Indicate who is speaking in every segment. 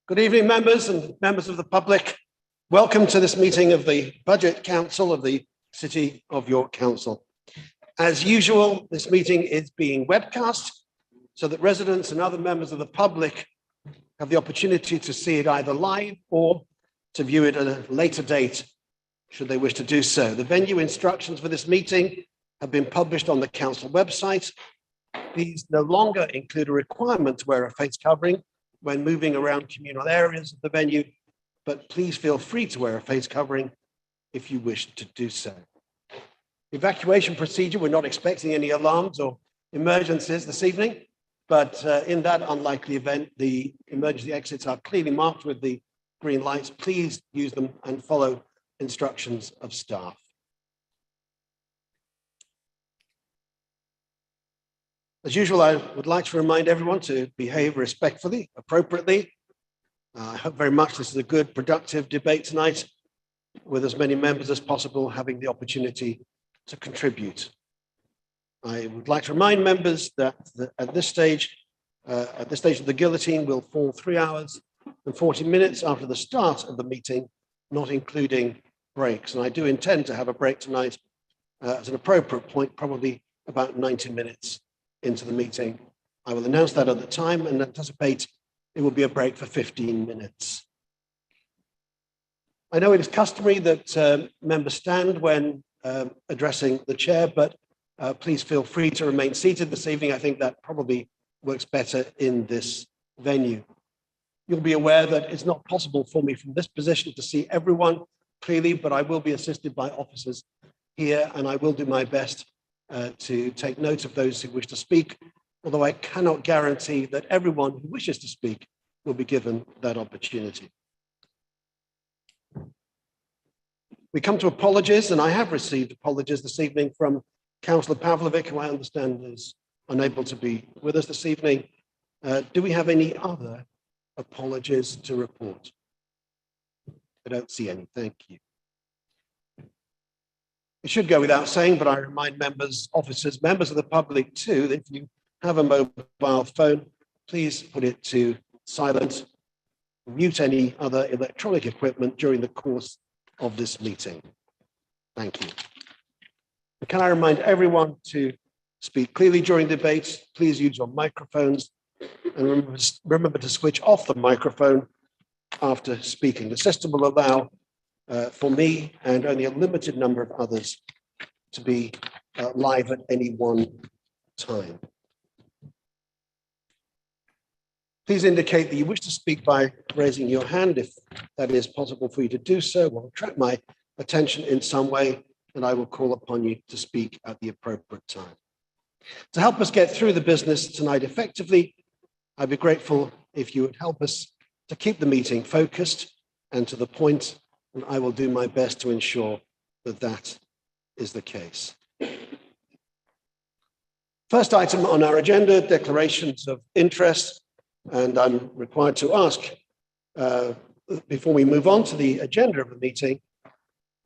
Speaker 1: Good evening, members and members of the public. Welcome to this meeting of the Budget Council of the City of York Council. As usual, this meeting is being webcast so that residents and other members of the public have the opportunity to see it either live or to view it at a later date, should they wish to do so. The venue instructions for this meeting have been published on the council website. These no longer include a requirement to wear a face covering when moving around communal areas of the venue, but please feel free to wear a face covering if you wish to do so. Evacuation procedure, we're not expecting any alarms or emergencies this evening, but in that unlikely event, the emergency exits are clearly marked with the green lights. Please use them and follow instructions of staff. As usual, I would like to remind everyone to behave respectfully, appropriately. I hope very much this is a good, productive debate tonight, with as many members as possible having the opportunity to contribute. I would like to remind members that at this stage of the guillotine will fall 3 hours and 40 minutes after the start of the meeting, not including breaks. And I do intend to have a break tonight at an appropriate point, probably about 90 minutes into the meeting. I will announce that at the time and anticipate it will be a break for 15 minutes. I know it is customary that members stand when addressing the chair, but please feel free to remain seated this evening. I think that probably works better in this venue. You'll be aware that it's not possible for me from this position to see everyone clearly, but I will be assisted by officers here, and I will do my best to take note of those who wish to speak, although I cannot guarantee that everyone who wishes to speak will be given that opportunity. We come to apologies, and I have received apologies this evening from Councillor Pavlovic, who I understand is unable to be with us this evening. Do we have any other apologies to report? I don't see any, thank you. It should go without saying, but I remind members, officers, members of the public too, that if you have a mobile phone, please put it to silent, mute any other electronic equipment during the course of this meeting. Thank you. And can I remind everyone to speak clearly during debates? Please use your microphones and remember to switch off the microphone after speaking. The system will allow for me and only a limited number of others to be live at any one time. Please indicate that you wish to speak by raising your hand if that is possible for you to do so. Will attract my attention in some way, and I will call upon you to speak at the appropriate time. To help us get through the business tonight effectively, I'd be grateful if you would help us to keep the meeting focused and to the point, and I will do my best to ensure that that is the case. First item on our agenda, declarations of interest, and I'm required to ask, before we move on to the agenda of the meeting,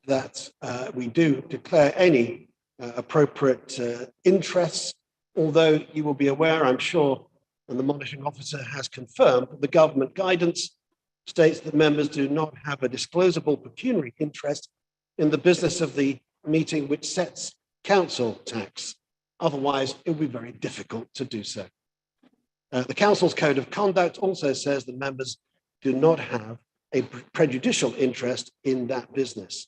Speaker 1: that we do declare any appropriate interests, although you will be aware, I'm sure, and the monitoring officer has confirmed, that the government guidance states that members do not have a disclosable pecuniary interest in the business of the meeting which sets council tax. Otherwise, it would be very difficult to do so. The council's code of conduct also says that members do not have a prejudicial interest in that business.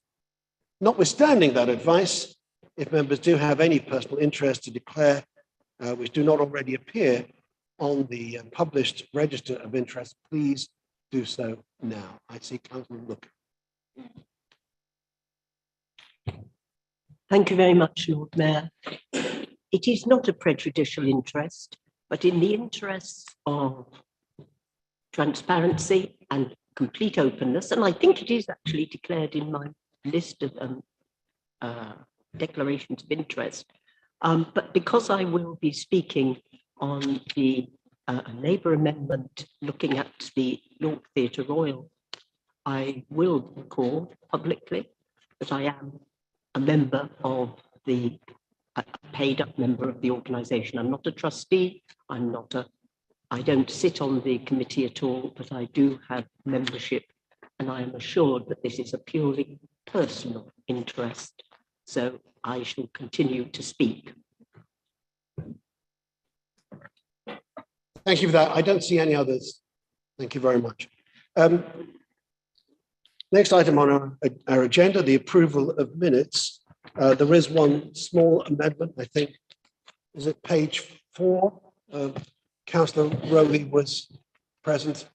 Speaker 1: Notwithstanding that advice, if members do have any personal interest to declare which do not already appear on the published register of interest, please do so now. I see Councillor Look.
Speaker 2: Thank you very much, Lord Mayor. It is not a prejudicial interest, but in the interests of transparency and complete openness, and I think it is actually declared in my list of declarations of interest, but because I will be speaking on the Labour amendment looking at the York Theatre Royal, I will record publicly that I am a member of the a paid-up member of the organisation. I'm not a trustee. I don't sit on the committee at all, but I do have membership, and I am assured that this is a purely personal interest. So I shall continue to speak.
Speaker 1: Thank you for that. I don't see any others. Thank you very much. Next item on our agenda, the approval of minutes. There is one small amendment, I think. Is it page 4? Councillor Rowley was present.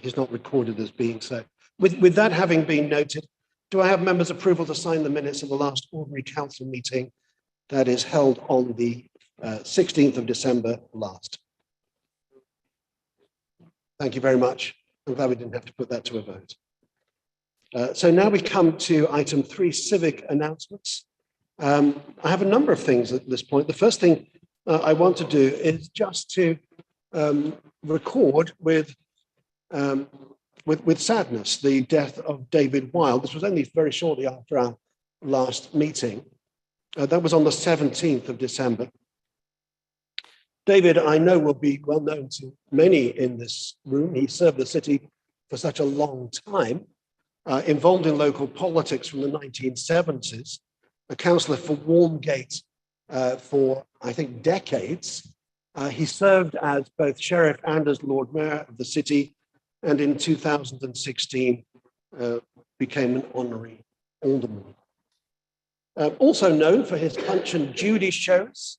Speaker 1: He's not recorded as being so. With that having been noted, do I have members' approval to sign the minutes of the last ordinary council meeting that is held on the 16th of December last? Thank you very much. I'm glad we didn't have to put that to a vote. So now we come to item 3, civic announcements. I have a number of things at this point. The first thing I want to do is just to record with sadness the death of David Wilde. This was only very shortly after our last meeting. That was on the 17th of December. David, I know, will be well known to many in this room. He served the city for such a long time, involved in local politics from the 1970s, a councillor for Walmgate for, I think, decades. He served as both sheriff and as Lord Mayor of the city, and in 2016 became an honorary alderman. Also known for his Punch and Judy shows,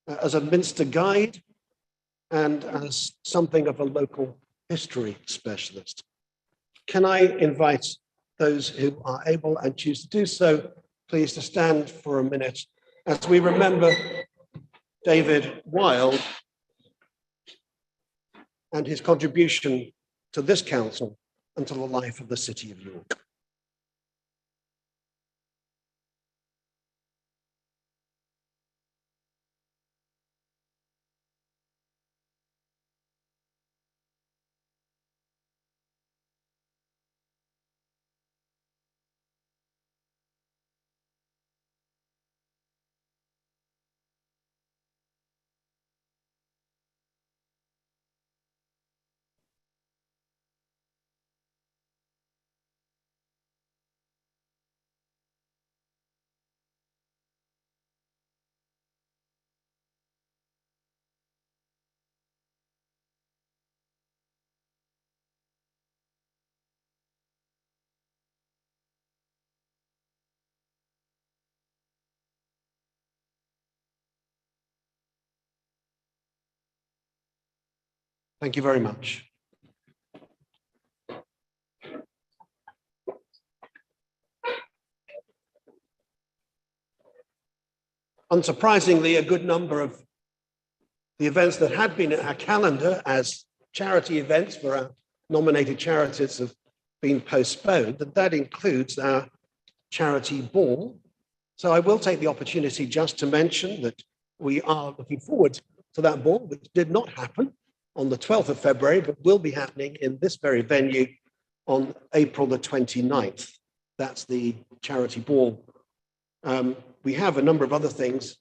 Speaker 1: as a Minster guide, and as something of a local history specialist. Can I invite those who are able and choose to do so, please, to stand for a minute as we remember David Wilde and his contribution to this council and to the life of the city of York. Thank you very much. Unsurprisingly, a good number of the events that had been in our calendar as charity events for our nominated charities have been postponed, and that includes our charity ball. So I will take the opportunity just to mention that we are looking forward to that ball, which did not happen on the 12th of February, but will be happening in this very venue on April the 29th. That's the charity ball. We have a number of other things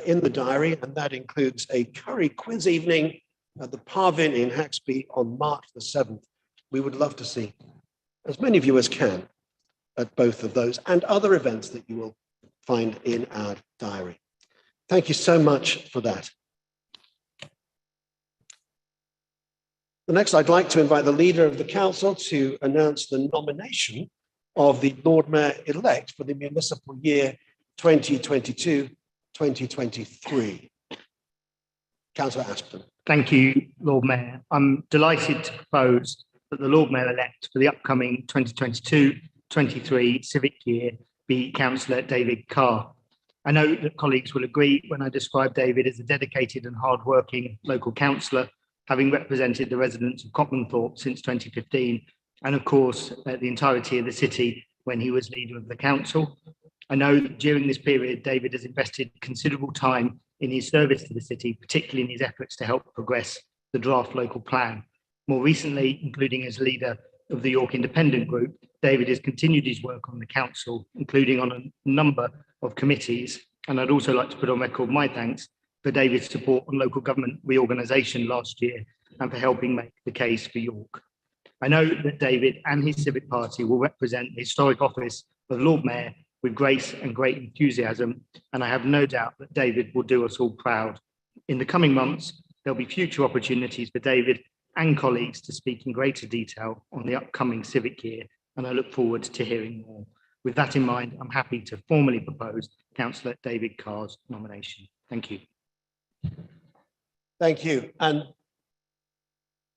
Speaker 1: in the diary, and that includes a curry quiz evening at the Parvin in Haxby on March the 7th. We would love to see as many of you as can at both of those and other events that you will find in our diary. Thank you so much for that. The next, I'd like to invite the leader of the council to announce the nomination of the Lord Mayor-elect for the municipal year 2022-2023. Councillor Aspden.
Speaker 3: Thank you, Lord Mayor. I'm delighted to propose that the Lord Mayor-elect for the upcoming 2022-23 civic year be Councillor David Carr. I know that colleagues will agree when I describe David as a dedicated and hard-working local councillor, having represented the residents of Cotmanthorpe since 2015, and of course, the entirety of the city when he was leader of the council. I know that during this period, David has invested considerable time in his service to the city, particularly in his efforts to help progress the draft local plan. More recently, including as leader of the York Independent Group, David has continued his work on the council, including on a number of committees, And I'd also like to put on record my thanks for David's support on local government reorganisation last year and for helping make the case for York. I know that David and his Civic Party will represent the historic office of Lord Mayor with grace and great enthusiasm, and I have no doubt that David will do us all proud. In the coming months, there'll be future opportunities for David and colleagues to speak in greater detail on the upcoming civic year, and I look forward to hearing more. With that in mind, I'm happy to formally propose Councillor David Carr's nomination. Thank you.
Speaker 1: Thank you. And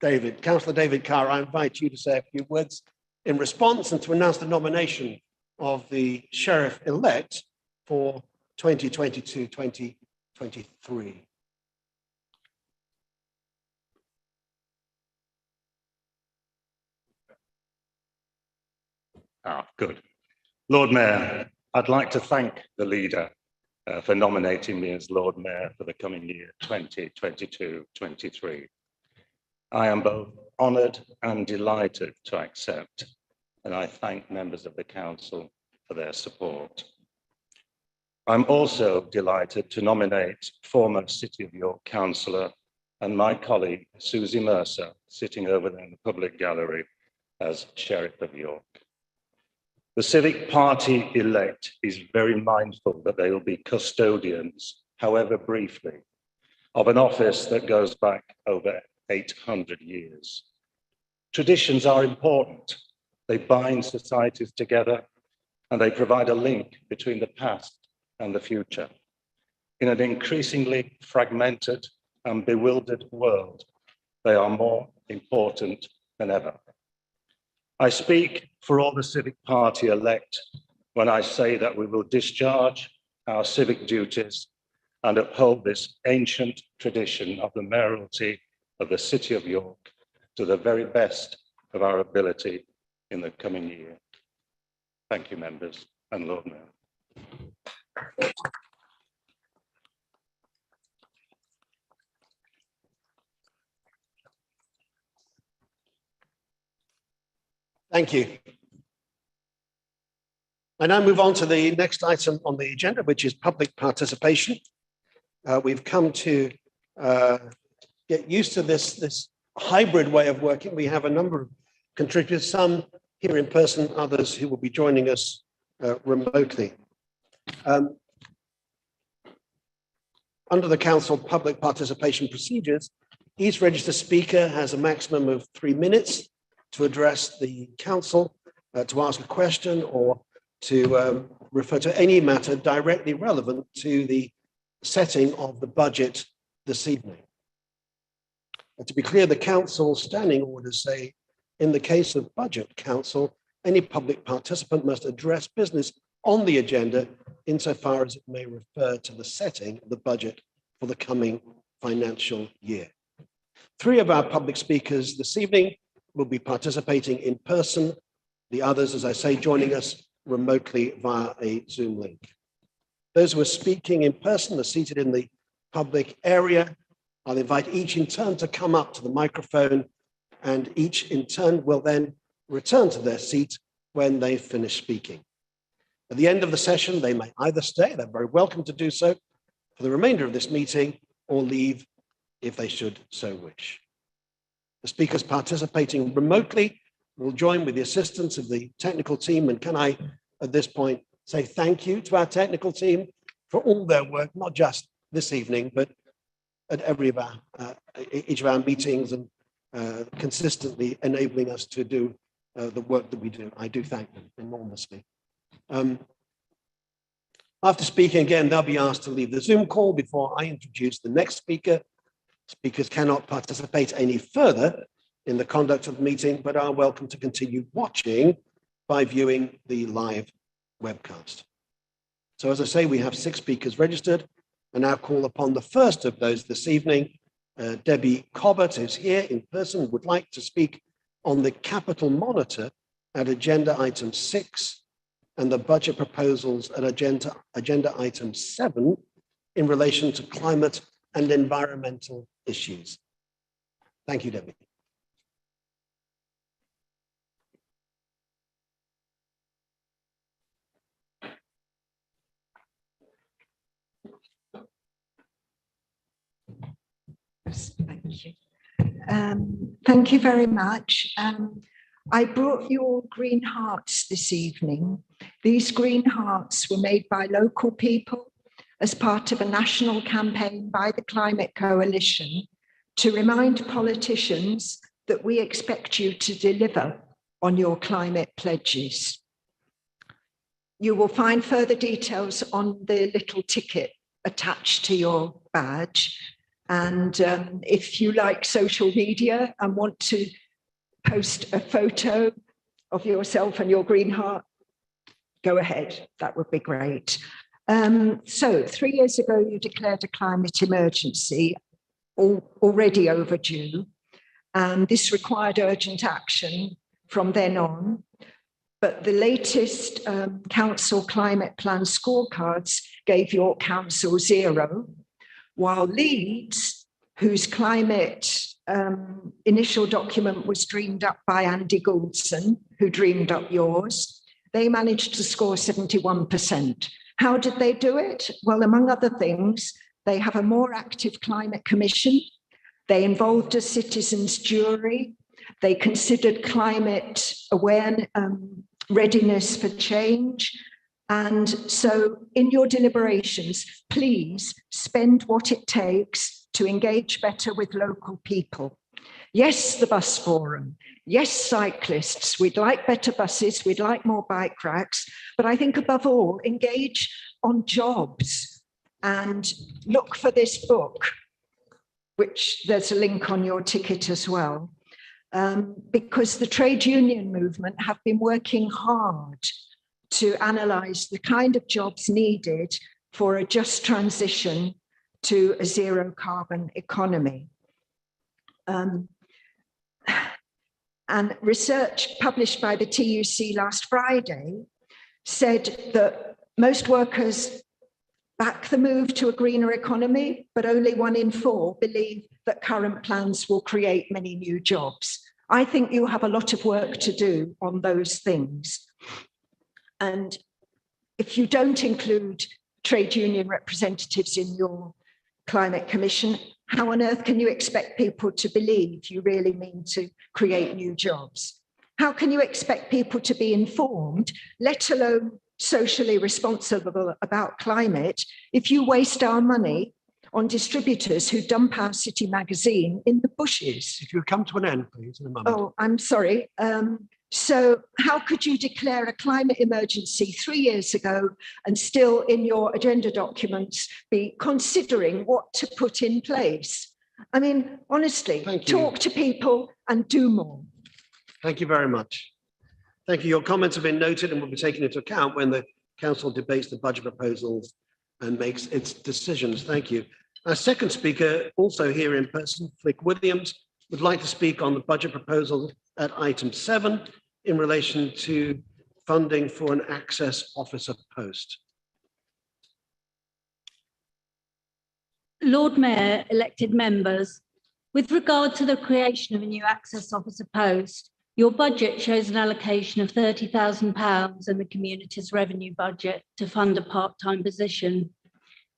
Speaker 1: David, Councillor David Carr, I invite you to say a few words in response and to announce the nomination of the Sheriff-elect for 2022-2023.
Speaker 4: Good. Lord Mayor, I'd like to thank the leader for nominating me as Lord Mayor for the coming year 2022-23. I am both honoured and delighted to accept, and I thank members of the council for their support. I'm also delighted to nominate former City of York councillor and my colleague Susie Mercer, sitting over there in the public gallery, as Sheriff of York. The Civic Party elect is very mindful that they will be custodians, however briefly, of an office that goes back over 800 years. Traditions are important. They bind societies together and they provide a link between the past and the future. In an increasingly fragmented and bewildered world, they are more important than ever. I speak for all the Civic Party elect when I say that we will discharge our civic duties and uphold this ancient tradition of the mayoralty of the City of York to the very best of our ability in the coming year. Thank you, members and Lord Mayor.
Speaker 1: Thank you. I now move on to the next item on the agenda, which is public participation. We've come to get used to this hybrid way of working. We have a number of contributors, some here in person, others who will be joining us remotely. Under the council public participation procedures, each registered speaker has a maximum of 3 minutes to address the council, to ask a question or to refer to any matter directly relevant to the setting of the budget this evening. To be clear, the council's standing orders say, in the case of budget council, any public participant must address business on the agenda insofar as it may refer to the setting of the budget for the coming financial year. 3 of our public speakers this evening will be participating in person. The others, as I say, joining us remotely via a Zoom link. Those who are speaking in person are seated in the public area. I'll invite each in turn to come up to the microphone, and each in turn will then return to their seat when they finish speaking. At the end of the session, they may either stay, they're very welcome to do so, for the remainder of this meeting, or leave if they should so wish. The speakers participating remotely will join with the assistance of the technical team, and can I, at this point, say thank you to our technical team for all their work, not just this evening, but at each of our meetings, and consistently enabling us to do the work that we do. I do thank them enormously. After speaking again, they'll be asked to leave the Zoom call before I introduce the next speaker. Speakers cannot participate any further in the conduct of the meeting, but are welcome to continue watching by viewing the live webcast. So as I say, we have 6 speakers registered. I now call upon the first of those this evening, Debbie Cobbett, who's here in person, would like to speak on the capital monitor at agenda item 6 and the budget proposals at agenda item 7 in relation to climate and environmental issues. Thank you, Debbie.
Speaker 5: Thank you very much. I brought you all green hearts this evening. These green hearts were made by local people as part of a national campaign by the Climate Coalition to remind politicians that we expect you to deliver on your climate pledges. You will find further details on the little ticket attached to your badge. And if you like social media and want to post a photo of yourself and your green heart, go ahead, that would be great. So 3 years ago, you declared a climate emergency, already overdue, and this required urgent action from then on. But the latest council climate plan scorecards gave York Council 0, while Leeds, whose climate initial document was dreamed up by Andy Gouldson, who dreamed up yours, they managed to score 71%. How did they do it? Well, among other things, they have a more active climate commission. They involved a citizens' jury. They considered climate awareness, readiness for change. And so in your deliberations, please spend what it takes to engage better with local people. Yes, the bus forum. Yes, cyclists. We'd like better buses. We'd like more bike racks. But I think above all, engage on jobs and look for this book, which there's a link on your ticket as well, because the trade union movement have been working hard to analyse the kind of jobs needed for a just transition to a zero carbon economy. And research published by the TUC last Friday said that most workers back the move to a greener economy, but only 1 in 4 believe that current plans will create many new jobs. I think you have a lot of work to do on those things. And if you don't include trade union representatives in your climate commission, how on earth can you expect people to believe you really mean to create new jobs? How can you expect people to be informed, let alone socially responsible about climate, if you waste our money on distributors who dump our city magazine in the bushes?
Speaker 1: If you come to an end, please, in a moment.
Speaker 5: Oh, I'm sorry. So how could you declare a climate emergency 3 years ago and still in your agenda documents be considering what to put in place? I mean, honestly, talk to people and do more.
Speaker 1: Thank you very much. Thank you. Your comments have been noted and will be taken into account when the council debates the budget proposals and makes its decisions. Thank you. Our second speaker, also here in person, Flick Williams, would like to speak on the budget proposal at item 7 in relation to funding for an access officer post.
Speaker 6: Lord Mayor, elected members, with regard to the creation of a new access officer post, your budget shows an allocation of £30,000 in the community's revenue budget to fund a part-time position.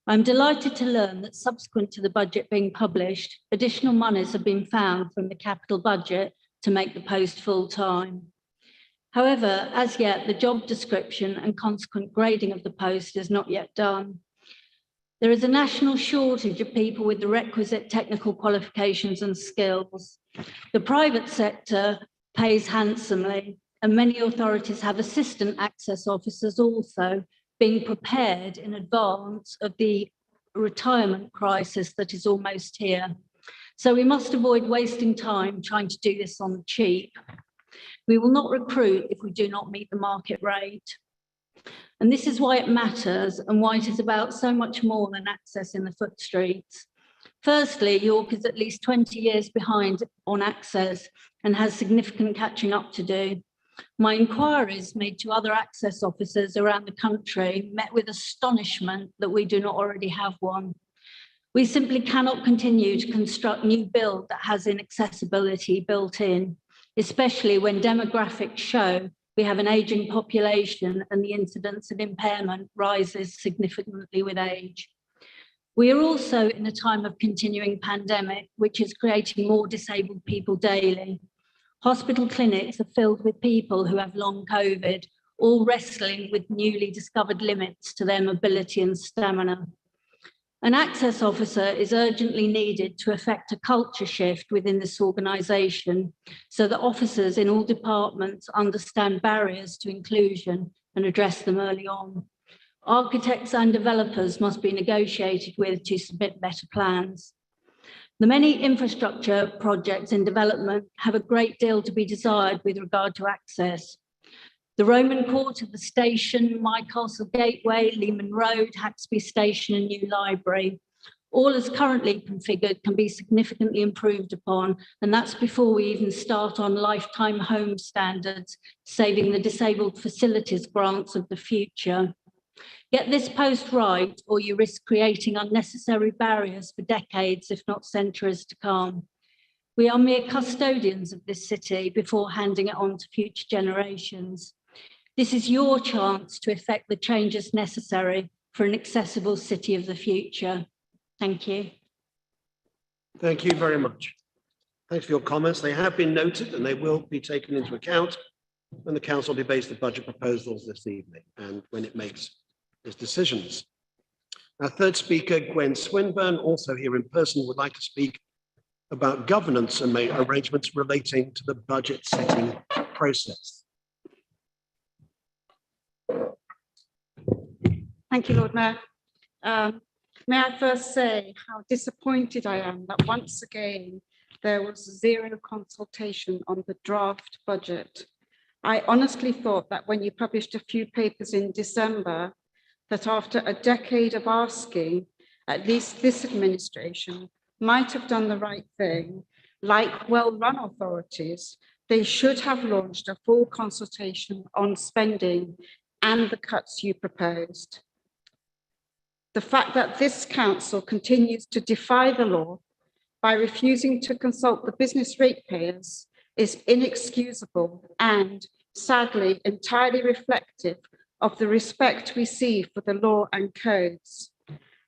Speaker 6: I'm delighted to learn that subsequent to the budget being published, additional monies have been found from the capital budget to make the post full-time. However, as yet, the job description and consequent grading of the post is not yet done. There is a national shortage of people with the requisite technical qualifications and skills. The private sector pays handsomely, and many authorities have assistant access officers also being prepared in advance of the retirement crisis that is almost here. So we must avoid wasting time trying to do this on the cheap. We will not recruit if we do not meet the market rate. And this is why it matters and why it is about so much more than access in the foot streets. Firstly, York is at least 20 years behind on access and has significant catching up to do. My inquiries made to other access officers around the country met with astonishment that we do not already have one. We simply cannot continue to construct new build that has inaccessibility built in, especially when demographics show we have an aging population and the incidence of impairment rises significantly with age. We are also in a time of continuing pandemic, which is creating more disabled people daily. Hospital clinics are filled with people who have long COVID, all wrestling with newly discovered limits to their mobility and stamina. An access officer is urgently needed to effect a culture shift within this organisation so that officers in all departments understand barriers to inclusion and address them early on. Architects and developers must be negotiated with to submit better plans. The many infrastructure projects in development have a great deal to be desired with regard to access. The Roman Court of the Station, My Castle Gateway, Lehman Road, Haxby Station and new library, all as currently configured, can be significantly improved upon, and that's before we even start on lifetime home standards, saving the disabled facilities grants of the future. Get this post right, or you risk creating unnecessary barriers for decades, if not centuries to come. We are mere custodians of this city before handing it on to future generations. This is your chance to effect the changes necessary for an accessible city of the future. Thank you.
Speaker 1: Thank you very much. Thanks for your comments. They have been noted and they will be taken into account when the council debates the budget proposals this evening and when it makes its decisions. Our third speaker, Gwen Swinburne, also here in person, would like to speak about governance and arrangements relating to the budget setting process.
Speaker 7: Thank you, Lord Mayor. May I first say how disappointed I am that once again there was zero consultation on the draft budget. I honestly thought that when you published a few papers in December, that after a decade of asking, at least this administration might have done the right thing. Like well-run authorities, they should have launched a full consultation on spending and the cuts you proposed. The fact that this council continues to defy the law by refusing to consult the business ratepayers is inexcusable and, sadly, entirely reflective of the respect we see for the law and codes.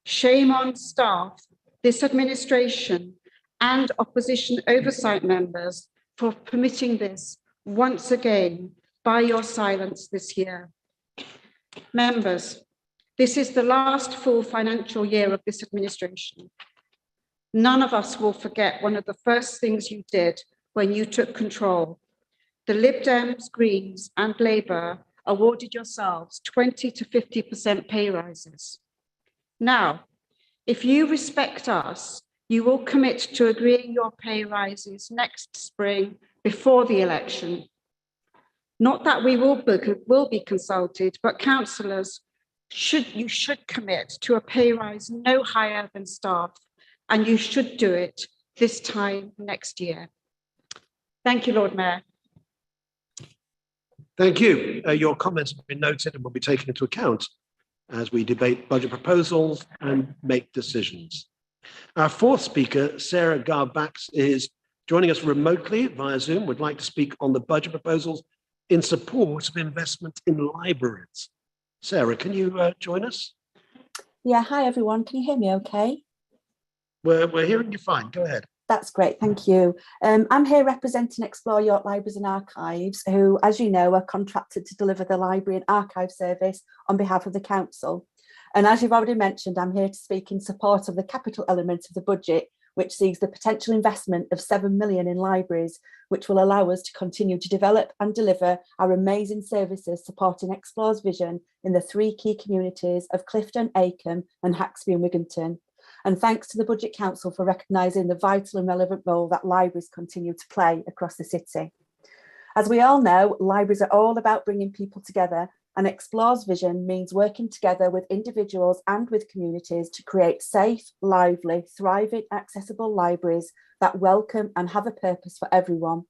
Speaker 7: Shame on staff, this administration, and opposition oversight members for permitting this once again by your silence this year. Members, this is the last full financial year of this administration. None of us will forget one of the first things you did when you took control. The Lib Dems, Greens, and Labour awarded yourselves 20 to 50% pay rises. Now, if you respect us, you will commit to agreeing your pay rises next spring before the election. Not that we will be consulted, but councillors, you should commit to a pay rise no higher than staff, and you should do it this time next year. Thank you, Lord Mayor.
Speaker 1: Thank you. Your comments have been noted and will be taken into account as we debate budget proposals and make decisions. Our fourth speaker, Sarah Garbax, is joining us remotely via Zoom, would like to speak on the budget proposals in support of investment in libraries. Sarah, can you join us?
Speaker 8: Yeah, hi everyone. Can you hear me okay?
Speaker 1: We're hearing you fine. Go ahead.
Speaker 8: That's great, thank you. I'm here representing Explore York Libraries and Archives, who, as you know, are contracted to deliver the library and archive service on behalf of the council. And as you've already mentioned, I'm here to speak in support of the capital element of the budget, which sees the potential investment of 7 million in libraries, which will allow us to continue to develop and deliver our amazing services supporting Explore's vision in the 3 key communities of Clifton, Acomb and Haxby and Wigginton. And thanks to the Budget Council for recognising the vital and relevant role that libraries continue to play across the city. As we all know, libraries are all about bringing people together, and Explore's vision means working together with individuals and with communities to create safe, lively, thriving, accessible libraries that welcome and have a purpose for everyone.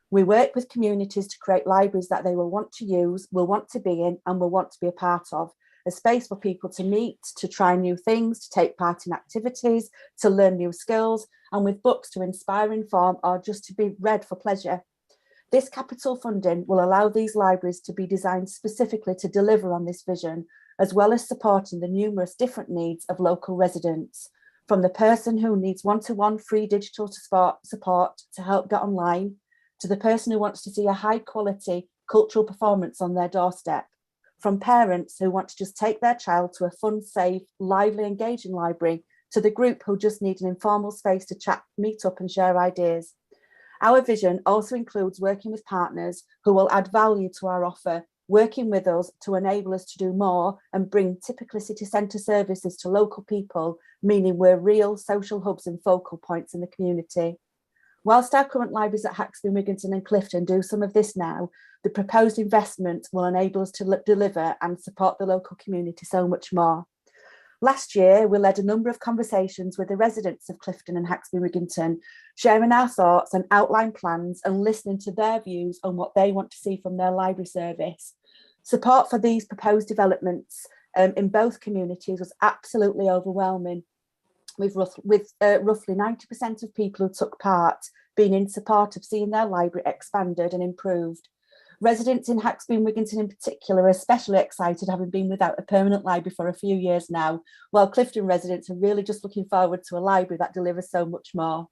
Speaker 8: We work with communities to create libraries that they will want to use, will want to be in, and will want to be a part of. A space for people to meet, to try new things, to take part in activities, to learn new skills, and with books to inspire, inform, or just to be read for pleasure. This capital funding will allow these libraries to be designed specifically to deliver on this vision as well as supporting the numerous different needs of local residents, from the person who needs one-to-one free digital support to help get online, to the person who wants to see a high-quality cultural performance on their doorstep, from parents who want to just take their child to a fun, safe, lively, engaging library, to the group who just need an informal space to chat, meet up and share ideas. Our vision also includes working with partners who will add value to our offer, working with us to enable us to do more and bring typically city centre services to local people, meaning we're real social hubs and focal points in the community. Whilst our current libraries at Haxby, Wigginton and Clifton do some of this now, the proposed investment will enable us to deliver and support the local community so much more. Last year, we led a number of conversations with the residents of Clifton and Haxby Wigginton, sharing our thoughts and outline plans and listening to their views on what they want to see from their library service. Support for these proposed developments in both communities was absolutely overwhelming, with roughly 90% of people who took part being in support of seeing their library expanded and improved. Residents in Haxby and Wigginton in particular are especially excited, having been without a permanent library for a few years now, while Clifton residents are really just looking forward to a library that delivers so much more.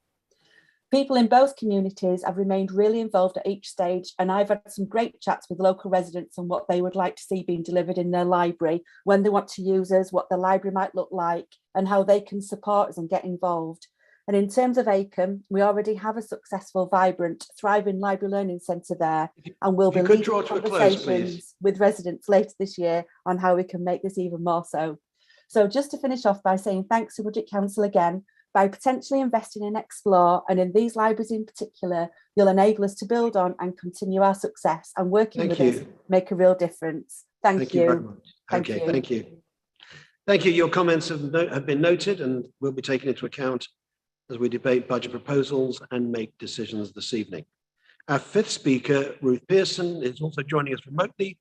Speaker 8: People in both communities have remained really involved at each stage, and I've had some great chats with local residents on what they would like to see being delivered in their library, when they want to use us, what the library might look like, and how they can support us and get involved. And in terms of ACOM, we already have a successful, vibrant, thriving library learning centre there, and we'll be leading conversations with residents later this year on how we can make this even more so. So just to finish off by saying thanks to Budget Council again. By potentially investing in Explore and in these libraries in particular, you'll enable us to build on and continue our success, and working with us make a real difference. Thank you very much.
Speaker 1: Thank you. Thank you. Your comments have been noted and will be taken into account as we debate budget proposals and make decisions this evening. Our fifth speaker, Ruth Pearson, is also joining us remotely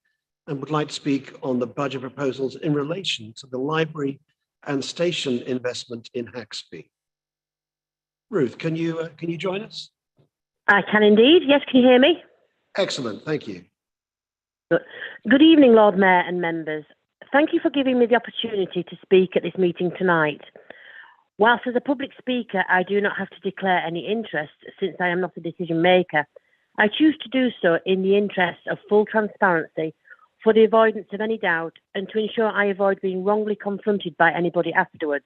Speaker 1: and would like to speak on the budget proposals in relation to the library and station investment in Haxby. Ruth, can you join us?
Speaker 9: I can indeed. Yes, can you hear me?
Speaker 1: Excellent, thank you.
Speaker 9: Good evening, Lord Mayor and members. Thank you for giving me the opportunity to speak at this meeting tonight. Whilst as a public speaker, I do not have to declare any interest since I am not a decision maker, I choose to do so in the interest of full transparency, for the avoidance of any doubt, and to ensure I avoid being wrongly confronted by anybody afterwards.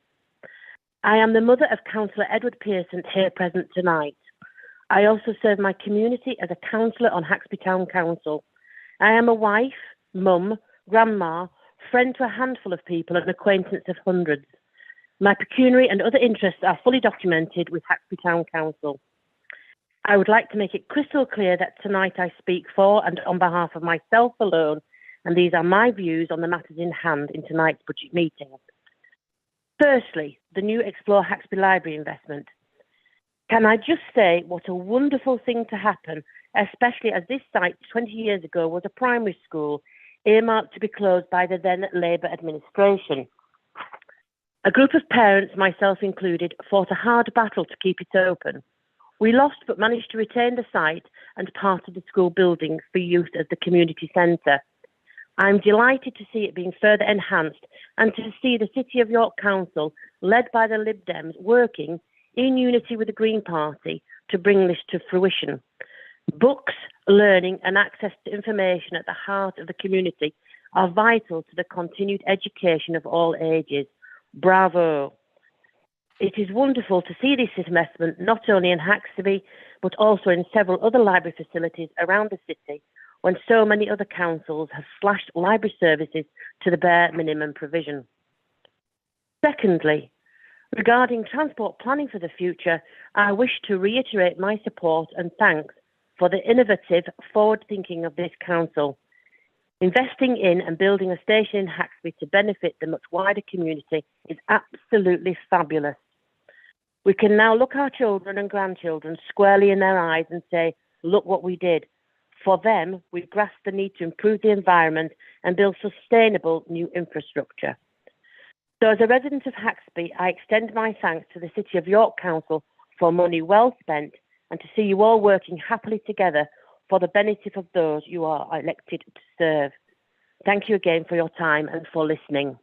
Speaker 9: I am the mother of Councillor Edward Pearson, here present tonight. I also serve my community as a councillor on Haxby Town Council. I am a wife, mum, grandma, friend to a handful of people and acquaintance of hundreds. My pecuniary and other interests are fully documented with Haxby Town Council. I would like to make it crystal clear that tonight I speak for and on behalf of myself alone, and these are my views on the matters in hand in tonight's budget meeting. Firstly, the new Explore Haxby Library investment. Can I just say what a wonderful thing to happen, especially as this site 20 years ago was a primary school earmarked to be closed by the then Labour administration. A group of parents, myself included, fought a hard battle to keep it open. We lost but managed to retain the site and part of the school building for use as the community centre. I'm delighted to see it being further enhanced and to see the City of York Council, led by the Lib Dems, working in unity with the Green Party to bring this to fruition. Books, learning and access to information at the heart of the community are vital to the continued education of all ages. Bravo! It is wonderful to see this investment not only in Haxby but also in several other library facilities around the city, when so many other councils have slashed library services to the bare minimum provision. Secondly, regarding transport planning for the future, I wish to reiterate my support and thanks for the innovative forward thinking of this council. Investing in and building a station in Haxby to benefit the much wider community is absolutely fabulous. We can now look our children and grandchildren squarely in their eyes and say, look what we did. For them, we've grasped the need to improve the environment and build sustainable new infrastructure. So as a resident of Haxby, I extend my thanks to the City of York Council for money well spent and to see you all working happily together for the benefit of those you are elected to serve. Thank you again for your time and for listening.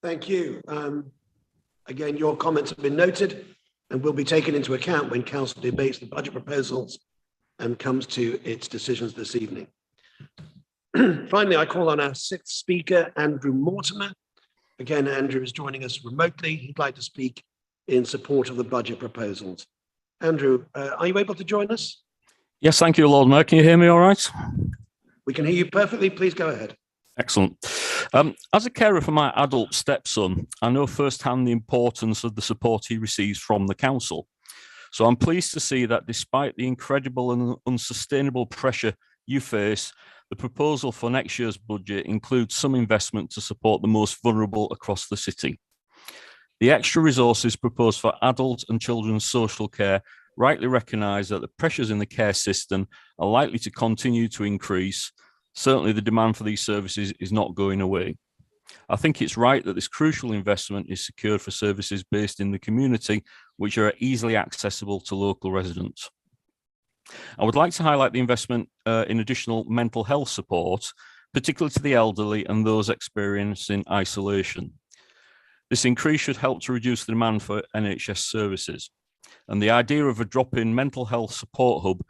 Speaker 1: Thank you. Again, your comments have been noted and will be taken into account when Council debates the budget proposals and comes to its decisions this evening. Finally, I call on our sixth speaker, Andrew Mortimer. Again, Andrew is joining us remotely. He'd like to speak in support of the budget proposals. Andrew, are you able to join us?
Speaker 10: Yes, thank you, Lord Mayor. Can you hear me all right?
Speaker 1: We can hear you perfectly. Please go ahead.
Speaker 10: Excellent. As a carer for my adult stepson, I know firsthand the importance of the support he receives from the council. So I'm pleased to see that despite the incredible and unsustainable pressure you face, the proposal for next year's budget includes some investment to support the most vulnerable across the city. The extra resources proposed for adult and children's social care rightly recognise that the pressures in the care system are likely to continue to increase. Certainly the demand for these services is not going away. I think it's right that this crucial investment is secured for services based in the community, which are easily accessible to local residents. I would like to highlight the investment in additional mental health support, particularly to the elderly and those experiencing isolation. This increase should help to reduce the demand for NHS services. And the idea of a drop-in mental health support hub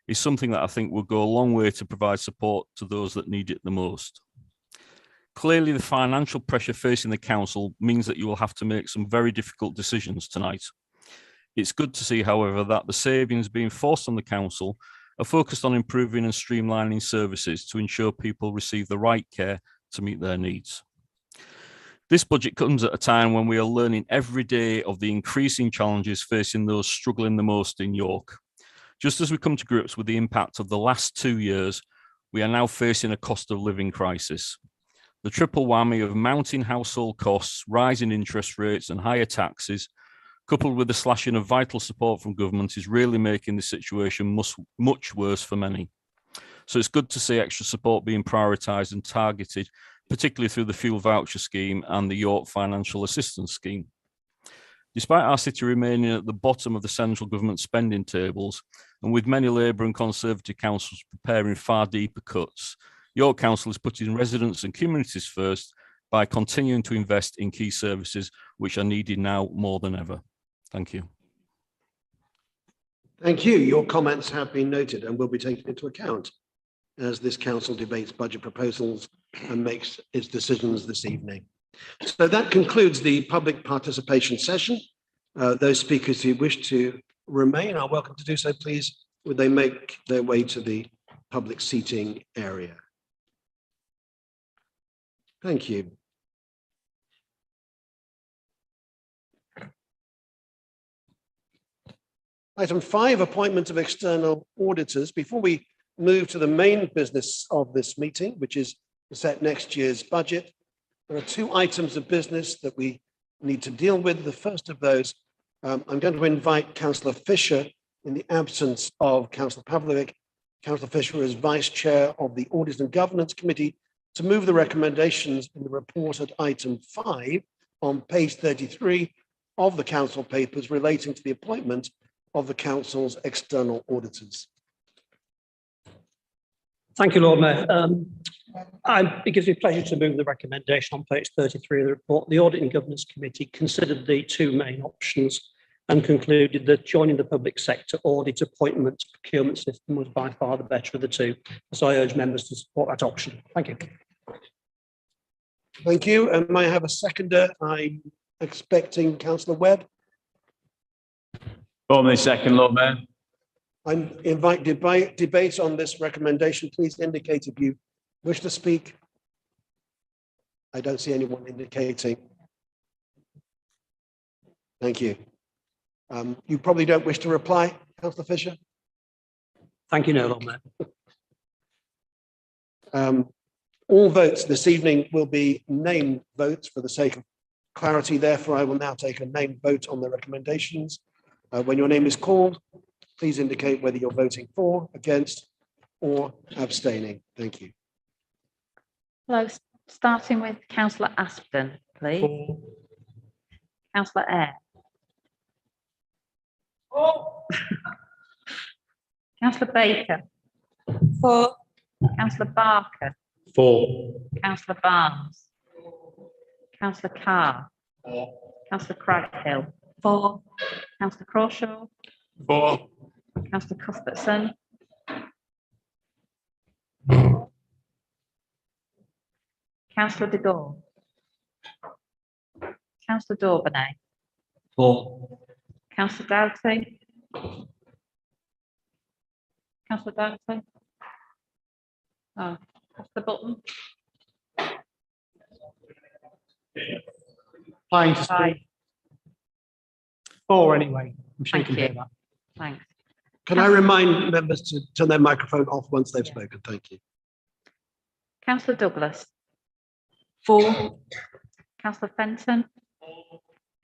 Speaker 10: is something that I think will go a long way to provide support to those that need it the most. Clearly, the financial pressure facing the council means that you will have to make some very difficult decisions tonight. It's good to see, however, that the savings being forced on the council are focused on improving and streamlining services to ensure people receive the right care to meet their needs. This budget comes at a time when we are learning every day of the increasing challenges facing those struggling the most in York. Just as we come to grips with the impact of the last 2 years, we are now facing a cost of living crisis. The triple whammy of mounting household costs, rising interest rates and higher taxes, coupled with the slashing of vital support from government, is really making the situation much worse for many. So it's good to see extra support being prioritised and targeted, particularly through the fuel voucher scheme and the York Financial Assistance Scheme. Despite our city remaining at the bottom of the central government spending tables, and with many Labour and Conservative councils preparing far deeper cuts, York Council is putting residents and communities first by continuing to invest in key services which are needed now more than ever. Thank you.
Speaker 1: Thank you. Your comments have been noted and will be taken into account as this council debates budget proposals and makes its decisions this evening. So that concludes the public participation session. Those speakers who wish to remain are welcome to do so. Please, would they make their way to the public seating area? Thank you. Item 5, appointment of external auditors. Before we move to the main business of this meeting, which is to set next year's budget, there are 2 items of business that we need to deal with. The first of those, I'm going to invite Councillor Fisher in the absence of Councillor Pavlovic. Councillor Fisher is Vice Chair of the Audit and Governance Committee to move the recommendations in the report at item 5 on page 33 of the council papers relating to the appointment of the council's external auditors.
Speaker 11: Thank you, Lord Mayor. It gives me pleasure to move the recommendation on page 33 of the report. The Audit and Governance Committee considered the 2 main options and concluded that joining the public sector audit appointment procurement system was by far the better of the 2. So I urge members to support that option. Thank you.
Speaker 1: Thank you. And may I have a seconder? I'm expecting Councillor Webb.
Speaker 12: Formally second, Lord Mayor.
Speaker 1: I invite debate on this recommendation. Please indicate if you wish to speak. I don't see anyone indicating. Thank you. You probably don't wish to reply, Councillor Fisher?
Speaker 11: Thank you, no, Lord Mayor.
Speaker 1: All votes this evening will be named votes for the sake of clarity. Therefore, I will now take a named vote on the recommendations. When your name is called, please indicate whether you're voting for, against, or abstaining. Thank you.
Speaker 13: Hello, starting with Councillor Aspden, please.
Speaker 11: For.
Speaker 13: Councillor Eyre.
Speaker 11: For.
Speaker 13: Councillor Baker.
Speaker 6: For.
Speaker 13: Councillor Barker,
Speaker 11: Four.
Speaker 13: Councillor Barnes, Councillor Carr, Councillor Craghill, 4, Councillor Crawshaw,
Speaker 11: 4.
Speaker 13: Councillor Cuthbertson, Councillor de Gore, Councillor Dauburnay,
Speaker 11: 4.
Speaker 13: Councillor Doughty, Councillor Doughty. Oh, press the button.
Speaker 3: Applying to
Speaker 13: Aye.
Speaker 3: speak. 4 anyway. I'm sure you
Speaker 13: Thank
Speaker 3: can hear
Speaker 13: you.
Speaker 3: that.
Speaker 13: Thanks.
Speaker 1: Can I remind members to turn their microphone off once they've
Speaker 13: Yeah.
Speaker 1: spoken? Thank you.
Speaker 13: Councillor Douglas,
Speaker 11: 4.
Speaker 13: Councillor Fenton,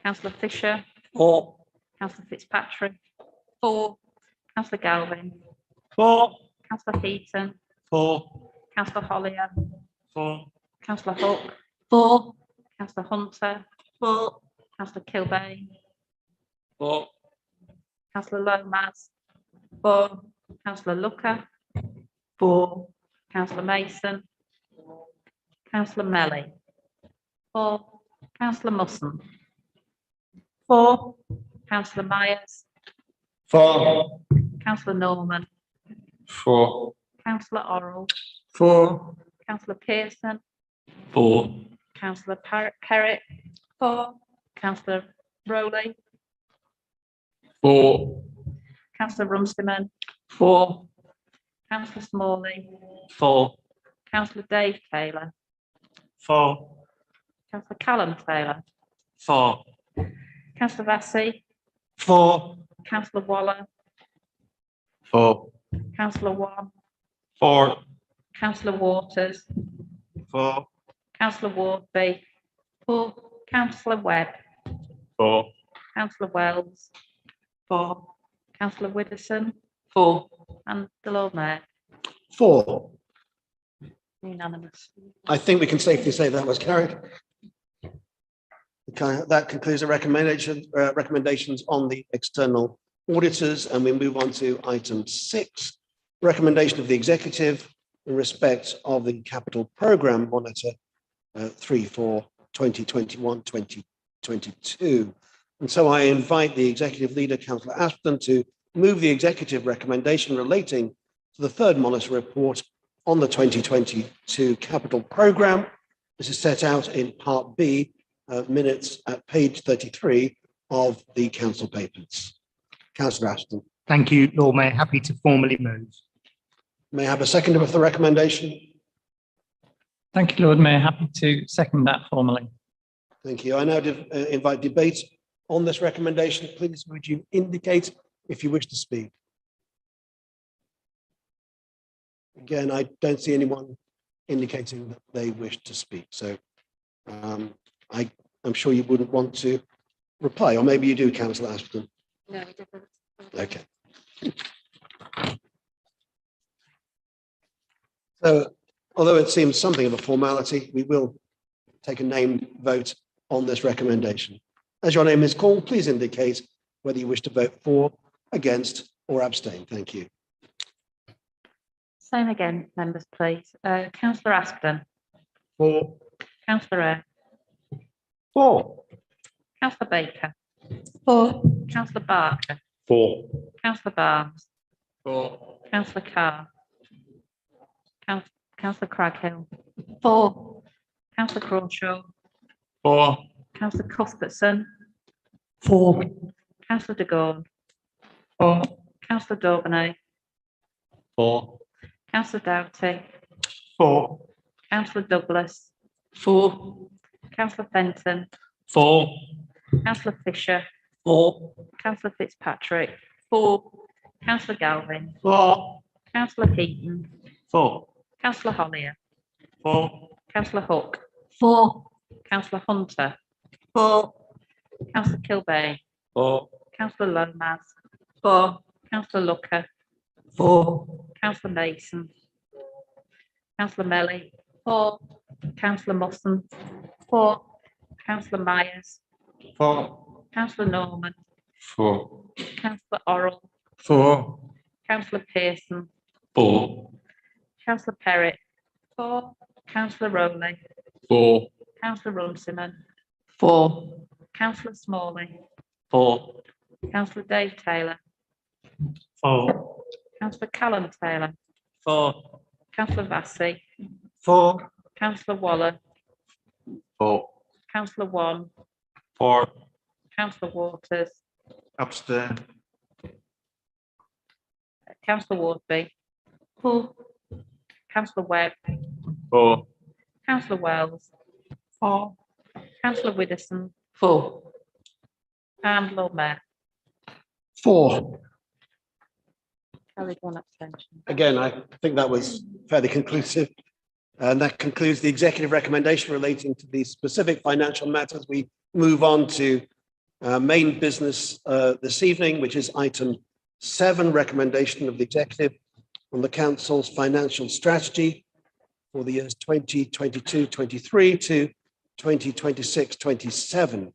Speaker 13: Councillor Fisher,
Speaker 11: 4.
Speaker 13: Councillor Fitzpatrick, 4, Councillor Galvin,
Speaker 11: 4.
Speaker 13: Councillor Heaton,
Speaker 11: 4.
Speaker 13: Councillor Hollier,
Speaker 11: 4.
Speaker 13: Councillor Hook,
Speaker 6: 4,
Speaker 13: Councillor Hunter,
Speaker 6: 4,
Speaker 13: Councillor Kilbane,
Speaker 11: 4.
Speaker 13: Councillor Lomas, 4, Councillor Looker,
Speaker 6: 4,
Speaker 13: Councillor Mason, Councillor Melly, 4, Councillor Musson, 4, Councillor Myers,
Speaker 11: 4.
Speaker 13: Councillor Norman,
Speaker 11: 4.
Speaker 13: Councillor Orrell,
Speaker 11: 4.
Speaker 13: Councillor Pearson,
Speaker 11: 4.
Speaker 13: Councillor Perrott, 4, Councillor Rowley,
Speaker 11: 4.
Speaker 13: Councillor Runciman,
Speaker 11: 4.
Speaker 13: Councillor Smalley,
Speaker 11: 4.
Speaker 13: Councillor Dave Taylor,
Speaker 11: 4.
Speaker 13: Councillor Callum Taylor,
Speaker 11: 4.
Speaker 13: Councillor Vassey,
Speaker 11: 4.
Speaker 13: Councillor Waller,
Speaker 11: 4.
Speaker 13: Councillor Wan,
Speaker 11: 4.
Speaker 13: Councillor Waters,
Speaker 11: 4.
Speaker 13: Councillor Wardby, 4, Councillor Webb,
Speaker 11: 4.
Speaker 13: Councillor Wells, 4, Councillor Widdowson,
Speaker 11: 4.
Speaker 13: and the Lord Mayor.
Speaker 1: 4.
Speaker 13: Unanimous.
Speaker 1: I think we can safely say that was carried. Okay, that concludes the recommendations on the external auditors, and we move on to item 6, recommendation of the executive in respect of the capital program monitor 3 for 2021-2022. And so I invite the executive leader, Councillor Aspden, to move the executive recommendation relating to the third monitor report on the 2022 capital program. This is set out in Part B, minutes at page 33 of the council papers. Councillor Ashton.
Speaker 3: Thank you, Lord Mayor. Happy to formally move.
Speaker 1: May I have a seconder of the recommendation?
Speaker 12: Thank you, Lord Mayor. Happy to second that formally.
Speaker 1: Thank you. I now invite debate on this recommendation. Please, would you indicate if you wish to speak? Again, I don't see anyone indicating that they wish to speak. So I'm sure you wouldn't want to reply, or maybe you do, Councillor Ashton.
Speaker 13: No, it doesn't.
Speaker 1: Okay. So, although it seems something of a formality, we will take a named vote on this recommendation. As your name is called, please indicate whether you wish to vote for, against, or abstain. Thank you.
Speaker 13: Same again, members, please. Councillor Aspden,
Speaker 3: 4.
Speaker 13: Councillor Eyre,
Speaker 3: 4.
Speaker 13: Councillor Baker,
Speaker 6: 4,
Speaker 13: Councillor Barker,
Speaker 11: 4.
Speaker 13: Councillor Barnes,
Speaker 11: 4.
Speaker 13: Councillor Carr, Councillor Craghill,
Speaker 6: 4,
Speaker 13: Councillor Crawshaw,
Speaker 11: 4.
Speaker 13: Councillor Cuthbertson,
Speaker 6: 4,
Speaker 13: Councillor de Gore,
Speaker 11: 4.
Speaker 13: Councillor Dauburnay,
Speaker 11: 4.
Speaker 13: Councillor Doughty,
Speaker 3: 4.
Speaker 13: Councillor Douglas,
Speaker 6: 4,
Speaker 13: Councillor Fenton,
Speaker 11: 4.
Speaker 13: Councillor Fisher,
Speaker 11: 4.
Speaker 13: Councillor Fitzpatrick, 4, Councillor Galvin,
Speaker 11: 4.
Speaker 13: Councillor Heaton,
Speaker 11: 4.
Speaker 13: Councillor Hollier,
Speaker 11: 4.
Speaker 13: Councillor Hook,
Speaker 6: 4,
Speaker 13: Councillor Hunter,
Speaker 6: 4,
Speaker 13: Councillor Kilbane,
Speaker 11: 4.
Speaker 13: Councillor Lomas,
Speaker 6: 4,
Speaker 13: Councillor Looker,
Speaker 6: 4,
Speaker 13: Councillor Mason, Councillor Melly,
Speaker 6: 4,
Speaker 13: Councillor Musson, 4, Councillor Myers,
Speaker 11: 4.
Speaker 13: Councillor Norman,
Speaker 11: 4.
Speaker 13: Councillor Orrell,
Speaker 11: 4.
Speaker 13: Councillor Pearson,
Speaker 11: 4.
Speaker 13: Councillor Perrott. 4. Councillor Rowley.
Speaker 10: 4.
Speaker 13: Councillor Runciman.
Speaker 2: 4.
Speaker 13: Councillor Smalley.
Speaker 2: 4.
Speaker 13: Councillor Dave Taylor.
Speaker 11: 4.
Speaker 13: Councillor Callum Taylor.
Speaker 11: 4.
Speaker 13: Councillor Vassey.
Speaker 11: 4.
Speaker 13: Councillor Waller.
Speaker 10: 4.
Speaker 13: Councillor Wan.
Speaker 10: 4.
Speaker 13: Councillor Waters.
Speaker 3: Abstain.
Speaker 13: Councillor Wardby.
Speaker 2: 4.
Speaker 13: Councillor Webb.
Speaker 10: 4.
Speaker 13: Councillor Wells.
Speaker 2: 4.
Speaker 13: Councillor Widdowson.
Speaker 2: 4.
Speaker 13: And Lord Mayor.
Speaker 1: 4.
Speaker 13: Carried 1 abstention.
Speaker 1: Again, I think that was fairly conclusive. And that concludes the executive recommendation relating to the specific financial matters. We move on to main business this evening, which is item 7, recommendation of the executive on the council's financial strategy for the years 2022-23 to 2026-27.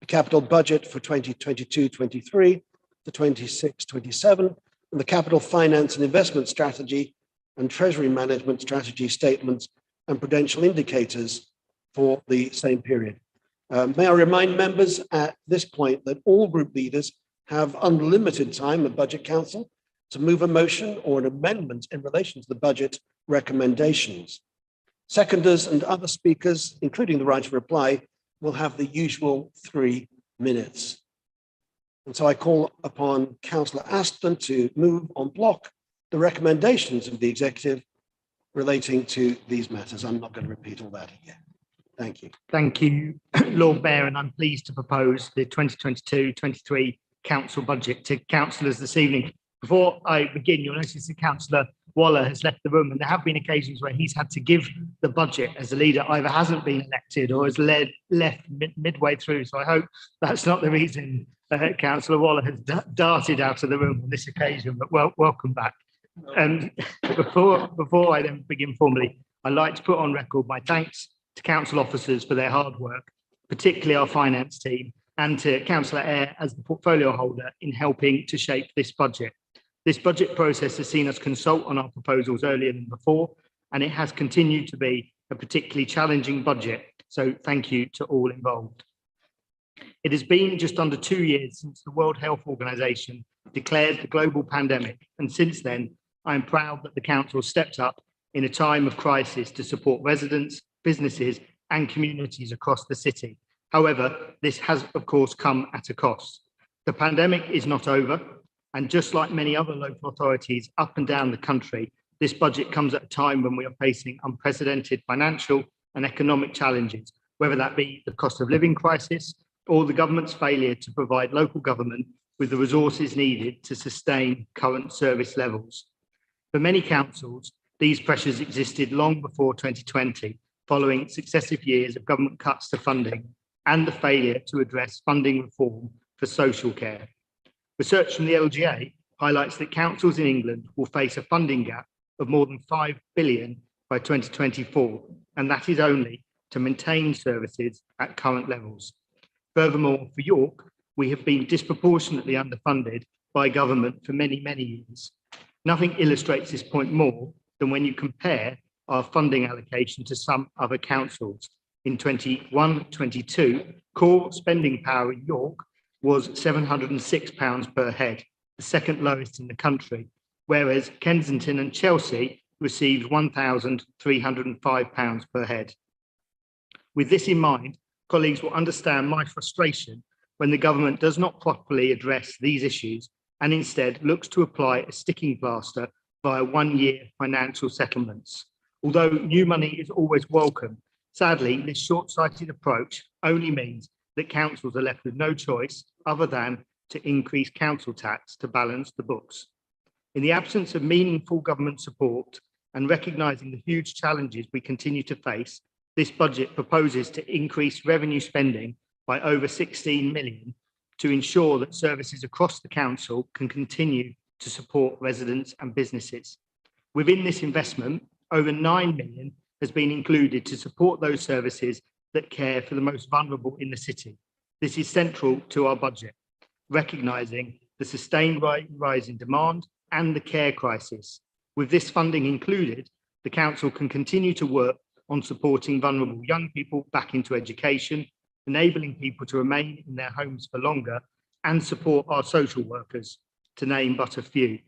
Speaker 1: The capital budget for 2022-23 to 26-27, and the capital finance and investment strategy and treasury management strategy statements and prudential indicators for the same period. May I remind members at this point that all group leaders have unlimited time at Budget Council to move a motion or an amendment in relation to the budget recommendations. Seconders and other speakers, including the right to reply, will have the usual 3 minutes. And so I call upon Councillor Aston to move en bloc the recommendations of the executive relating to these matters. I'm not going to repeat all that again. Thank you.
Speaker 3: Thank you, Lord Mayor, and I'm pleased to propose the 2022-23 council budget to councillors this evening. Before I begin, you'll notice that Councillor Waller has left the room, and there have been occasions where he's had to give the budget as the leader either hasn't been elected or has left midway through. So I hope that's not the reason Councillor Waller has darted out of the room on this occasion, but welcome back. Before I then begin formally, I'd like to put on record my thanks to council officers for their hard work, particularly our finance team, and to Councillor Eyre as the portfolio holder in helping to shape this budget. This budget process has seen us consult on our proposals earlier than before, and it has continued to be a particularly challenging budget. So thank you to all involved. It has been just under 2 years since the World Health Organization declared the global pandemic, and since then, I am proud that the council stepped up in a time of crisis to support residents, businesses, and communities across the city. However, this has, of course, come at a cost. The pandemic is not over, and just like many other local authorities up and down the country, this budget comes at a time when we are facing unprecedented financial and economic challenges, whether that be the cost of living crisis or the government's failure to provide local government with the resources needed to sustain current service levels. For many councils, these pressures existed long before 2020, following successive years of government cuts to funding and the failure to address funding reform for social care. Research from the LGA highlights that councils in England will face a funding gap of more than £5 billion by 2024, and that is only to maintain services at current levels. Furthermore, for York, we have been disproportionately underfunded by government for many, many years. Nothing illustrates this point more than when you compare our funding allocation to some other councils. In 21-22, core spending power in York was £706 per head, the second lowest in the country, whereas Kensington and Chelsea received £1,305 per head. With this in mind, colleagues will understand my frustration when the government does not properly address these issues and instead looks to apply a sticking plaster via one-year financial settlements. Although new money is always welcome, sadly, this short-sighted approach only means that councils are left with no choice other than to increase council tax to balance the books. In the absence of meaningful government support and recognising the huge challenges we continue to face, this budget proposes to increase revenue spending by over 16 million to ensure that services across the council can continue to support residents and businesses. Within this investment, over 9 million has been included to support those services that care for the most vulnerable in the city. This is central to our budget, recognising the sustained rise in demand and the care crisis. With this funding included, the council can continue to work on supporting vulnerable young people back into education, enabling people to remain in their homes for longer, and support our social workers, to name but a few.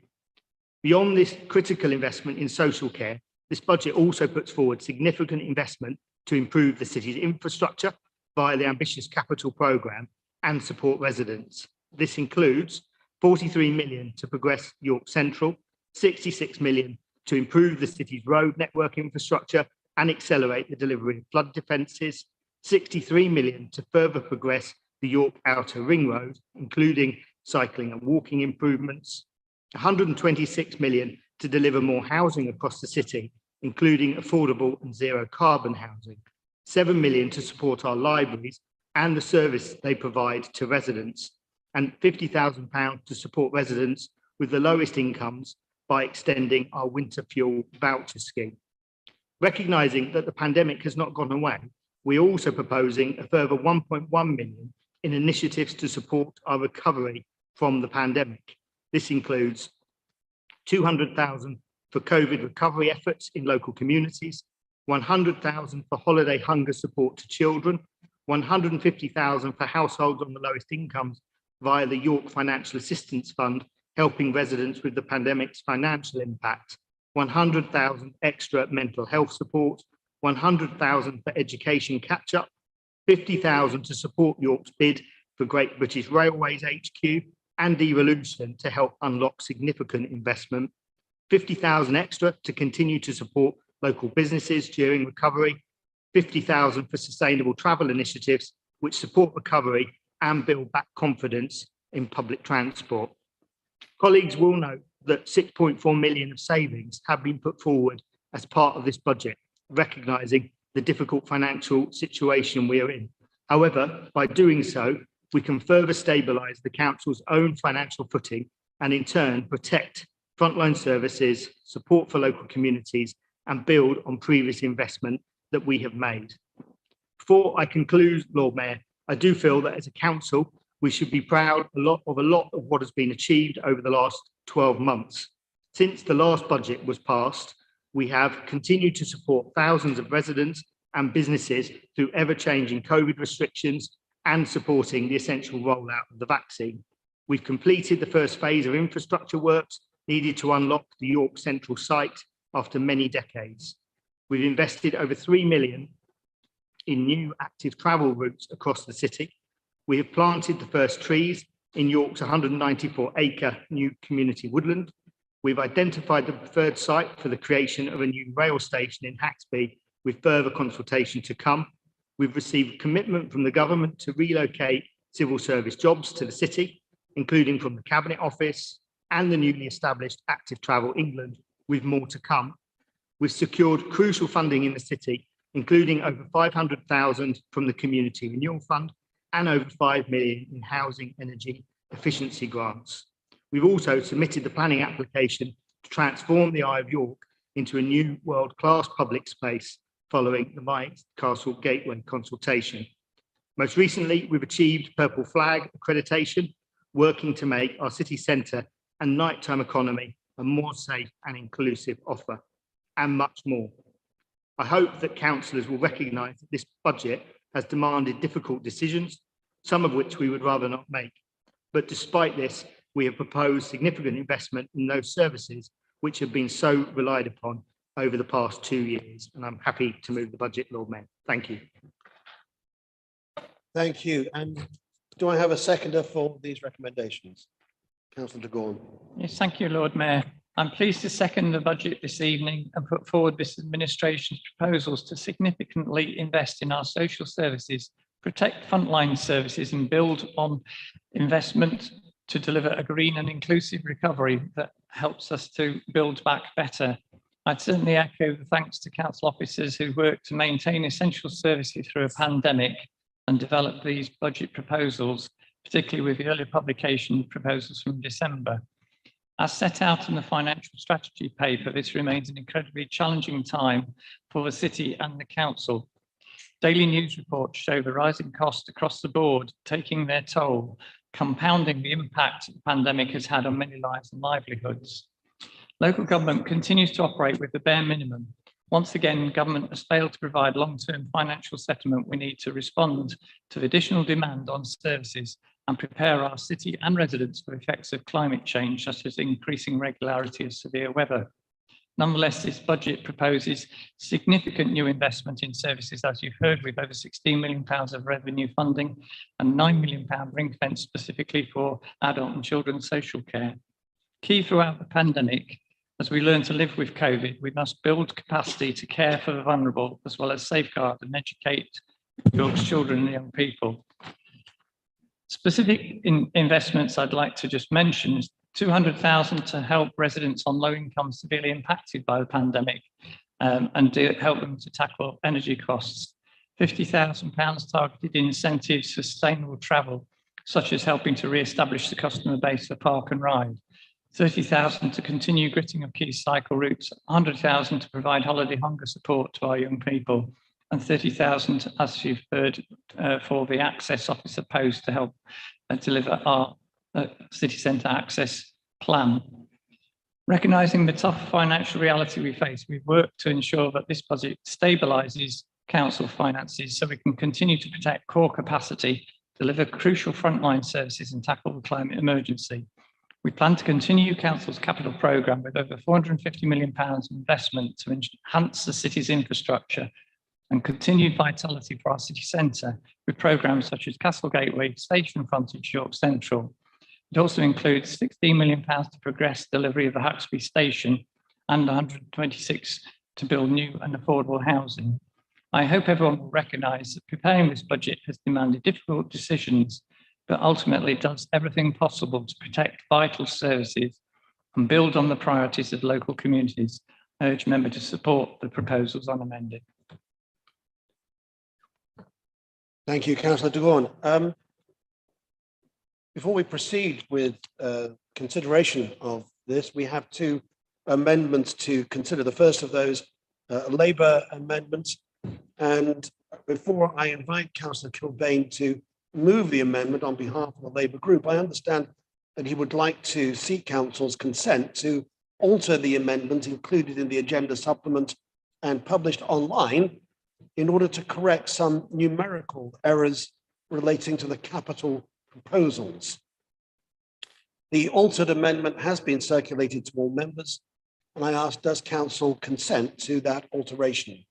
Speaker 3: Beyond this critical investment in social care, this budget also puts forward significant investment to improve the city's infrastructure via the ambitious capital programme and support residents. This includes 43 million to progress York Central, 66 million to improve the city's road network infrastructure and accelerate the delivery of flood defences, 63 million to further progress the York Outer Ring Road, including cycling and walking improvements, 126 million to deliver more housing across the city, including affordable and zero carbon housing, 7 million to support our libraries and the service they provide to residents, and £50,000 to support residents with the lowest incomes by extending our winter fuel voucher scheme. Recognising that the pandemic has not gone away, we're also proposing a further 1.1 million in initiatives to support our recovery from the pandemic. This includes 200,000 for COVID recovery efforts in local communities, 100,000 for holiday hunger support to children, 150,000 for households on the lowest incomes via the York Financial Assistance Fund, helping residents with the pandemic's financial impact, 100,000 extra mental health support, 100,000 for education catch-up, 50,000 to support York's bid for Great British Railways HQ and devolution to help unlock significant investment, 50,000 extra to continue to support local businesses during recovery, 50,000 for sustainable travel initiatives which support recovery and build back confidence in public transport. Colleagues will note that 6.4 million of savings have been put forward as part of this budget, recognising the difficult financial situation we are in. However, by doing so, we can further stabilise the council's own financial footing and in turn protect frontline services, support for local communities and build on previous investment that we have made. Before I conclude, Lord Mayor, I do feel that as a council, we should be proud of a lot of what has been achieved over the last 12 months. Since the last budget was passed, we have continued to support thousands of residents and businesses through ever-changing COVID restrictions and supporting the essential rollout of the vaccine. We've completed the first phase of infrastructure works needed to unlock the York Central site after many decades. We've invested over 3 million in new active travel routes across the city. We have planted the first trees in York's 194-acre new community woodland. We've identified the preferred site for the creation of a new rail station in Haxby, with further consultation to come. We've received commitment from the government to relocate civil service jobs to the city, including from the Cabinet Office and the newly established Active Travel England, with more to come. We've secured crucial funding in the city, including over 500,000 from the Community Renewal Fund and over 5 million in housing energy efficiency grants. We've also submitted the planning application to transform the Eye of York into a new world-class public space following the My Castle Gateway consultation. Most recently, we've achieved Purple Flag accreditation, working to make our city centre and nighttime economy a more safe and inclusive offer, and much more. I hope that councillors will recognise that this budget has demanded difficult decisions, some of which we would rather not make. But despite this, we have proposed significant investment in those services which have been so relied upon over the past 2 years. And I'm happy to move the budget, Lord Mayor. Thank you.
Speaker 1: Thank you. And do I have a seconder for these recommendations? Councillor de Gorn.
Speaker 12: Yes, thank you, Lord Mayor. I'm pleased to second the budget this evening and put forward this administration's proposals to significantly invest in our social services, protect frontline services and build on investment to deliver a green and inclusive recovery that helps us to build back better. I'd certainly echo the thanks to council officers who worked to maintain essential services through a pandemic and develop these budget proposals, particularly with the early publication proposals from December. As set out in the financial strategy paper, this remains an incredibly challenging time for the city and the council. Daily news reports show the rising costs across the board taking their toll, compounding the impact the pandemic has had on many lives and livelihoods. Local government continues to operate with the bare minimum, Once again, government has failed to provide long-term financial settlement. We need to respond to the additional demand on services and prepare our city and residents for effects of climate change, such as increasing regularity of severe weather. Nonetheless, this budget proposes significant new investment in services, as you've heard, with over £16 million of revenue funding and £9 million ring fence specifically for adult and children's social care. Key throughout the pandemic, as we learn to live with COVID, we must build capacity to care for the vulnerable, as well as safeguard and educate York's children and young people. Specific investments I'd like to just mention is 200,000 to help residents on low income severely impacted by the pandemic and help them to tackle energy costs. £50,000 targeted in incentives for sustainable travel, such as helping to re-establish the customer base for Park and Ride. 30,000 to continue gritting of key cycle routes, 100,000 to provide holiday hunger support to our young people, and 30,000, as you've heard, for the access officer post to help deliver our city centre access plan. Recognising the tough financial reality we face, we've worked to ensure that this budget stabilises council finances so we can continue to protect core capacity, deliver crucial frontline services and tackle the climate emergency. We plan to continue council's capital programme with over £450 million investment to enhance the city's infrastructure and continued vitality for our city centre with programmes such as Castle Gateway, Station Frontage, York Central. It also includes £16 million to progress delivery of the Haxby Station and 126 to build new and affordable housing. I hope everyone will recognise that preparing this budget has demanded difficult decisions, but ultimately does everything possible to protect vital services and build on the priorities of local communities. I urge members to support the proposals unamended.
Speaker 1: Thank you, Councillor Dugon. Before we proceed with consideration of this, we have two amendments to consider. The first of those, Labour amendments. And before I invite Councillor Kilbane to move the amendment on behalf of the Labour group, I understand that he would like to seek Council's consent to alter the amendment included in the agenda supplement and published online in order to correct some numerical errors relating to the capital proposals. The altered amendment has been circulated to all members, and I ask, does Council consent to that alteration?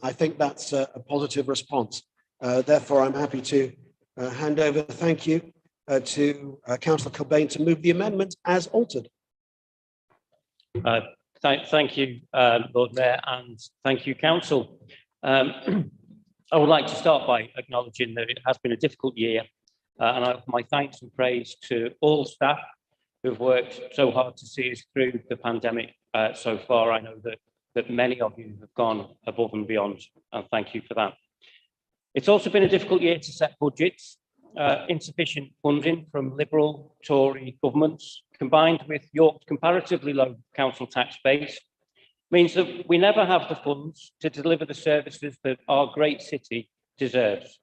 Speaker 1: I think that's a positive response. Therefore, I'm happy to hand over, thank you, to Councillor Kilbane to move the amendment as altered.
Speaker 14: Thank you, Lord Mayor, and thank you, Council. I would like to start by acknowledging that it has been a difficult year, and I offer my thanks and praise to all staff who have worked so hard to see us through the pandemic so far. I know that many of you have gone above and beyond, and thank you for that. It's also been a difficult year to set budgets. Insufficient funding from Liberal, Tory governments, combined with York's comparatively low council tax base, means that we never have the funds to deliver the services that our great city deserves.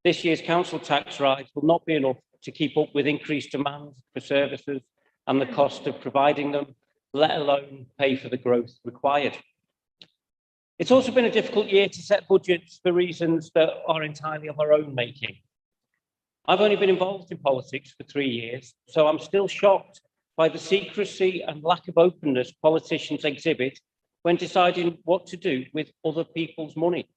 Speaker 14: This year's council tax rise will not be enough to keep up with increased demand for services and the cost of providing them, let alone pay for the growth required. It's also been a difficult year to set budgets for reasons that are entirely of our own making. I've only been involved in politics for 3 years, so I'm still shocked by the secrecy and lack of openness politicians exhibit when deciding what to do with other people's money.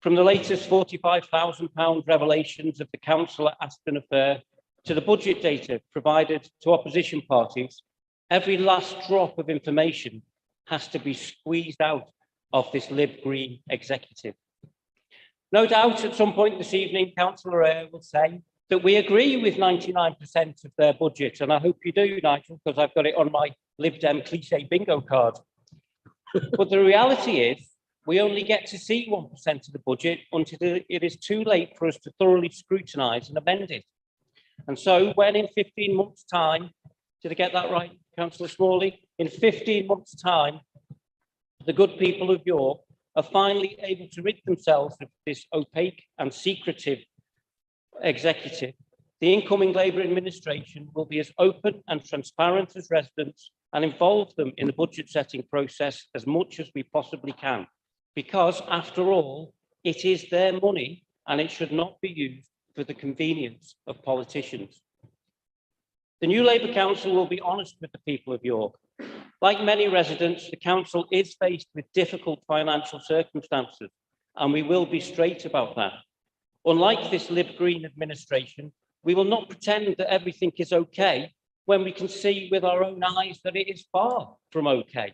Speaker 14: From the latest £45,000 revelations of the council at Aston affair to the budget data provided to opposition parties, every last drop of information has to be squeezed out of this Lib Green executive. No doubt at some point this evening, Councillor Eyre will say that we agree with 99% of their budget, and I hope you do, Nigel, because I've got it on my Lib Dem cliche bingo card. But the reality is, we only get to see 1% of the budget until it is too late for us to thoroughly scrutinise and amend it. And so when in 15 months' time, did I get that right, Councillor Smalley? In 15 months' time, the good people of York are finally able to rid themselves of this opaque and secretive executive, the incoming Labour administration will be as open and transparent as residents and involve them in the budget setting process as much as we possibly can, because after all, it is their money and it should not be used for the convenience of politicians. The new Labour Council will be honest with the people of York. Like many residents, the council is faced with difficult financial circumstances, and we will be straight about that. Unlike this Lib Green administration, we will not pretend that everything is okay when we can see with our own eyes that it is far from okay.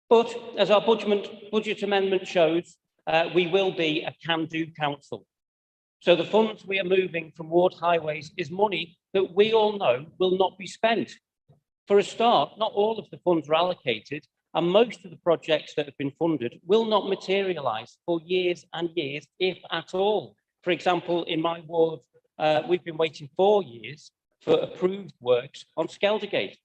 Speaker 14: But as our budget amendment shows, we will be a can-do council. So the funds we are moving from ward highways is money that we all know will not be spent. For a start, not all of the funds are allocated, and most of the projects that have been funded will not materialise for years and years, if at all. For example, in my ward, we've been waiting 4 years for approved works on Skeldergate.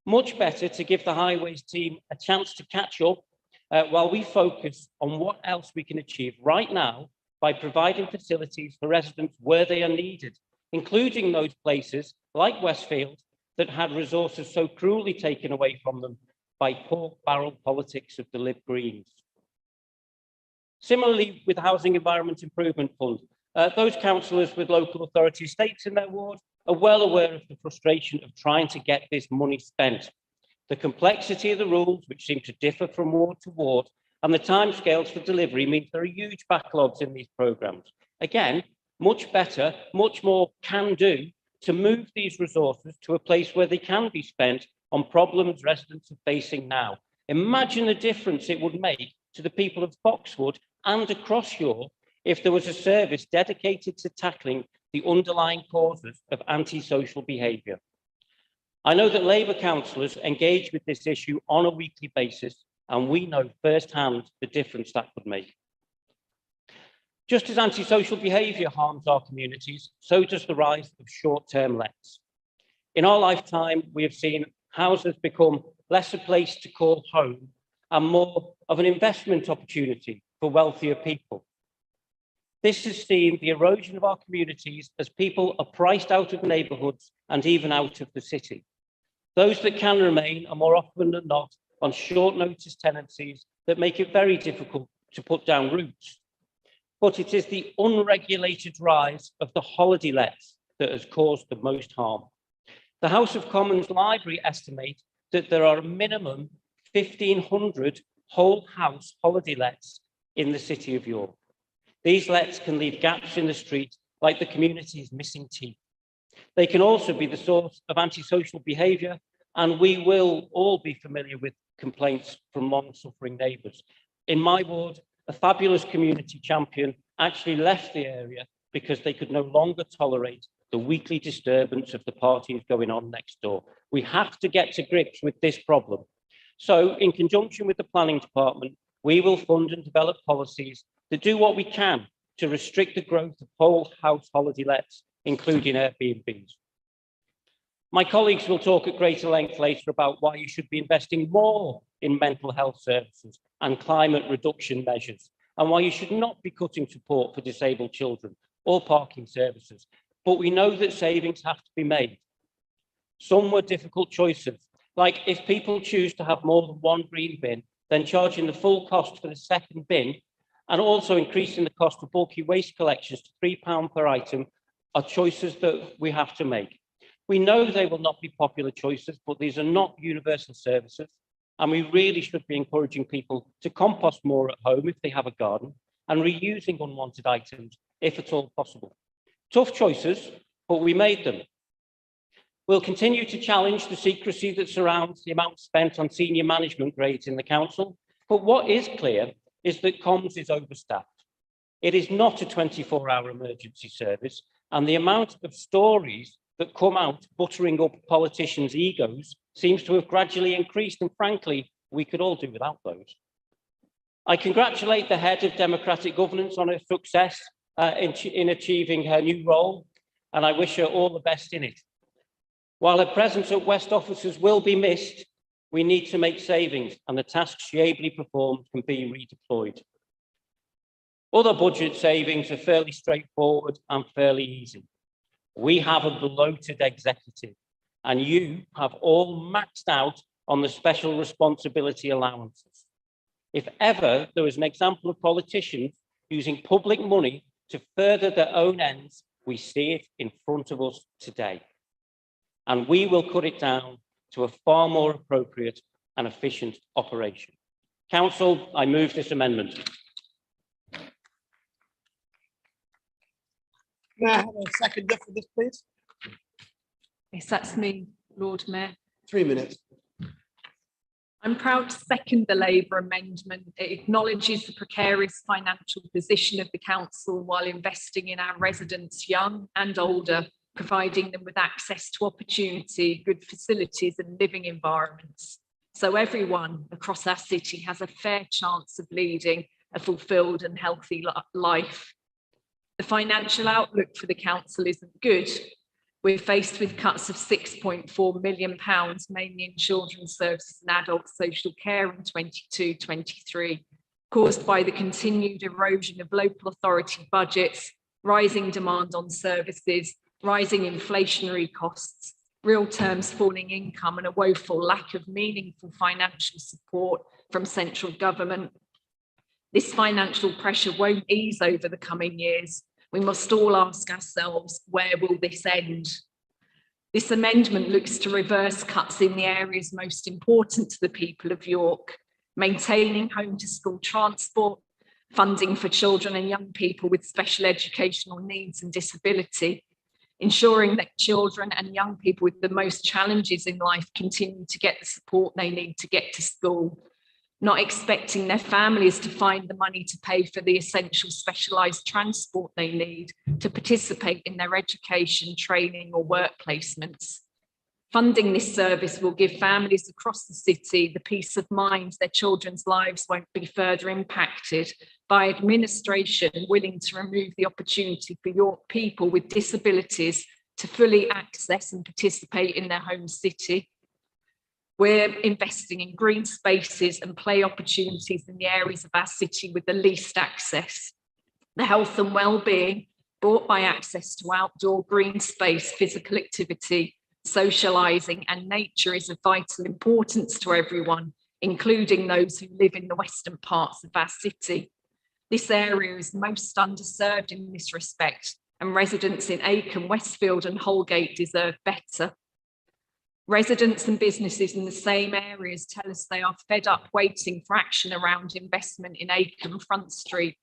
Speaker 14: Much better to give the highways team a chance to catch up while we focus on what else we can achieve right now by providing facilities for residents where they are needed, including those places like Westfield that had resources so cruelly taken away from them by pork barrel politics of the Lib Greens. Similarly, with the Housing Environment Improvement Fund, those councillors with local authority estates in their ward are well aware of the frustration of trying to get this money spent. The complexity of the rules, which seem to differ from ward to ward, and the timescales for delivery means there are huge backlogs in these programmes. Again, much better, much more can do to move these resources to a place where they can be spent on problems residents are facing now. Imagine the difference it would make to the people of Foxwood and across York if there was a service dedicated to tackling the underlying causes of antisocial behaviour. I know that Labour councillors engage with this issue on a weekly basis, and we know firsthand the difference that could make. Just as antisocial behaviour harms our communities, so does the rise of short-term lets. In our lifetime, we have seen houses become less a place to call home and more of an investment opportunity for wealthier people. This has seen the erosion of our communities as people are priced out of neighbourhoods and even out of the city. Those that can remain are more often than not on short notice tenancies that make it very difficult to put down roots. But it is the unregulated rise of the holiday lets that has caused the most harm. The House of Commons Library estimate that there are a minimum 1,500 whole house holiday lets in the city of York. These lets can leave gaps in the street like the community's missing teeth. They can also be the source of antisocial behaviour, and we will all be familiar with complaints from long-suffering neighbours. In my ward, a fabulous community champion actually left the area because they could no longer tolerate the weekly disturbance of the parties going on next door. We have to get to grips with this problem. So, in conjunction with the planning department, we will fund and develop policies that do what we can to restrict the growth of whole house holiday lets, including Airbnbs. My colleagues will talk at greater length later about why you should be investing more in mental health services and climate reduction measures, and why you should not be cutting support for disabled children or parking services. But we know that savings have to be made. Some were difficult choices, like if people choose to have more than one green bin, then charging the full cost for the second bin, and also increasing the cost of bulky waste collections to £3 per item, are choices that we have to make. We know they will not be popular choices, but these are not universal services, and we really should be encouraging people to compost more at home if they have a garden, and reusing unwanted items if at all possible. Tough choices, but we made them. We'll continue to challenge the secrecy that surrounds the amount spent on senior management grades in the council, but what is clear is that comms is overstaffed. It is not a 24-hour emergency service, and the amount of stories that come out buttering up politicians' egos seems to have gradually increased, and frankly, we could all do without those. I congratulate the head of democratic governance on her success in achieving her new role, and I wish her all the best in it. While her presence at West offices will be missed, we need to make savings, and the tasks she ably performed can be redeployed. Other budget savings are fairly straightforward and fairly easy. We have a bloated executive, and you have all maxed out on the special responsibility allowances. If ever there was an example of politicians using public money to further their own ends, we see it in front of us today. And we will cut it down to a far more appropriate and efficient operation. Council, I move this amendment.
Speaker 1: May I have a seconder for this, please?
Speaker 15: Yes, that's me, Lord Mayor.
Speaker 1: 3 minutes.
Speaker 15: I'm proud to second the Labour amendment. It acknowledges the precarious financial position of the council while investing in our residents, young and older, providing them with access to opportunity, good facilities and living environments. So everyone across our city has a fair chance of leading a fulfilled and healthy life. The financial outlook for the council isn't good. We're faced with cuts of £6.4 million, mainly in children's services and adult social care in 22-23, caused by the continued erosion of local authority budgets, rising demand on services, rising inflationary costs, real terms falling income, and a woeful lack of meaningful financial support from central government. This financial pressure won't ease over the coming years. We must all ask ourselves, where will this end? This amendment looks to reverse cuts in the areas most important to the people of York, maintaining home to school transport, funding for children and young people with special educational needs and disability, ensuring that children and young people with the most challenges in life continue to get the support they need to get to school, not expecting their families to find the money to pay for the essential specialised transport they need to participate in their education, training or work placements. Funding this service will give families across the city the peace of mind their children's lives won't be further impacted by administration willing to remove the opportunity for York people with disabilities to fully access and participate in their home city. We're investing in green spaces and play opportunities in the areas of our city with the least access. The health and well-being brought by access to outdoor green space, physical activity, socialising and nature is of vital importance to everyone, including those who live in the western parts of our city. This area is most underserved in this respect, and residents in Acomb, Westfield and Holgate deserve better. Residents and businesses in the same areas tell us they are fed up waiting for action around investment in Acomb Front Street.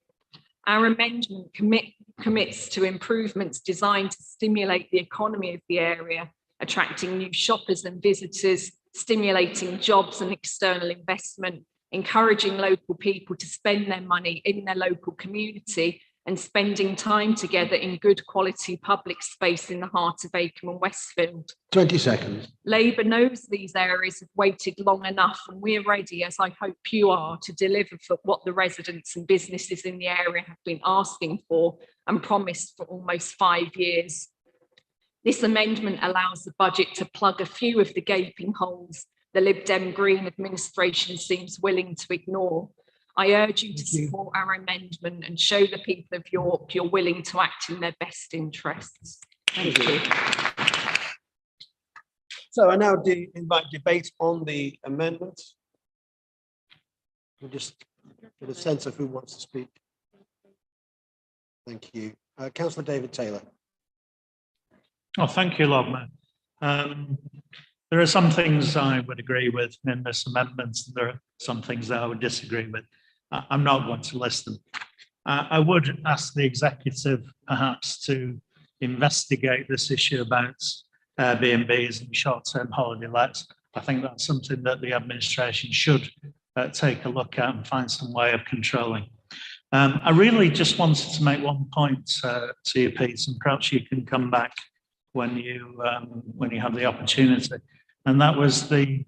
Speaker 15: Our amendment commits to improvements designed to stimulate the economy of the area, attracting new shoppers and visitors, stimulating jobs and external investment, encouraging local people to spend their money in their local community and spending time together in good quality public space in the heart of Acomb and Westfield.
Speaker 1: 20 seconds.
Speaker 15: Labour knows these areas have waited long enough, and we're ready, as I hope you are, to deliver for what the residents and businesses in the area have been asking for and promised for almost 5 years. This amendment allows the budget to plug a few of the gaping holes the Lib Dem Green administration seems willing to ignore. I urge you to support our amendment and show the people of York you're willing to act in their best interests. Thank you.
Speaker 1: So I now invite debate on the amendment. We'll just get a sense of who wants to speak. Thank you. Councillor David Taylor.
Speaker 16: Oh, thank you, Lord Mayor. There are some things I would agree with in this amendment, and there are some things that I would disagree with. I'm not going to list them. I would ask the executive perhaps to investigate this issue about Airbnbs and short-term holiday lets. I think that's something that the administration should take a look at and find some way of controlling. I really just wanted to make one point to you, Pete, and perhaps you can come back when you have the opportunity. And that was the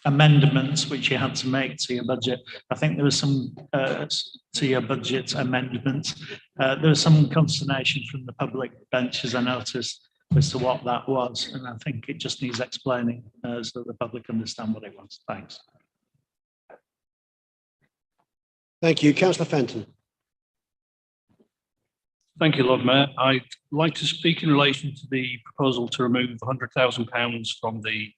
Speaker 16: amendments which you had to make to your budget. I think there was some to your budget amendments. There was some consternation from the public benches, I noticed, as to what that was. And I think it just needs explaining so that the public understand what it was. Thanks.
Speaker 1: Thank you. Councillor Fenton.
Speaker 17: Thank you, Lord Mayor. I'd like to speak in relation to the proposal to remove £100,000 from the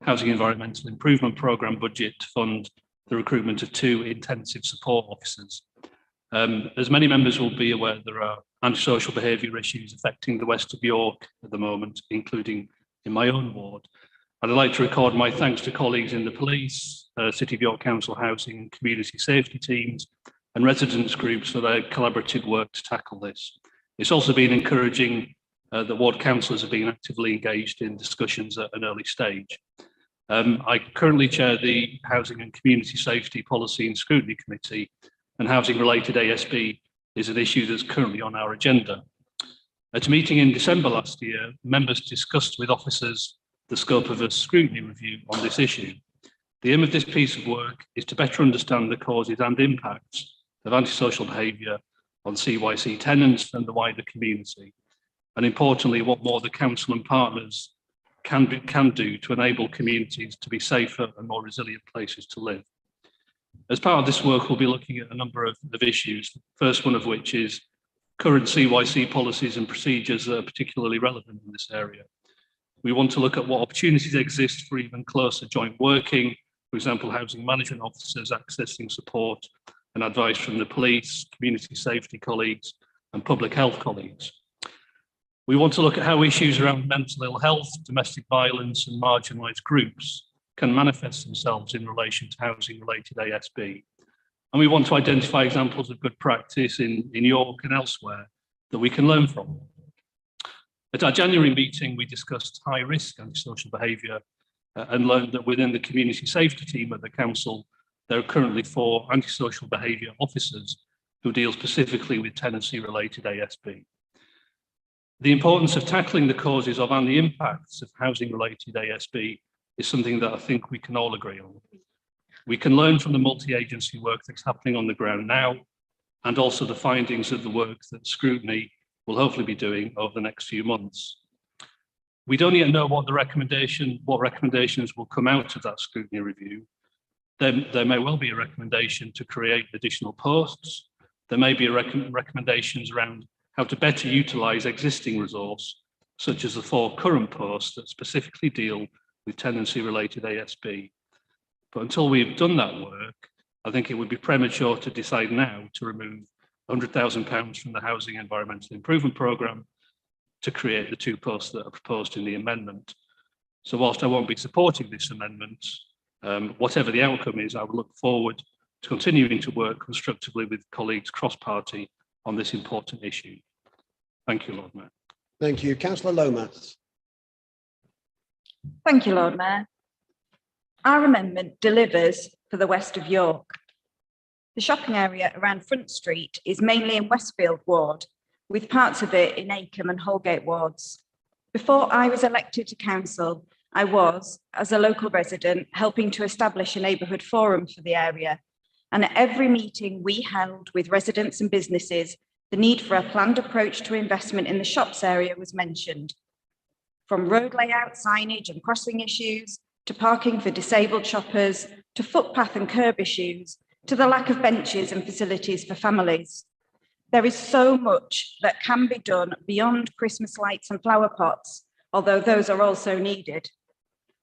Speaker 17: Housing Environmental Improvement Programme budget to fund the recruitment of 2 intensive support officers. As many members will be aware, there are antisocial behaviour issues affecting the West of York at the moment, including in my own ward. I'd like to record my thanks to colleagues in the police, City of York Council housing and community safety teams, and residents groups for their collaborative work to tackle this. It's also been encouraging that ward councillors have been actively engaged in discussions at an early stage. I currently chair the Housing and Community Safety Policy and Scrutiny Committee, and housing-related ASB is an issue that's currently on our agenda. At a meeting in December last year, members discussed with officers the scope of a scrutiny review on this issue. The aim of this piece of work is to better understand the causes and impacts of antisocial behaviour on CYC tenants and the wider community, and importantly, what more the council and partners can do to enable communities to be safer and more resilient places to live. As part of this work, we'll be looking at a number of issues, first one of which is current CYC policies and procedures that are particularly relevant in this area. We want to look at what opportunities exist for even closer joint working, for example, housing management officers accessing support and advice from the police, community safety colleagues, and public health colleagues. We want to look at how issues around mental ill health, domestic violence, and marginalised groups can manifest themselves in relation to housing-related ASB. And we want to identify examples of good practice in York and elsewhere that we can learn from. At our January meeting, we discussed high-risk antisocial behaviour and learned that within the community safety team at the council, there are currently 4 antisocial behaviour officers who deal specifically with tenancy-related ASB. The importance of tackling the causes of and the impacts of housing-related ASB is something that I think we can all agree on. We can learn from the multi-agency work that's happening on the ground now, and also the findings of the work that scrutiny will hopefully be doing over the next few months. We don't yet know what recommendations will come out of that scrutiny review. There may well be a recommendation to create additional posts. There may be recommendations around how to better utilise existing resource, such as the 4 current posts that specifically deal with tenancy-related ASB. But until we've done that work, I think it would be premature to decide now to remove £100,000 from the Housing Environmental Improvement Programme to create the 2 posts that are proposed in the amendment. So whilst I won't be supporting this amendment, whatever the outcome is, I would look forward to continuing to work constructively with colleagues cross-party on this important issue. Thank you, Lord Mayor.
Speaker 1: Thank you. Councillor Lomas.
Speaker 18: Thank you, Lord Mayor. Our amendment delivers for the West of York. The shopping area around Front Street is mainly in Westfield ward, with parts of it in Acomb and Holgate wards. Before I was elected to council, I was, as a local resident, helping to establish a neighbourhood forum for the area. And at every meeting we held with residents and businesses, the need for a planned approach to investment in the shops area was mentioned. From road layout, signage and crossing issues, to parking for disabled shoppers, to footpath and curb issues, to the lack of benches and facilities for families. There is so much that can be done beyond Christmas lights and flower pots, although those are also needed.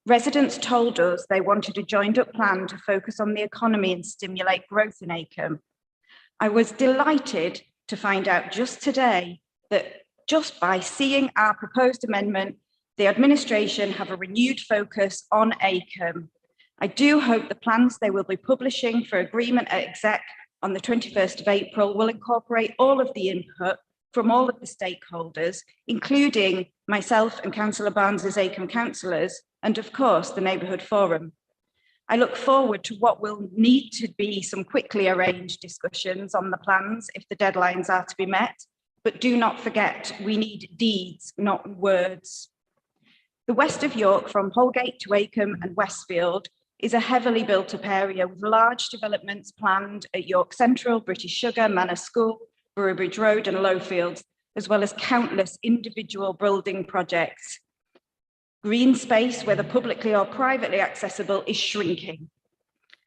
Speaker 18: Residents told us they wanted a joined-up plan to focus on the economy and stimulate growth in Acomb. I was delighted to find out just today that just by seeing our proposed amendment, the administration have a renewed focus on Acomb. I do hope the plans they will be publishing for agreement at exec on the 21st of April will incorporate all of the input from all of the stakeholders, including myself and Councillor Barnes's Acomb councillors, and of course the Neighbourhood Forum. I look forward to what will need to be some quickly arranged discussions on the plans if the deadlines are to be met, but do not forget we need deeds, not words. The West of York from Holgate to Acomb and Westfield is a heavily built up area with large developments planned at York Central, British Sugar, Manor School, Boroughbridge Road and Lowfields, as well as countless individual building projects. Green space, whether publicly or privately accessible, is shrinking.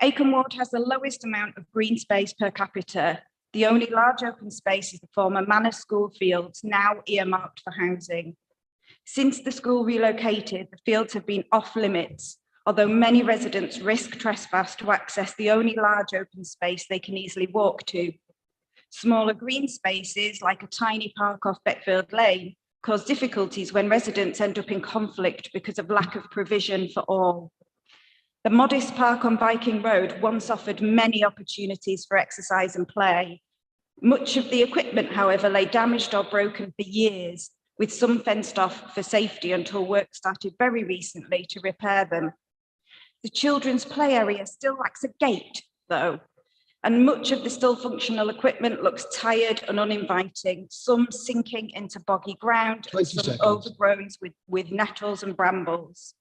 Speaker 18: Acomb Ward has the lowest amount of green space per capita, The only large open space is the former Manor School fields, now earmarked for housing. Since the school relocated, the fields have been off limits, although many residents risk trespass to access the only large open space they can easily walk to. Smaller green spaces, like a tiny park off Beckfield Lane, cause difficulties when residents end up in conflict because of lack of provision for all. The modest park on Viking Road once offered many opportunities for exercise and play. Much of the equipment, however, lay damaged or broken for years, with some fenced off for safety until work started very recently to repair them. The children's play area still lacks a gate, though, and much of the still functional equipment looks tired and uninviting, some sinking into boggy ground, and some overgrown with nettles and brambles.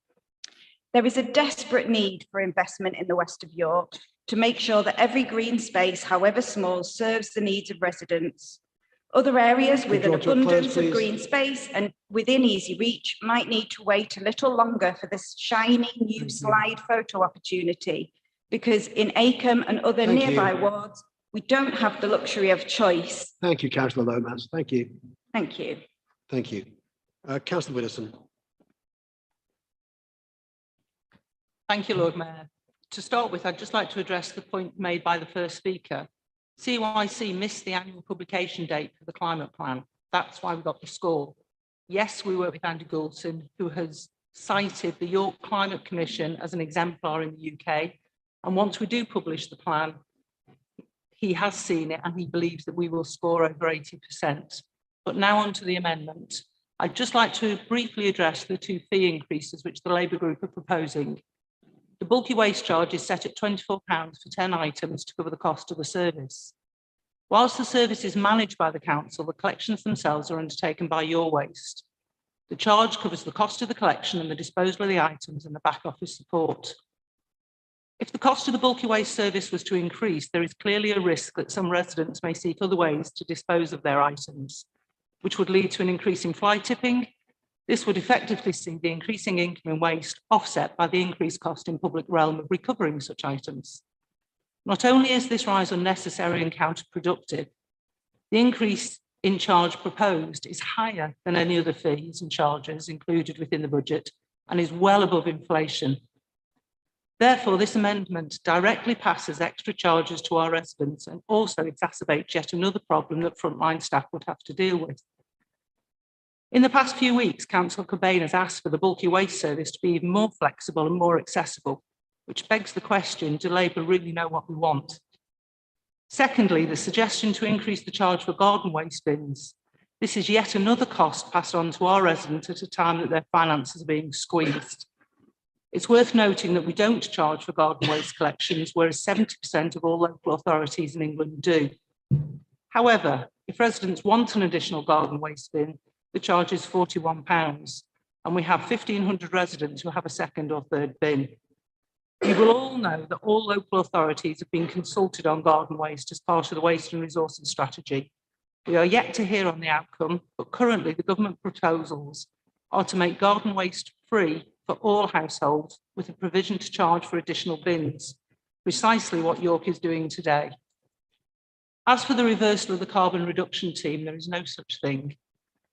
Speaker 18: There is a desperate need for investment in the West of York to make sure that every green space, however small, serves the needs of residents. Other areas with an abundance of green space and within easy reach might need to wait a little longer for this shiny new slide photo opportunity, because in Acomb and other nearby wards, we don't have the luxury of choice.
Speaker 1: Thank you, Councillor Lomas. Thank you.
Speaker 18: Thank you.
Speaker 1: Thank you. Councillor Widdowson.
Speaker 13: Thank you, Lord Mayor. To start with, I'd just like to address the point made by the first speaker. CYC missed the annual publication date for the climate plan. That's why we got the score. Yes, we work with Andy Goulson, who has cited the York Climate Commission as an exemplar in the UK. And once we do publish the plan, he has seen it and he believes that we will score over 80%. But now on to the amendment. I'd just like to briefly address the two fee increases which the Labour group are proposing. The bulky waste charge is set at £24 for 10 items to cover the cost of the service. Whilst the service is managed by the council, the collections themselves are undertaken by Your Waste. The charge covers the cost of the collection and the disposal of the items and the back office support. If the cost of the bulky waste service was to increase, there is clearly a risk that some residents may seek other ways to dispose of their items, which would lead to an increase in fly tipping. This would effectively see the increasing income in waste offset by the increased cost in public realm of recovering such items. Not only is this rise unnecessary and counterproductive, the increase in charge proposed is higher than any other fees and charges included within the budget and is well above inflation. Therefore, this amendment directly passes extra charges to our residents and also exacerbates yet another problem that frontline staff would have to deal with. In the past few weeks, Councillor Cobain has asked for the bulky waste service to be even more flexible and more accessible, which begs the question, do Labour really know what we want? Secondly, the suggestion to increase the charge for garden waste bins. This is yet another cost passed on to our residents at a time that their finances are being squeezed. It's worth noting that we don't charge for garden waste collections, whereas 70% of all local authorities in England do. However, if residents want an additional garden waste bin, the charge is £41, and we have 1,500 residents who have a second or third bin. You will all know that all local authorities have been consulted on garden waste as part of the Waste and Resources Strategy. We are yet to hear on the outcome, but currently the government proposals are to make garden waste free for all households with a provision to charge for additional bins, precisely what York is doing today. As for the reversal of the carbon reduction team, there is no such thing.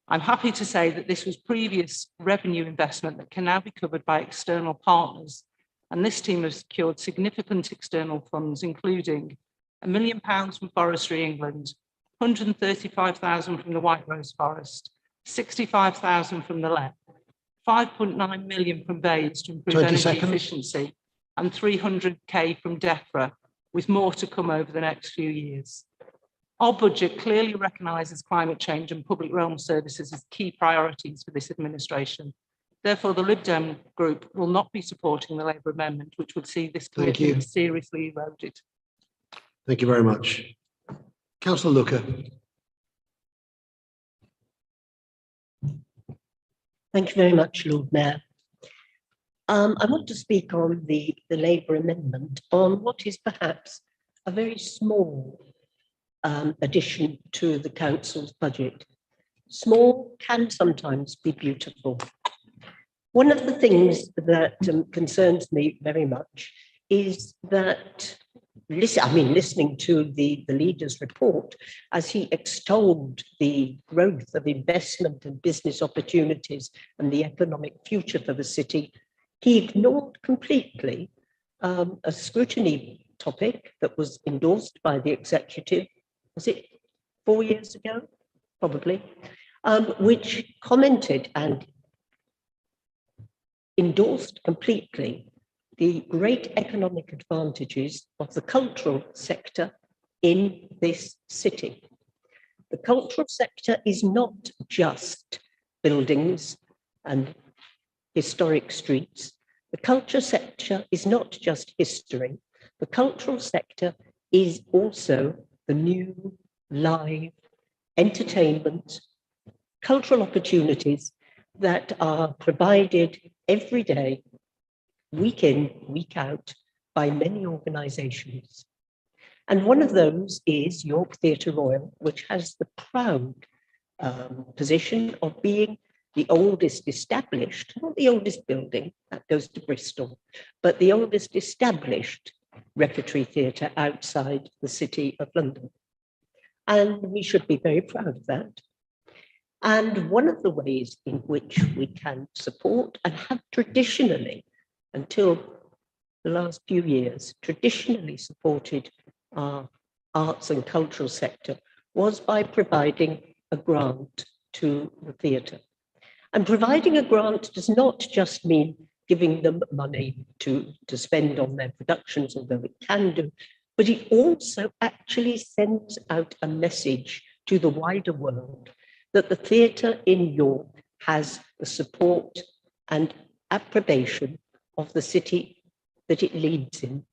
Speaker 13: I'm happy to say that this was previous revenue investment that can now be covered by external partners, and this team has secured significant external funds, including £1 million from Forestry England, 135,000 from the White Rose Forest, 65,000 from the LEP, 5.9 million from BAIDS to improve energy efficiency, and 300k from DEFRA, with more to come over the next few years. Our budget clearly recognises climate change and public realm services as key priorities for this administration. Therefore, the Lib Dem group will not be supporting the Labour amendment, which would see this commitment seriously eroded.
Speaker 1: Thank you very much. Councillor Looker.
Speaker 2: Thank you very much, Lord Mayor. I want to speak on the Labour amendment on what is perhaps a very small addition to the council's budget. Small can sometimes be beautiful. One of the things that concerns me very much is that listening to the leader's report, as he extolled the growth of investment and business opportunities and the economic future for the city, he ignored completely a scrutiny topic that was endorsed by the executive, was it 4 years ago? Probably, which commented and endorsed completely the great economic advantages of the cultural sector in this city. The cultural sector is not just buildings and historic streets. The culture sector is not just history. The cultural sector is also the new, live, entertainment, cultural opportunities that are provided every day, week in, week out, by many organisations. And one of those is York Theatre Royal, which has the proud position of being the oldest established, not the oldest building, that goes to Bristol, but the oldest established repertory theatre outside the City of London. And we should be very proud of that. And one of the ways in which we can support and have traditionally, until the last few years, traditionally supported our arts and cultural sector was by providing a grant to the theatre. And providing a grant does not just mean giving them money to spend on their productions, although it can do, but it also actually sends out a message to the wider world that the theatre in York has the support and approbation of the city that it leads in.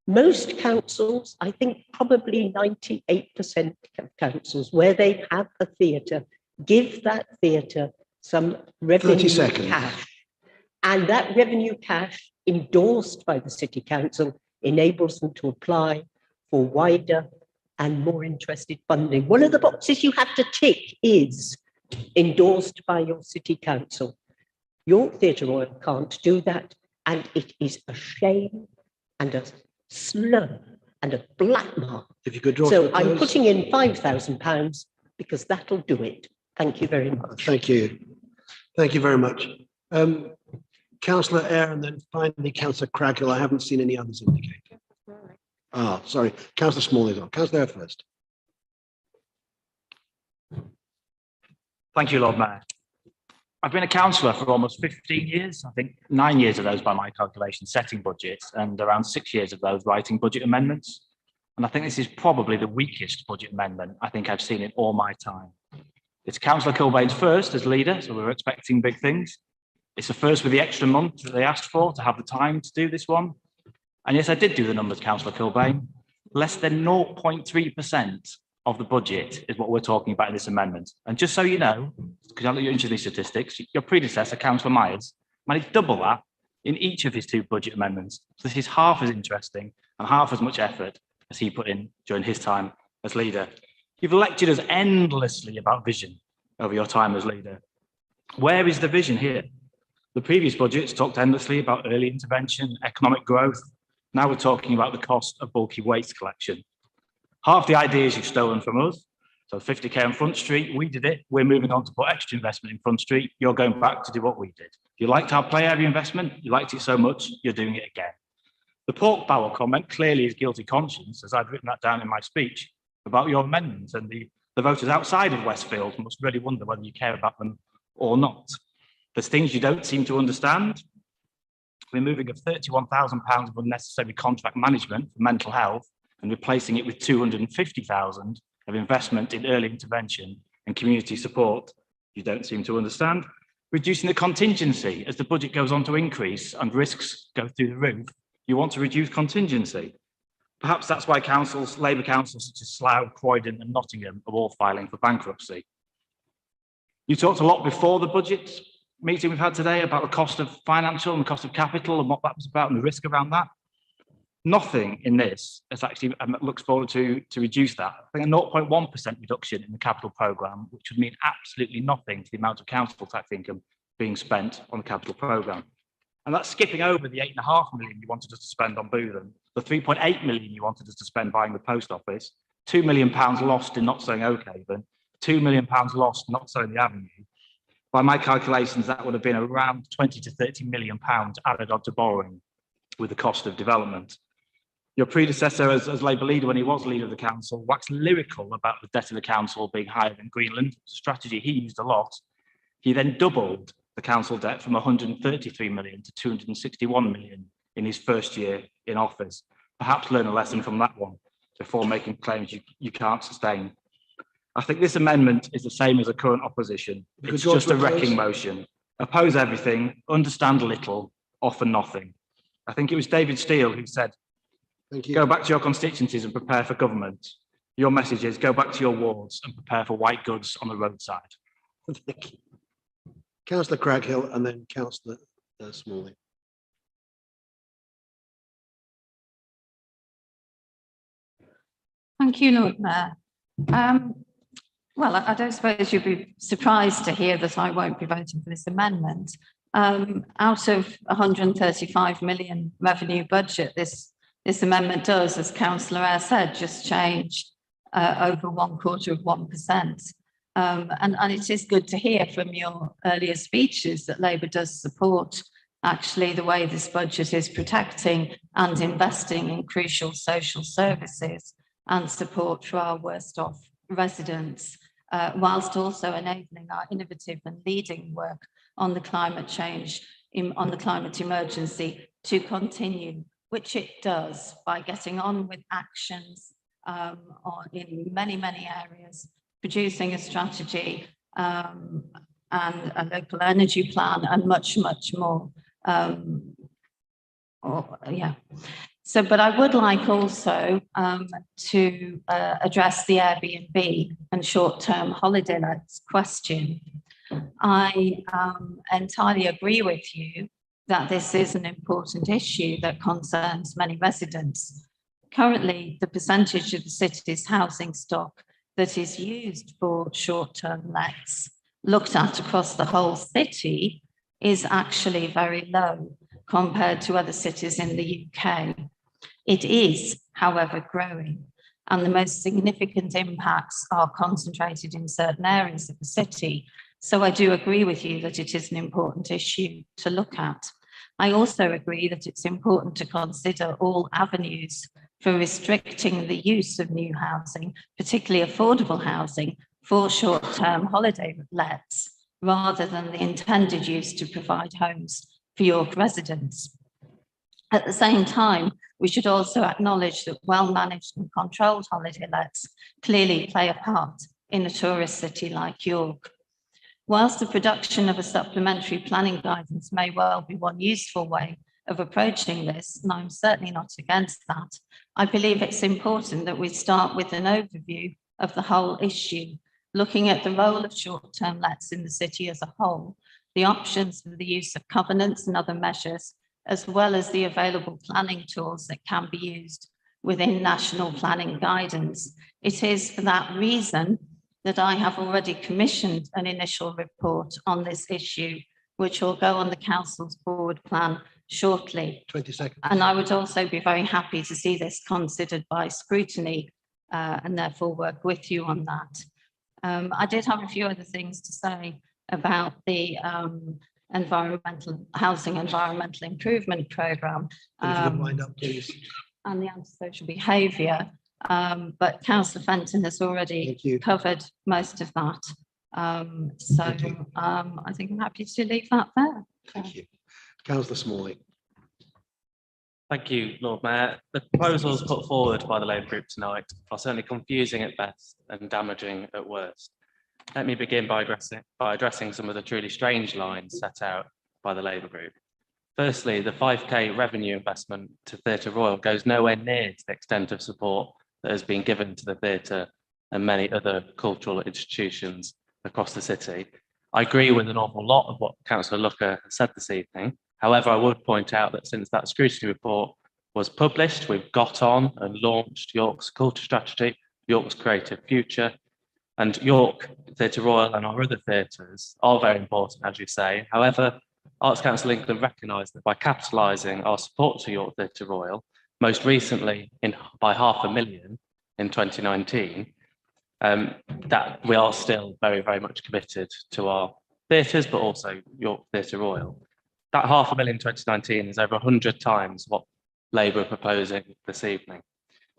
Speaker 2: Most councils, I think probably 98% of councils, where they have a theatre, give that theatre some revenue cash. And that revenue cash, endorsed by the City Council, enables them to apply for wider and more interested funding. One of the boxes you have to tick is endorsed by your City Council. York Theatre Royal can't do that, and it is a shame and a slur and a black mark.
Speaker 1: If you could draw
Speaker 2: so I'm putting in £5,000 because that'll do it. Thank you very much.
Speaker 1: Thank you. Thank you very much. Councillor Eyre and then finally Councillor Crackle. I haven't seen any others indicate. Ah, sorry. Councillor Small is on. Councillor Eyre first.
Speaker 19: Thank you, Lord Mayor. I've been a councillor for almost 15 years. I think 9 years of those by my calculation, setting budgets, and around 6 years of those writing budget amendments. And I think this is probably the weakest budget amendment I think I've seen in all my time. It's Councillor Kilbane's first as leader, so we're expecting big things. It's the first with the extra month that they asked for to have the time to do this one. And yes, I did do the numbers, Councillor Kilbane. Less than 0.3% of the budget is what we're talking about in this amendment. And just so you know, because I'll let you into these statistics, your predecessor, Councillor Myers, managed double that in each of his 2 budget amendments. So this is half as interesting and half as much effort as he put in during his time as leader. You've lectured us endlessly about vision over your time as leader. Where is the vision here? The previous budgets talked endlessly about early intervention, economic growth. Now we're talking about the cost of bulky waste collection. Half the ideas you've stolen from us. So 50k on Front Street, we did it. We're moving on to put extra investment in Front Street. You're going back to do what we did. You liked our play area investment. You liked it so much, you're doing it again. The pork barrel comment clearly is guilty conscience, as I'd written that down in my speech, about your amendments, and the voters outside of Westfield must really wonder whether you care about them or not. There's things you don't seem to understand. We're moving of £31,000 of unnecessary contract management for mental health and replacing it with £250,000 of investment in early intervention and community support. You don't seem to understand. Reducing the contingency as the budget goes on to increase and risks go through the roof. You want to reduce contingency. Perhaps that's why councils, Labour councils such as Slough, Croydon and Nottingham are all filing for bankruptcy. You talked a lot before the budget meeting we've had today about the cost of financial and the cost of capital and what that was about and the risk around that. Nothing in this has actually looks forward to reduce that. I think a 0.1% reduction in the capital programme, which would mean absolutely nothing to the amount of council tax income being spent on the capital programme. And that's skipping over the 8.5 million you wanted us to spend on Bootham, the 3.8 million you wanted us to spend buying the post office, £2 million lost in not selling Oakhaven, £2 million lost not selling the Avenue. By my calculations, that would have been around 20 to 30 million pounds added onto borrowing with the cost of development. Your predecessor as Labour leader, when he was leader of the council, waxed lyrical about the debt of the council being higher than Greenland, a strategy he used a lot. He then doubled the council debt from 133 million to 261 million in his first year in office. Perhaps learn a lesson from that one before making claims you can't sustain. I think this amendment is the same as the current opposition. It's just a wrecking motion. Oppose everything, understand little, offer nothing. I think it was David Steele who said, go back to your constituencies and prepare for government. Your message is go back to your wards and prepare for white goods on the roadside.
Speaker 1: Thank you. Councillor Craghill and then Councillor Smalley.
Speaker 20: Thank you, Lord Mayor. Well, I don't suppose you'd be surprised to hear that I won't be voting for this amendment. Out of 135 million revenue budget, this amendment does, as Councillor Eyre said, just change over 1/4%. And it is good to hear from your earlier speeches that Labour does support actually the way this budget is protecting and investing in crucial social services and support for our worst off residents, whilst also enabling our innovative and leading work on the climate change, on the climate emergency to continue, which it does by getting on with actions in many, many areas, producing a strategy and a local energy plan and much, much more. So, but I would like also to address the Airbnb and short-term holiday lets question. I entirely agree with you that this is an important issue that concerns many residents. Currently, the percentage of the city's housing stock that is used for short-term lets, looked at across the whole city, is actually very low compared to other cities in the UK. It is, however, growing, and the most significant impacts are concentrated in certain areas of the city. So I do agree with you that it is an important issue to look at. I also agree that it's important to consider all avenues for restricting the use of new housing, particularly affordable housing, for short-term holiday lets, rather than the intended use to provide homes for York residents. At the same time, we should also acknowledge that well-managed and controlled holiday lets clearly play a part in a tourist city like York. Whilst the production of a supplementary planning guidance may well be one useful way of approaching this, and I'm certainly not against that, I believe it's important that we start with an overview of the whole issue, looking at the role of short-term lets in the city as a whole, the options for the use of covenants and other measures, as well as the available planning tools that can be used within national planning guidance. It is for that reason that I have already commissioned an initial report on this issue, which will go on the council's forward plan shortly.
Speaker 1: 20 seconds.
Speaker 20: And I would also be very happy to see this considered by scrutiny and therefore work with you on that. I did have a few other things to say about the housing environmental improvement programme
Speaker 1: wind up, please.
Speaker 20: and the antisocial behaviour, but Councillor Fenton has already covered most of that. I think I'm happy to leave that there.
Speaker 1: Thank you. Councillor Smalley.
Speaker 21: Thank you, Lord Mayor. The proposals put forward by the Labour Group tonight are certainly confusing at best and damaging at worst. Let me begin by addressing some of the truly strange lines set out by the Labour Group. Firstly, the 5k revenue investment to Theatre Royal goes nowhere near to the extent of support that has been given to the theatre and many other cultural institutions across the city. I agree with an awful lot of what Councillor Looker said this evening. However, I would point out that since that scrutiny report was published, we've got on and launched York's culture strategy, York's creative future, and York Theatre Royal and our other theatres are very important, as you say. However, Arts Council England recognised that by capitalising our support to York Theatre Royal, most recently by £500,000 in 2019, that we are still very, very much committed to our theatres, but also York Theatre Royal. That £500,000 in 2019 is over 100 times what Labour are proposing this evening.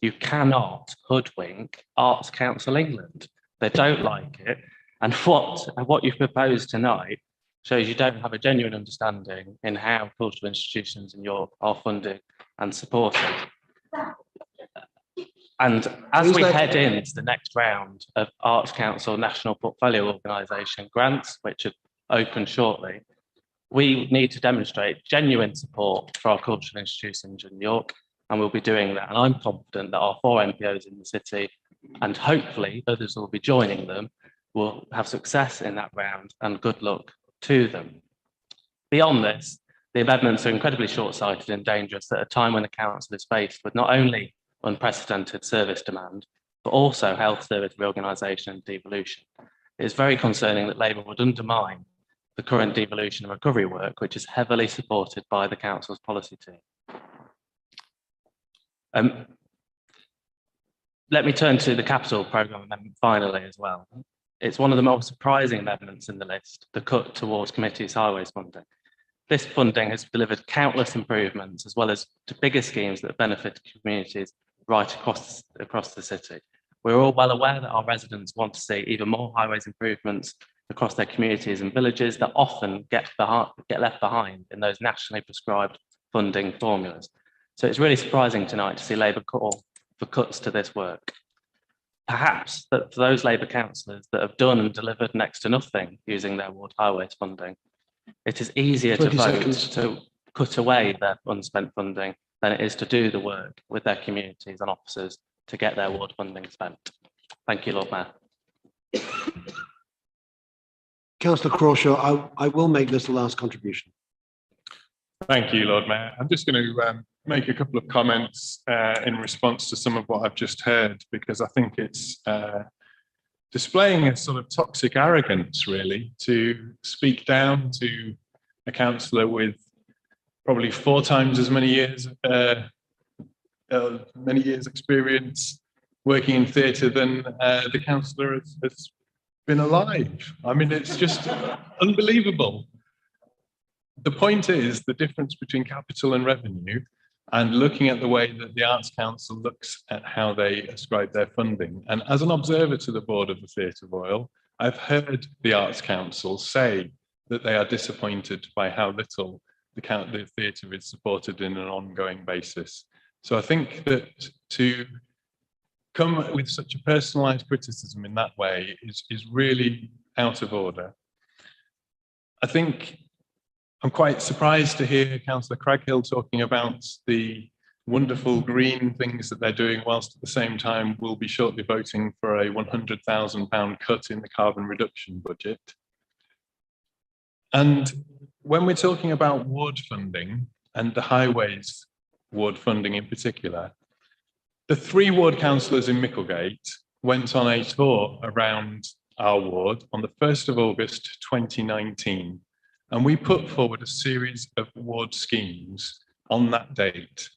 Speaker 21: You cannot hoodwink Arts Council England. They don't like it. And what you've proposed tonight shows you don't have a genuine understanding in how cultural institutions in York are funded and supported. And as we head into the next round of Arts Council National Portfolio Organisation grants, which are open shortly, we need to demonstrate genuine support for our cultural institutions in York, and we'll be doing that. And I'm confident that our 4 MPOs in the city, and hopefully others will be joining them, will have success in that round, and good luck to them. Beyond this, the amendments are incredibly short-sighted and dangerous at a time when the council is faced with not only unprecedented service demand, but also health service reorganisation and devolution. It is very concerning that Labour would undermine the current devolution and recovery work, which is heavily supported by the council's policy team. Let me turn to the capital programme amendment finally as well. It's one of the most surprising amendments in the list, the cut towards committees highways funding. This funding has delivered countless improvements, as well as to bigger schemes that benefit communities right across the city. We're all well aware that our residents want to see even more highways improvements across their communities and villages that often get left behind in those nationally prescribed funding formulas. So it's really surprising tonight to see Labour call for cuts to this work. Perhaps that for those Labour councillors that have done and delivered next to nothing using their ward highways funding, it is easier to vote to cut away their unspent funding than it is to do the work with their communities and officers to get their ward funding spent. Thank you, Lord Mayor.
Speaker 1: Councillor Crawshaw, I will make this the last contribution.
Speaker 4: Thank you, Lord Mayor. I'm just going to make a couple of comments in response to some of what I've just heard, because I think it's displaying a sort of toxic arrogance, really, to speak down to a councillor with probably 4 times as many years experience working in theatre than the councillor has been alive. I mean, it's just unbelievable. The point is the difference between capital and revenue, and looking at the way that the Arts Council looks at how they ascribe their funding. And as an observer to the board of the Theatre Royal, I've heard the Arts Council say that they are disappointed by how little the theatre is supported in an ongoing basis. So I think that to come with such a personalised criticism in that way is really out of order. I think I'm quite surprised to hear Councillor Craghill talking about the wonderful green things that they're doing, whilst at the same time we'll be shortly voting for a £100,000 cut in the carbon reduction budget. And when we're talking about ward funding, and the highways ward funding in particular, the 3 ward councillors in Micklegate went on a tour around our ward on the 1st of August 2019. And we put forward a series of ward schemes on that date.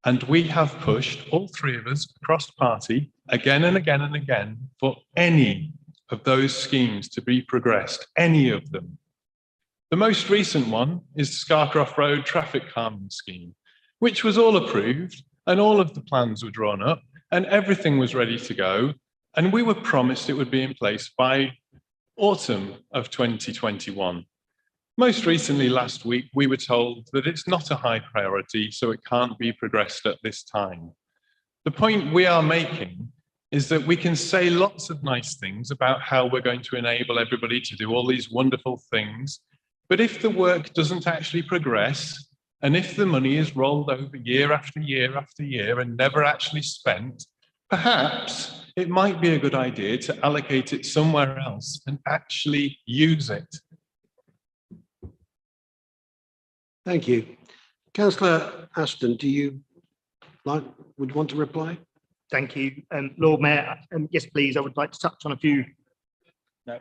Speaker 4: And we have pushed, all 3 of us, across party, again and again and again, for any of those schemes to be progressed, any of them. The most recent one is the Scarcroft Road traffic calming scheme, which was all approved, and all of the plans were drawn up, and everything was ready to go. And we were promised it would be in place by autumn of 2021. Most recently, last week, we were told that it's not a high priority, so it can't be progressed at this time. The point we are making is that we can say lots of nice things about how we're going to enable everybody to do all these wonderful things, but if the work doesn't actually progress, and if the money is rolled over year after year after year and never actually spent, perhaps it might be a good idea to allocate it somewhere else and actually use it.
Speaker 1: Thank you. Councillor Ashton, would you want to reply?
Speaker 3: Thank you, Lord Mayor. Yes, please. I would like to touch on a few.
Speaker 4: No.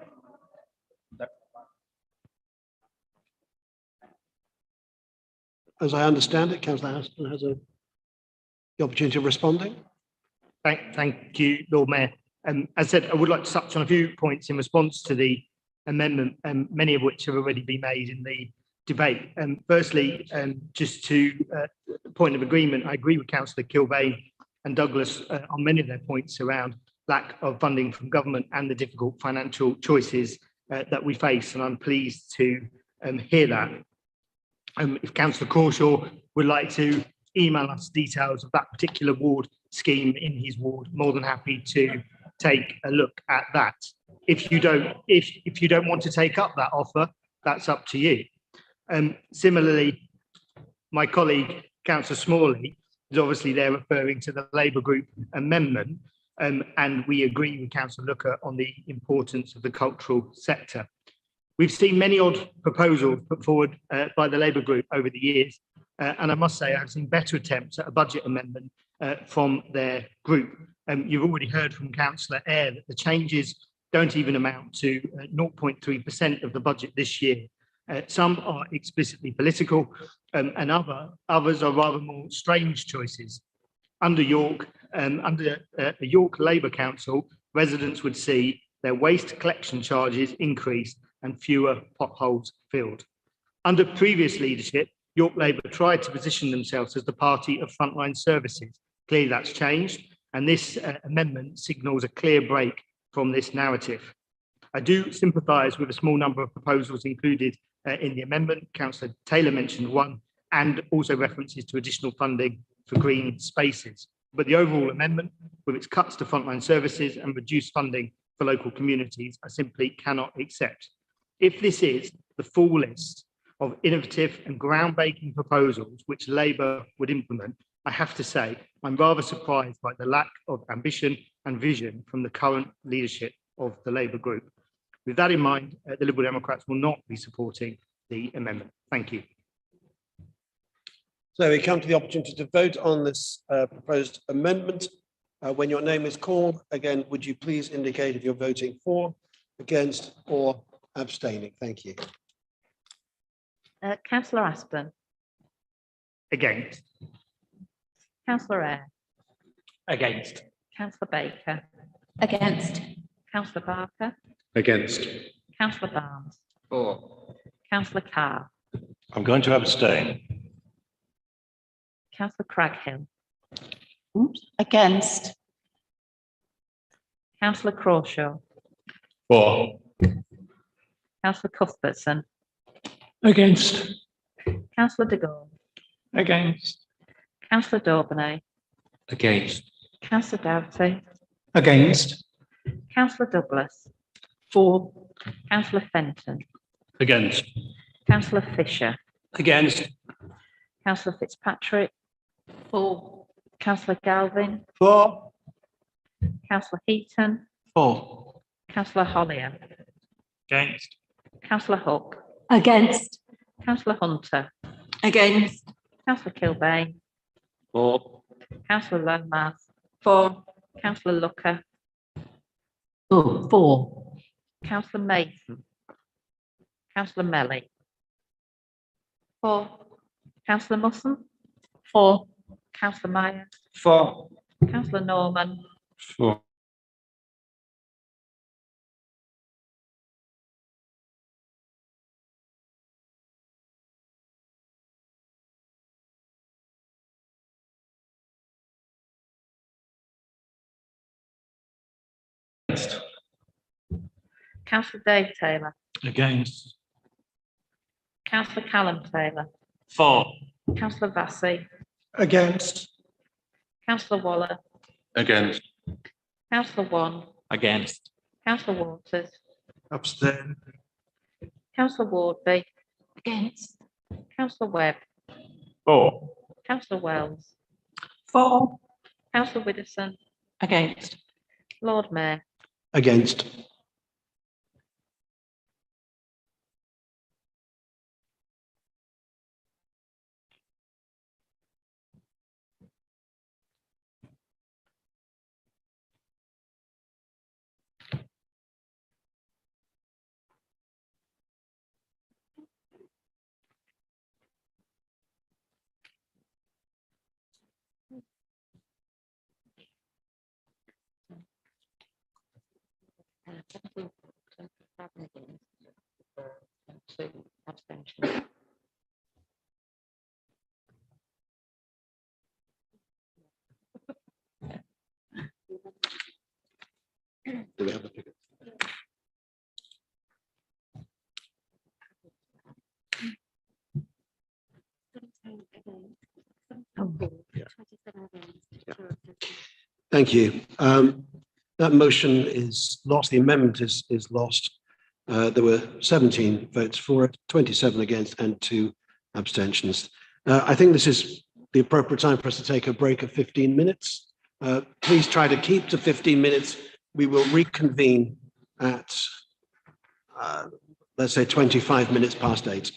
Speaker 1: as I understand it, Councillor Aston has the opportunity of responding.
Speaker 3: Thank you, Lord Mayor. As I said, I would like to touch on a few points in response to the amendment, many of which have already been made in the debate. Firstly, just to point of agreement, I agree with Councillor Kilbane and Douglas on many of their points around lack of funding from government and the difficult financial choices that we face, and I'm pleased to hear that. If Councillor Crawshaw would like to email us details of that particular ward scheme in his ward, more than happy to take a look at that. If you don't want to take up that offer, that's up to you. Similarly, my colleague Councillor Smalley is obviously there referring to the Labour Group amendment, and we agree with Councillor Looker on the importance of the cultural sector. We've seen many odd proposals put forward by the Labour Group over the years, and I must say I've seen better attempts at a budget amendment from their group. You've already heard from Councillor Eyre that the changes don't even amount to 0.3% of the budget this year. Some are explicitly political, and others are rather more strange choices. Under York, the York Labour Council, residents would see their waste collection charges increase and fewer potholes filled. Under previous leadership, York Labour tried to position themselves as the party of frontline services. Clearly that's changed, and this amendment signals a clear break from this narrative. I do sympathise with a small number of proposals included in the amendment. Councillor Taylor mentioned one, and also references to additional funding for green spaces. But the overall amendment, with its cuts to frontline services and reduced funding for local communities, I simply cannot accept. If this is the full list of innovative and groundbreaking proposals which Labour would implement, I have to say I'm rather surprised by the lack of ambition and vision from the current leadership of the Labour Group. With that in mind, the Liberal Democrats will not be supporting the amendment. Thank you.
Speaker 1: So we come to the opportunity to vote on this proposed amendment. When your name is called, again, would you please indicate if you're voting for, against, or abstaining? Thank you.
Speaker 5: Councillor Aston.
Speaker 3: Against.
Speaker 5: Councillor Eyre.
Speaker 14: Against.
Speaker 5: Councillor Baker.
Speaker 20: Against.
Speaker 5: Councillor Barker.
Speaker 22: Against.
Speaker 5: Councillor Barnes.
Speaker 22: For.
Speaker 5: Councillor Carr.
Speaker 22: I'm going to abstain.
Speaker 5: Councillor Craghill.
Speaker 20: Against.
Speaker 5: Councillor Crawshaw.
Speaker 22: For.
Speaker 5: Councillor Cuthbertson.
Speaker 11: Against.
Speaker 5: Councillor de Gaulle.
Speaker 12: Against.
Speaker 5: Councillor Daubeny.
Speaker 22: Against.
Speaker 5: Councillor Doughty.
Speaker 11: Against.
Speaker 5: Councillor Douglas.
Speaker 11: For.
Speaker 5: Councillor Fenton.
Speaker 22: Against.
Speaker 5: Councillor Fisher.
Speaker 11: Against.
Speaker 5: Councillor Fitzpatrick. For. Councillor Galvin.
Speaker 11: For.
Speaker 5: Councillor Heaton.
Speaker 11: For.
Speaker 5: Councillor Hollier.
Speaker 12: Against.
Speaker 5: Councillor Hook.
Speaker 20: Against.
Speaker 5: Councillor Hunter.
Speaker 20: Against.
Speaker 5: Councillor Kilbane.
Speaker 14: For.
Speaker 5: Councillor Lomas.
Speaker 20: For.
Speaker 5: Councillor Looker.
Speaker 20: Oh, for.
Speaker 5: Councillor Mason. Councillor Melly.
Speaker 20: For.
Speaker 5: Councillor Musson.
Speaker 20: For.
Speaker 5: Councillor Meyer.
Speaker 11: For.
Speaker 5: Councillor Norman.
Speaker 22: For.
Speaker 5: Councillor Dave Taylor.
Speaker 22: Against.
Speaker 5: Councillor Callum Taylor.
Speaker 22: For.
Speaker 5: Councillor Vassey.
Speaker 11: Against.
Speaker 5: Councillor Waller.
Speaker 22: Against.
Speaker 5: Councillor Wan.
Speaker 22: Against.
Speaker 5: Councillor Waters.
Speaker 11: Abstain.
Speaker 5: Councillor Wardby.
Speaker 20: Against.
Speaker 5: Councillor Webb.
Speaker 22: For.
Speaker 5: Councillor Wells.
Speaker 20: For.
Speaker 5: Councillor Widdowson.
Speaker 20: Against.
Speaker 5: Lord Mayor.
Speaker 1: Against.
Speaker 2: actually.
Speaker 1: Do we have the figure? Yeah. Thank you. That motion is lost. The amendment is lost. There were 17 votes for it, 27 against, and 2 abstentions. I think this is the appropriate time for us to take a break of 15 minutes. Please try to keep to 15 minutes. We will reconvene at, let's say, 25 minutes past 8.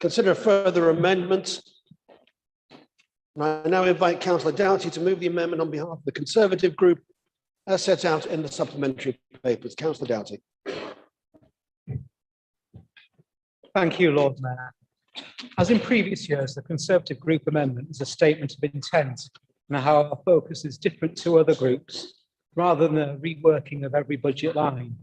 Speaker 1: consider further amendments. I now invite Councillor Doughty to move the amendment on behalf of the Conservative Group as set out in the supplementary papers. Councillor Doughty.
Speaker 7: Thank you, Lord Mayor. As in previous years, the Conservative Group amendment is a statement of intent and how our focus is different to other groups, rather than a reworking of every budget line.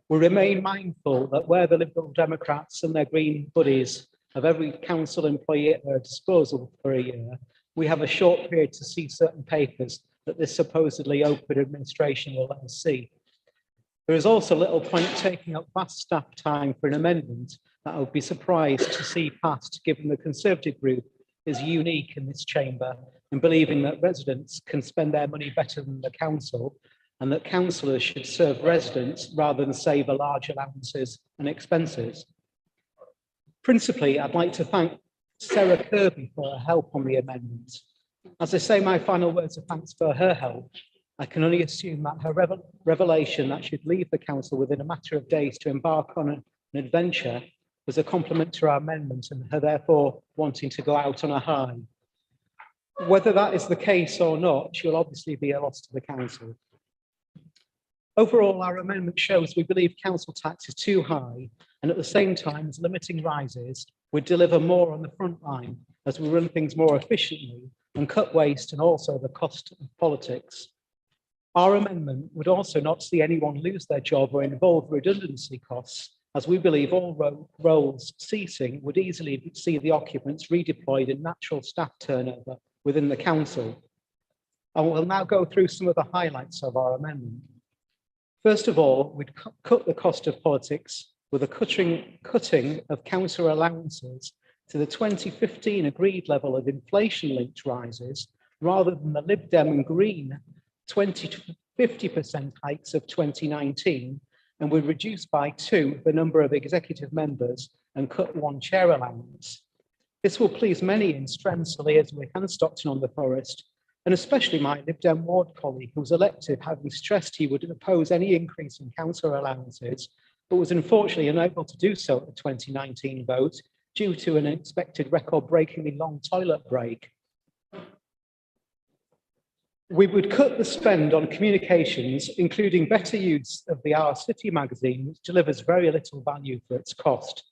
Speaker 7: We remain mindful that where the Liberal Democrats and their Green buddies have every council employee at their disposal for a year, we have a short period to see certain papers that this supposedly open administration will let us see. There is also little point taking up vast staff time for an amendment that I would be surprised to see passed, given the Conservative Group is unique in this chamber in believing that residents can spend their money better than the council, and that councillors should serve residents rather than save large allowances and expenses. Principally, I'd like to thank Sarah Kirby for her help on the amendment. As I say my final words of thanks for her help, I can only assume that her revelation that she'd leave the council within a matter of days to embark on an adventure was a compliment to our amendment and her therefore wanting to go out on a high. Whether that is the case or not, she'll obviously be a loss to the council. Overall, our amendment shows we believe council tax is too high, and at the same time as limiting rises, would deliver more on the front line as we run things more efficiently and cut waste and also the cost of politics. Our amendment would also not see anyone lose their job or involve redundancy costs, as we believe all roles ceasing would easily see the occupants redeployed in natural staff turnover within the council. I will now go through some of the highlights of our amendment. First of all, we'd cut the cost of politics with a cutting of council allowances to the 2015 agreed level of inflation-linked rises, rather than the Lib Dem and Green 20 to 50% hikes of 2019, and would reduce by 2 the number of executive members and cut 1 chair allowance. This will please many in Strensall, Earswick and Stockton-on-the-Forest, and especially my Lib Dem ward colleague who was elected, having stressed he would oppose any increase in council allowances, but was unfortunately unable to do so at the 2019 vote due to an expected record-breakingly long toilet break. We would cut the spend on communications, including better use of the Our City magazine, which delivers very little value for its cost.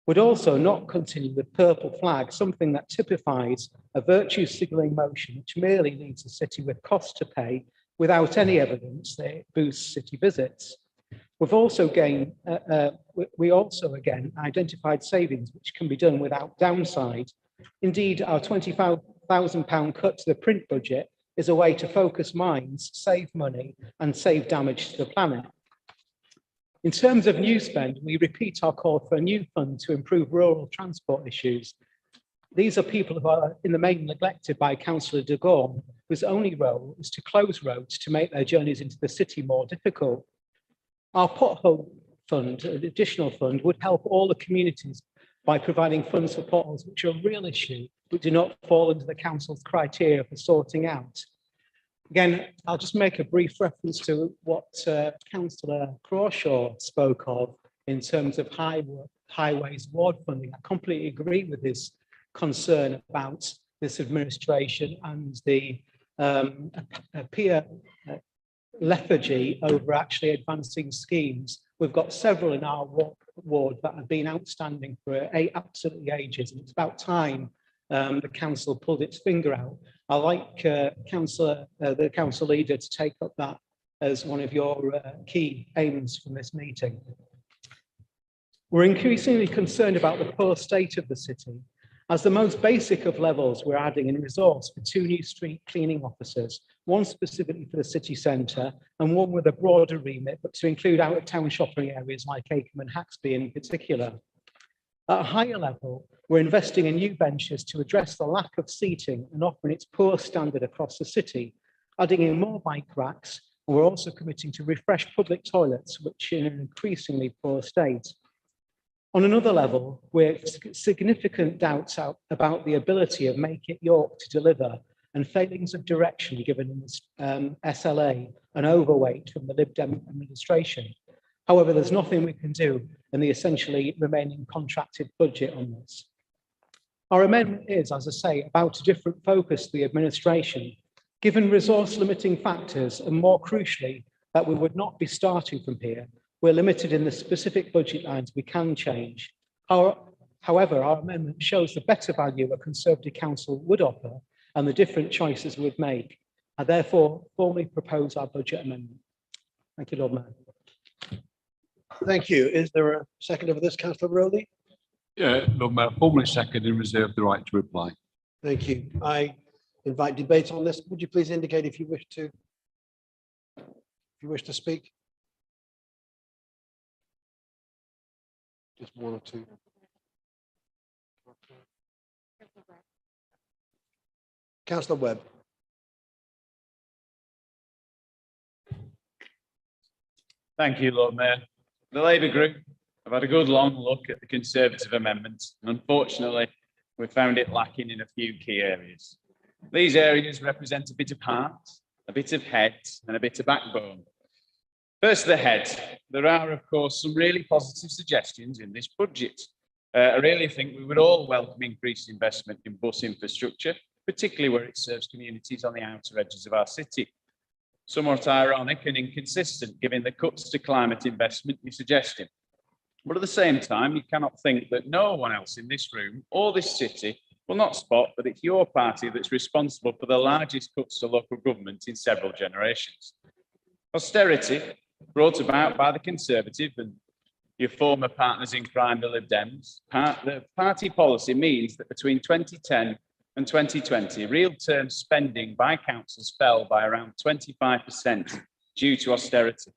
Speaker 7: Would also not continue with Purple Flag, something that typifies a virtue signalling motion which merely leaves a city with costs to pay without any evidence that it boosts city visits. We also again identified savings which can be done without downside. Indeed, our £25,000 cut to the print budget is a way to focus minds, save money and save damage to the planet. In terms of new spend, we repeat our call for a new fund to improve rural transport issues. These are people who are in the main neglected by Councillor de Gorme, whose only role is to close roads to make their journeys into the city more difficult. Our pothole fund, an additional fund, would help all the communities by providing funds for potholes, which are a real issue, but do not fall under the council's criteria for sorting out. Again, I'll just make a brief reference to what Councillor Crawshaw spoke of in terms of highways ward funding. I completely agree with his concern about this administration and the peer lethargy over actually advancing schemes. We've got several in our ward that have been outstanding for absolutely ages, and it's about time the council pulled its finger out. I like the council leader to take up that as one of your key aims from this meeting. We're increasingly concerned about the poor state of the city. As the most basic of levels, we're adding in resource for 2 new street cleaning officers, one specifically for the city centre and one with a broader remit, but to include out-of-town shopping areas like Acomb and Haxby in particular. At a higher level, we're investing in new benches to address the lack of seating and offering its poor standard across the city, adding in more bike racks, and we're also committing to refresh public toilets, which are in an increasingly poor state. On another level, we have significant doubts about the ability of Make It York to deliver, and failings of direction given in this SLA and overweight from the Lib Dem administration. However, there's nothing we can do in the essentially remaining contracted budget on this. Our amendment is, as I say, about a different focus to the administration, given resource limiting factors, and more crucially, that we would not be starting from here. We're limited in the specific budget lines we can change. However, our amendment shows the better value a Conservative council would offer and the different choices we'd make. I therefore formally propose our budget amendment. Thank you, Lord Mayor.
Speaker 1: Thank you. Is there a second over this, Councillor Rowley?
Speaker 22: Yeah, Lord Mayor, formally second and reserve the right to reply.
Speaker 1: Thank you. I invite debate on this. Would you please indicate if you wish to speak? Just one or two. Councillor Webb.
Speaker 8: Thank you, Lord Mayor. The Labour Group have had a good long look at the Conservative amendments, and unfortunately, we found it lacking in a few key areas. These areas represent a bit of heart, a bit of head, and a bit of backbone. First, the head. There are, of course, some really positive suggestions in this budget. I really think we would all welcome increased investment in bus infrastructure, particularly where it serves communities on the outer edges of our city. Somewhat ironic and inconsistent, given the cuts to climate investment you're suggesting. But at the same time, you cannot think that no one else in this room or this city will not spot that it's your party that's responsible for the largest cuts to local government in several generations. Austerity, brought about by the Conservative and your former partners in crime, the Lib Dems, the party policy means that between 2010 and 2020, real term spending by councils fell by around 25% due to austerity.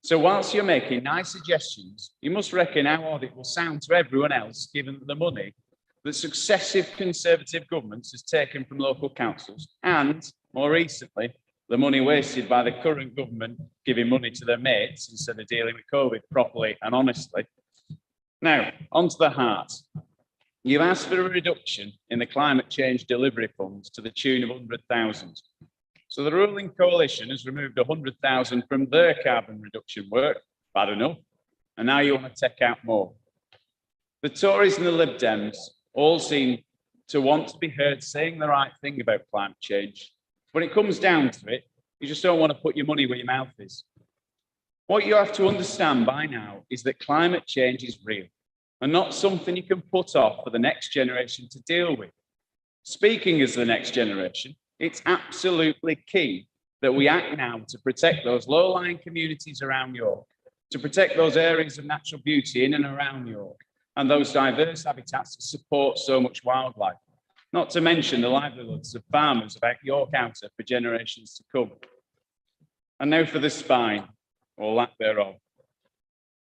Speaker 8: So whilst you're making nice suggestions, you must reckon how odd it will sound to everyone else, given the money that successive Conservative governments has taken from local councils, and more recently, the money wasted by the current government giving money to their mates instead of dealing with COVID properly and honestly. Now, onto the heart. You've asked for a reduction in the climate change delivery funds to the tune of 100,000. So the ruling coalition has removed 100,000 from their carbon reduction work, bad enough, and now you want to take out more. The Tories and the Lib Dems all seem to want to be heard saying the right thing about climate change. When it comes down to it, you just don't want to put your money where your mouth is. What you have to understand by now is that climate change is real and not something you can put off for the next generation to deal with. Speaking as the next generation, it's absolutely key that we act now to protect those low-lying communities around York, to protect those areas of natural beauty in and around York, and those diverse habitats that support so much wildlife, not to mention the livelihoods of farmers about York Outer for generations to come. And now for the spine, or lack thereof.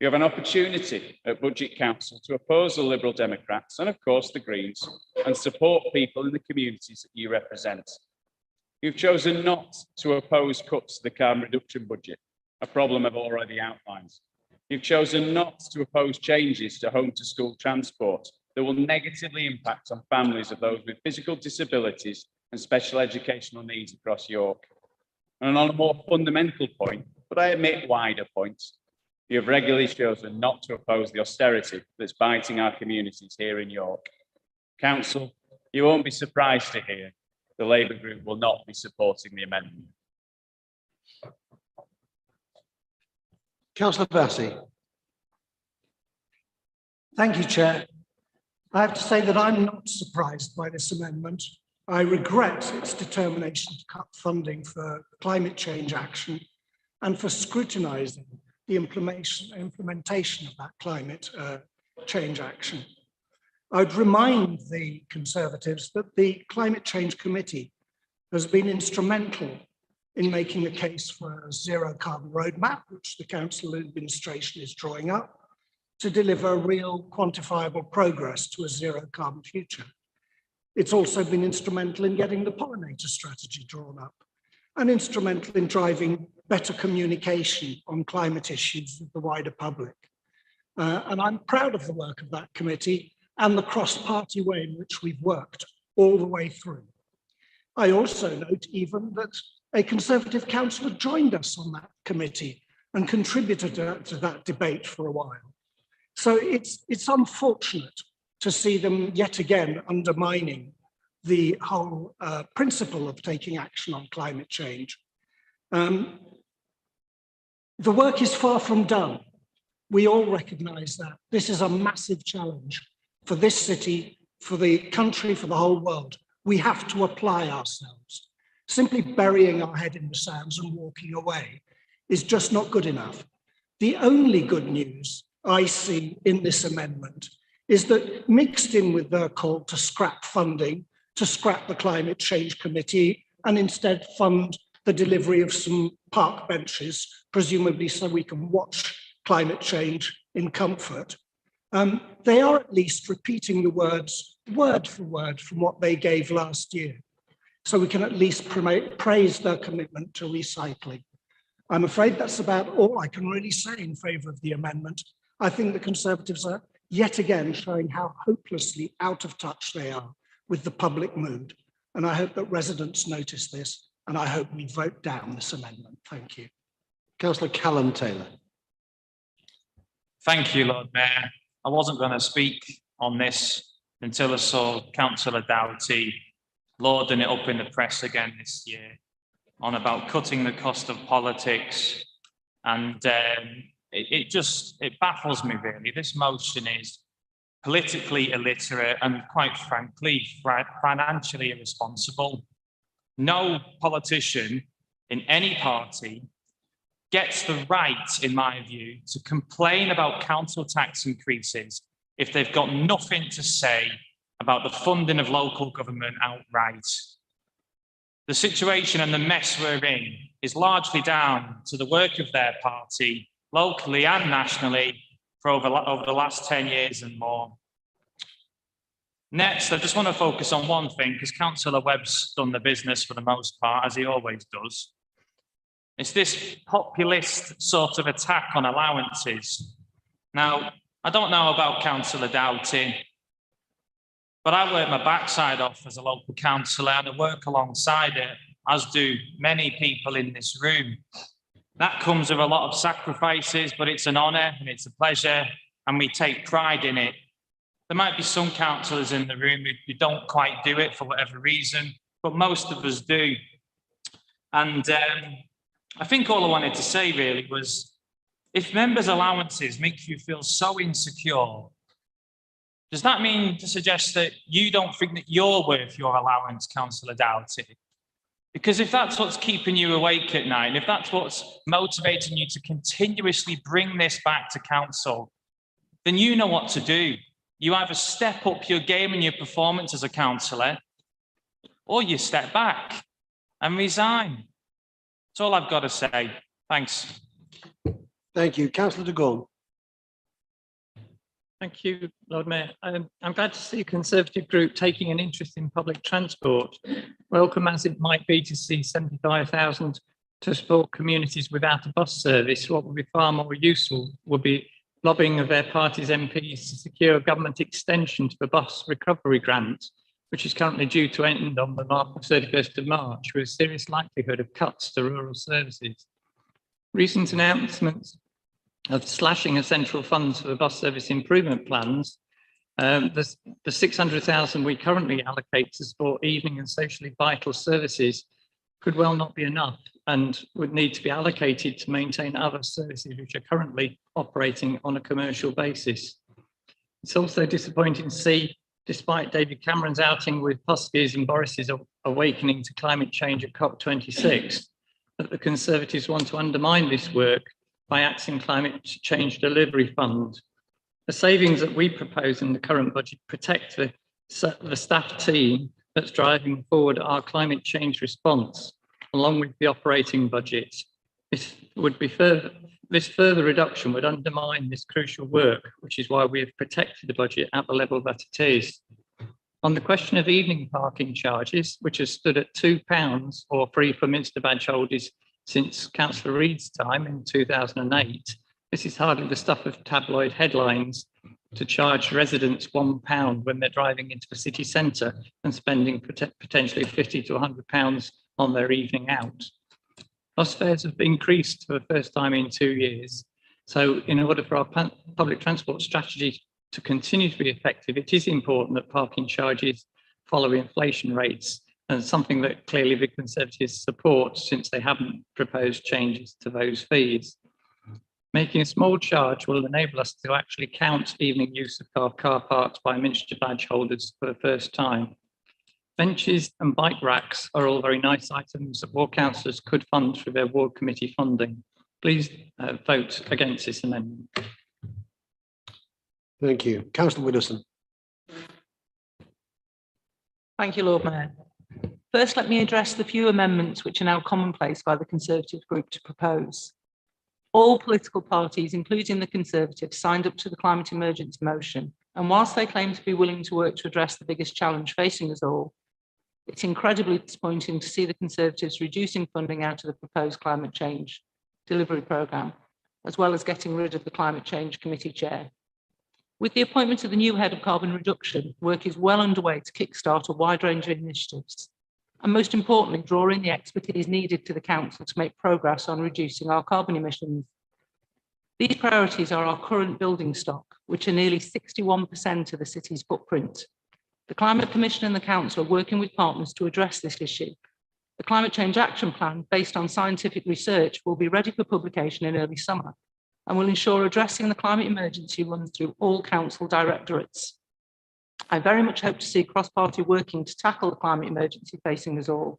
Speaker 8: You have an opportunity at Budget Council to oppose the Liberal Democrats and, of course, the Greens, and support people in the communities that you represent. You've chosen not to oppose cuts to the carbon reduction budget, a problem I've already outlined. You've chosen not to oppose changes to home to school transport that will negatively impact on families of those with physical disabilities and special educational needs across York. And on a more fundamental point, but I admit wider points, you have regularly chosen not to oppose the austerity that's biting our communities here in York. Council, you won't be surprised to hear the Labour Group will not be supporting the amendment.
Speaker 1: Councillor Bassey.
Speaker 9: Thank you, Chair. I have to say that I'm not surprised by this amendment. I regret its determination to cut funding for climate change action and for scrutinising the implementation of that climate change action. I would remind the Conservatives that the Climate Change Committee has been instrumental in making a case for a zero carbon roadmap, which the Council administration is drawing up, to deliver real quantifiable progress to a zero carbon future. It's also been instrumental in getting the pollinator strategy drawn up and instrumental in driving better communication on climate issues with the wider public. And I'm proud of the work of that committee and the cross-party way in which we've worked all the way through. I also note even that a Conservative councillor joined us on that committee and contributed to that debate for a while. So it's unfortunate to see them yet again undermining the whole principle of taking action on climate change. The work is far from done. We all recognize that. This is a massive challenge for this city, for the country, for the whole world. We have to apply ourselves. Simply burying our head in the sands and walking away is just not good enough. The only good news I see in this amendment is that, mixed in with their call to scrap funding, to scrap the Climate Change Committee, and instead fund the delivery of some park benches, presumably so we can watch climate change in comfort, they are at least repeating the words word for word from what they gave last year. So we can at least praise their commitment to recycling. I'm afraid that's about all I can really say in favour of the amendment. I think the Conservatives are yet again showing how hopelessly out of touch they are with the public mood. And I hope that residents notice this, and I hope we vote down this amendment. Thank you.
Speaker 1: Councillor Callum Taylor.
Speaker 19: Thank you, Lord Mayor. I wasn't going to speak on this until I saw Councillor Doughty lauding it up in the press again this year on about cutting the cost of politics. And it baffles me really. This motion is politically illiterate and, quite frankly, financially irresponsible. No politician in any party gets the right, in my view, to complain about council tax increases if they've got nothing to say about the funding of local government outright. The situation and the mess we're in is largely down to the work of their party, locally and nationally, for over the last 10 years and more. Next, I just want to focus on one thing, because Councillor Webb's done the business for the most part, as he always does. It's this populist sort of attack on allowances. Now, I don't know about Councillor Doughty, but I work my backside off as a local councillor, and I work alongside it, as do many people in this room. That comes with a lot of sacrifices, but it's an honour and it's a pleasure, and we take pride in it. There might be some councillors in the room who don't quite do it for whatever reason, but most of us do. And I think all I wanted to say really was, if members' allowances make you feel so insecure, does that mean to suggest that you don't think that you're worth your allowance, Councillor Doughty? Because if that's what's keeping you awake at night, and if that's what's motivating you to continuously bring this back to council, then you know what to do. You either step up your game and your performance as a councillor, or you step back and resign. That's all I've got to say. Thanks.
Speaker 1: Thank you. Councillor de Gaulle.
Speaker 12: Thank you, Lord Mayor. I'm glad to see a Conservative group taking an interest in public transport. Welcome as it might be to see 75,000 to support communities without a bus service. What would be far more useful would be lobbying of their party's MPs to secure a government extension to the bus recovery grant, which is currently due to end on the 31st of March, with a serious likelihood of cuts to rural services. Recent announcements of slashing of central funds for the bus service improvement plans, the 600,000 we currently allocate to support evening and socially vital services could well not be enough and would need to be allocated to maintain other services which are currently operating on a commercial basis. It's also disappointing to see, despite David Cameron's outing with Huskies and Boris's awakening to climate change at COP26, that the Conservatives want to undermine this work by axing Climate Change Delivery Fund. The savings that we propose in the current budget protect the staff team that's driving forward our climate change response, along with the operating budget. This further reduction would undermine this crucial work, which is why we have protected the budget at the level that it is. On the question of evening parking charges, which has stood at £2 or free for Minster badge holders since Councillor Reid's time in 2008, this is hardly the stuff of tabloid headlines to charge residents £1 when they're driving into the city centre and spending potentially £50 to £100 on their evening out. Bus fares have increased for the first time in 2 years. So in order for our public transport strategy to continue to be effective, it is important that parking charges follow inflation rates, and something that clearly the Conservatives support since they haven't proposed changes to those fees. Making a small charge will enable us to actually count evening use of car parks by Minster badge holders for the first time. Benches and bike racks are all very nice items that ward councillors could fund through their ward committee funding. Please vote against this amendment.
Speaker 1: Thank you. Councillor Widdowson.
Speaker 13: Thank you, Lord Mayor. First, let me address the few amendments which are now commonplace by the Conservative group to propose. All political parties, including the Conservatives, signed up to the climate emergency motion, and whilst they claim to be willing to work to address the biggest challenge facing us all, it's incredibly disappointing to see the Conservatives reducing funding out of the proposed climate change delivery programme, as well as getting rid of the Climate Change Committee chair. With the appointment of the new head of carbon reduction, work is well underway to kickstart a wide range of initiatives, and most importantly, draw in the expertise needed to the council to make progress on reducing our carbon emissions. These priorities are our current building stock, which are nearly 61% of the city's footprint. The Climate Commission and the council are working with partners to address this issue. The Climate Change Action Plan, based on scientific research, will be ready for publication in early summer and will ensure addressing the climate emergency runs through all council directorates. I very much hope to see cross-party working to tackle the climate emergency facing us all.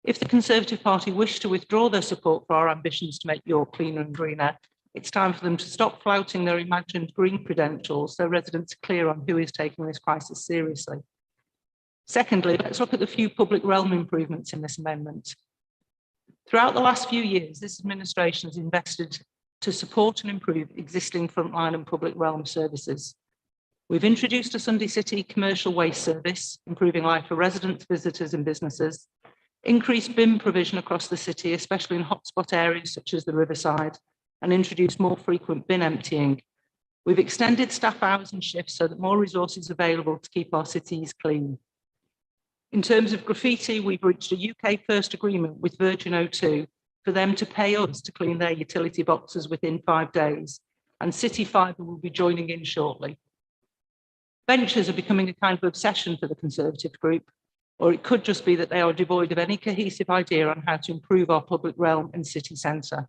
Speaker 13: If the Conservative Party wish to withdraw their support for our ambitions to make York cleaner and greener, it's time for them to stop flouting their imagined green credentials so residents are clear on who is taking this crisis seriously. Secondly, let's look at the few public realm improvements in this amendment. Throughout the last few years, this administration has invested to support and improve existing frontline and public realm services. We've introduced a Sunday City commercial waste service, improving life for residents, visitors and businesses, increased bin provision across the city, especially in hotspot areas such as the Riverside, and introduced more frequent bin emptying. We've extended staff hours and shifts so that more resources are available to keep our cities clean. In terms of graffiti, we've reached a UK first agreement with Virgin O2 for them to pay us to clean their utility boxes within 5 days, and City Fibre will be joining in shortly. Benches are becoming a kind of obsession for the Conservative group, or it could just be that they are devoid of any cohesive idea on how to improve our public realm and city centre.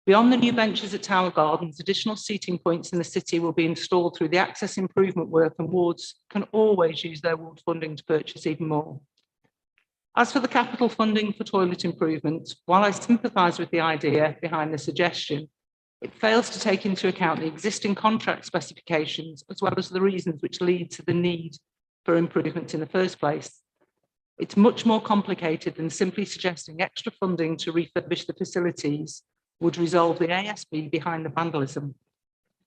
Speaker 13: Beyond the new benches at Tower Gardens, additional seating points in the city will be installed through the access improvement work, and wards can always use their ward funding to purchase even more. As for the capital funding for toilet improvements, while I sympathise with the idea behind the suggestion, it fails to take into account the existing contract specifications as well as the reasons which lead to the need for improvements in the first place. It's much more complicated than simply suggesting extra funding to refurbish the facilities would resolve the ASB behind the vandalism.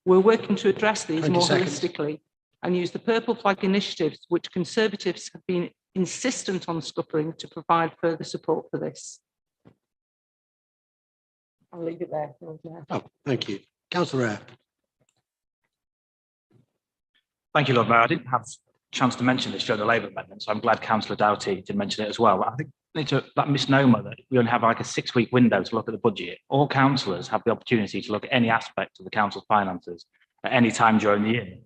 Speaker 13: We're working to address these more holistically and use the Purple Flag initiatives, which Conservatives have been insistent on scuppering, to provide further support for this. I'll leave it there.
Speaker 1: Oh, thank you. Councillor Eyre.
Speaker 19: Thank you, Lord Mayor. I didn't have a chance to mention this during the Labour amendment, so I'm glad Councillor Doughty did mention it as well. I think that misnomer that we only have like a 6-week window to look at the budget. All councillors have the opportunity to look at any aspect of the council's finances at any time during the year.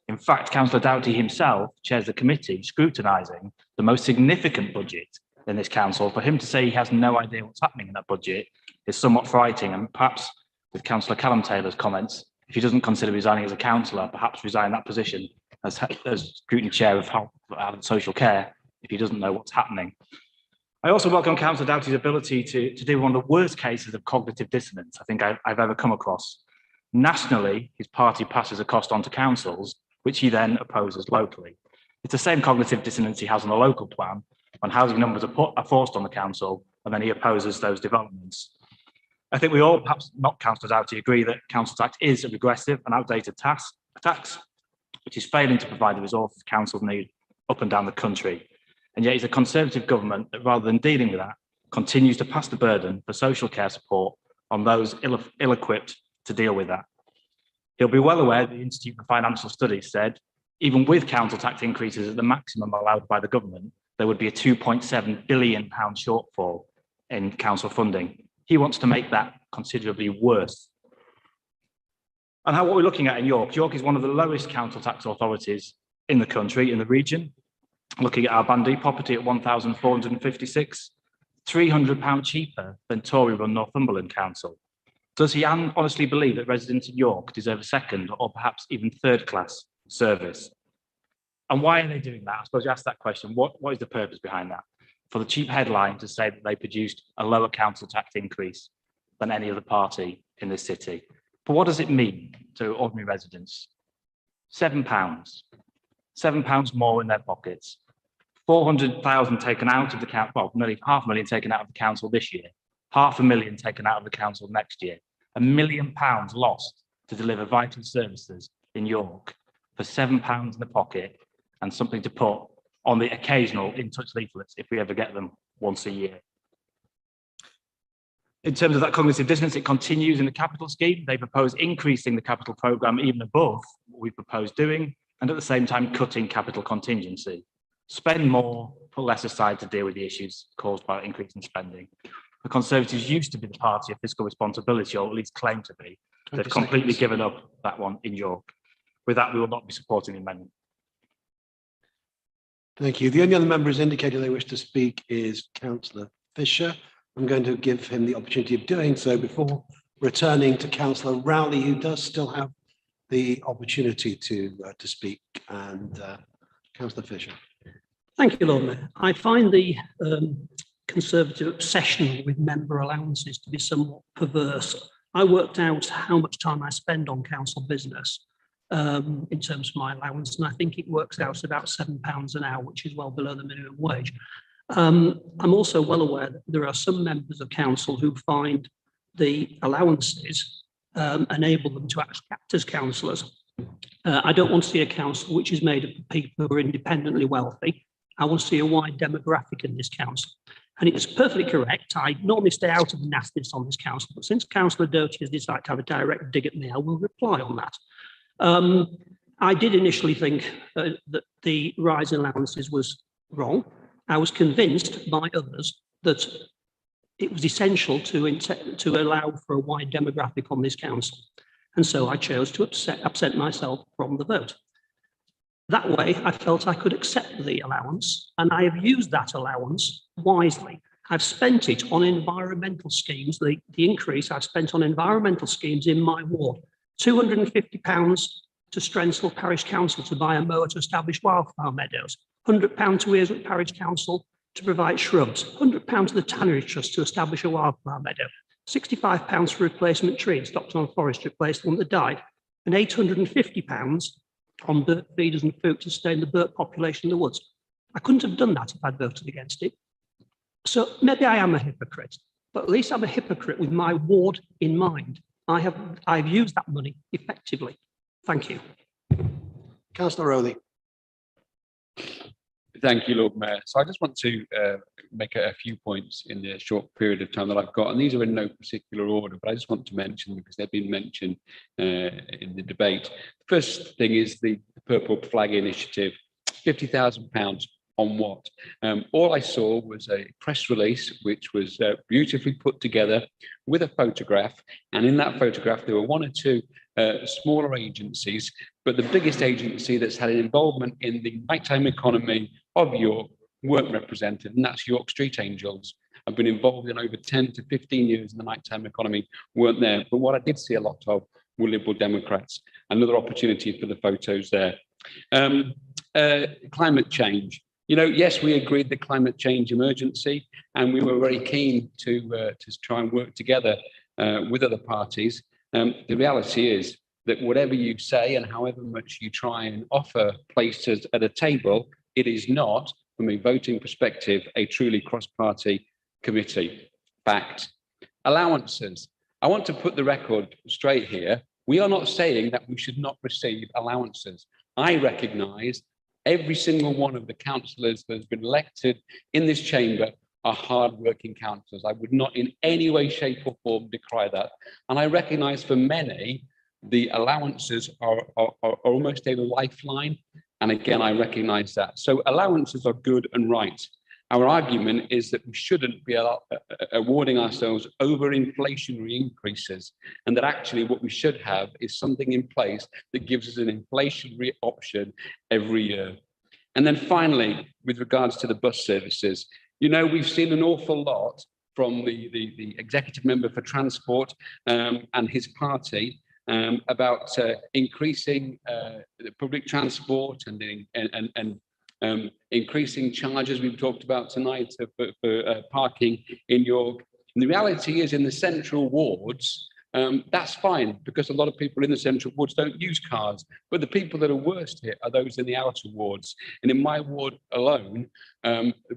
Speaker 19: In fact, Councillor Doughty himself chairs the committee scrutinising the most significant budget in this council. For him to say he has no idea what's happening in that budget is somewhat frightening, and perhaps with Councillor Callum Taylor's comments, if he doesn't consider resigning as a councillor, perhaps resign that position as scrutiny chair of health and social care if he doesn't know what's happening. I also welcome Councillor Doughty's ability to do one of the worst cases of cognitive dissonance I think I've ever come across. Nationally, his party passes a cost on to councils, which he then opposes locally. It's the same cognitive dissonance he has on the local plan, when housing numbers are forced on the council, and then he opposes those developments. I think we all, perhaps not Councillor Doughty, agree that council tax is a regressive and outdated tax, which is failing to provide the resources councils need up and down the country. And yet it's a Conservative government that, rather than dealing with that, continues to pass the burden for social care support on those ill-equipped to deal with that. He'll be well aware that the Institute for Financial Studies said, even with council tax increases at the maximum allowed by the government, there would be a £2.7 billion shortfall in council funding. He wants to make that considerably worse. And what we're looking at in York, York is one of the lowest council tax authorities in the country, in the region. Looking at our Bandee property at 1,456, £300 cheaper than Tory-run Northumberland Council. Does he honestly believe that residents in York deserve a second or perhaps even third-class service? And why are they doing that? I suppose you ask that question. What is the purpose behind that? For the cheap headline to say that they produced a lower council tax increase than any other party in the city. But what does it mean to ordinary residents? £7, £7 more in their pockets, 400,000 taken out of the council, well, nearly £500,000 taken out of the council this year, £500,000 taken out of the council next year, £1 million lost to deliver vital services in York for £7 in the pocket and something to put on the occasional in-touch leaflets if we ever get them once a year. In terms of that cognitive dissonance, it continues in the capital scheme. They propose increasing the capital programme even above what we propose doing, and at the same time cutting capital contingency. Spend more, put less aside to deal with the issues caused by increasing spending. The Conservatives used to be the party of fiscal responsibility, or at least claim to be. They've completely given up that one in York. With that, we will not be supporting the amendment.
Speaker 1: Thank you. The only other member who's indicated they wish to speak is Councillor Fisher. I'm going to give him the opportunity of doing so before returning to Councillor Rowley, who does still have the opportunity to speak. And Councillor Fisher.
Speaker 11: Thank you, Lord Mayor. I find the Conservative obsession with member allowances to be somewhat perverse. I worked out how much time I spend on council business in terms of my allowance, and I think it works out about £7 an hour, which is well below the minimum wage. I'm also well aware that there are some members of council who find the allowances enable them to act as councillors. I don't want to see a council which is made up of people who are independently wealthy. I want to see a wide demographic in this council. And it's perfectly correct. I normally stay out of the nastiness on this council, but since Councillor Doty has decided to have a direct dig at me, I will reply on that. I did initially think that the rise in allowances was wrong. I was convinced by others that it was essential to allow for a wide demographic on this council. And so I chose to absent myself from the vote. That way, I felt I could accept the allowance, and I have used that allowance wisely. I've spent it on environmental schemes. The increase I've spent on environmental schemes in my ward. £250 to Strensall Parish Council to buy a mower to establish wildflower meadows. £100 to Earswick Parish Council to provide shrubs. £100 to the Tannery Trust to establish a wildflower meadow. £65 for replacement tree in Stockton Forest to replace the one that died. And £850 on bird feeders and food to sustain the bird population in the woods. I couldn't have done that if I'd voted against it. So maybe I am a hypocrite, but at least I'm a hypocrite with my ward in mind. I've used that money effectively. Thank you.
Speaker 1: Councillor Rowley.
Speaker 22: Thank you, Lord Mayor. So I just want to make a few points in the short period of time that I've got, and these are in no particular order, but I just want to mention them because they've been mentioned in the debate. The first thing is the Purple Flag Initiative, £50,000 on what? All I saw was a press release which was beautifully put together with a photograph, and in that photograph there were one or two smaller agencies, but the biggest agency that's had an involvement in the nighttime economy of York weren't represented, and that's York Street Angels. I've been involved in over 10 to 15 years in the nighttime economy, weren't there, but what I did see a lot of were Liberal Democrats. Another opportunity for the photos there. Climate change. You know, yes, we agreed the climate change emergency, and we were very keen to try and work together with other parties. The reality is that whatever you say and however much you try and offer places at a table, it is not, from a voting perspective, a truly cross-party committee. Fact. Allowances. I want to put the record straight here. We are not saying that we should not receive allowances. I recognise every single one of the councillors that has been elected in this chamber are hard-working councillors. I would not in any way, shape or form decry that. And I recognise for many, the allowances are almost a lifeline. And again, I recognise that. So allowances are good and right. Our argument is that we shouldn't be awarding ourselves over inflationary increases, and that actually what we should have is something in place that gives us an inflationary option every year. And then finally, with regards to the bus services, you know, we've seen an awful lot from the executive member for transport and his party about increasing the public transport and increasing charges we've talked about tonight for parking in York. And the reality is, in the central wards, that's fine, because a lot of people in the central wards don't use cars, but the people that are worst hit are those in the outer wards. And in my ward alone,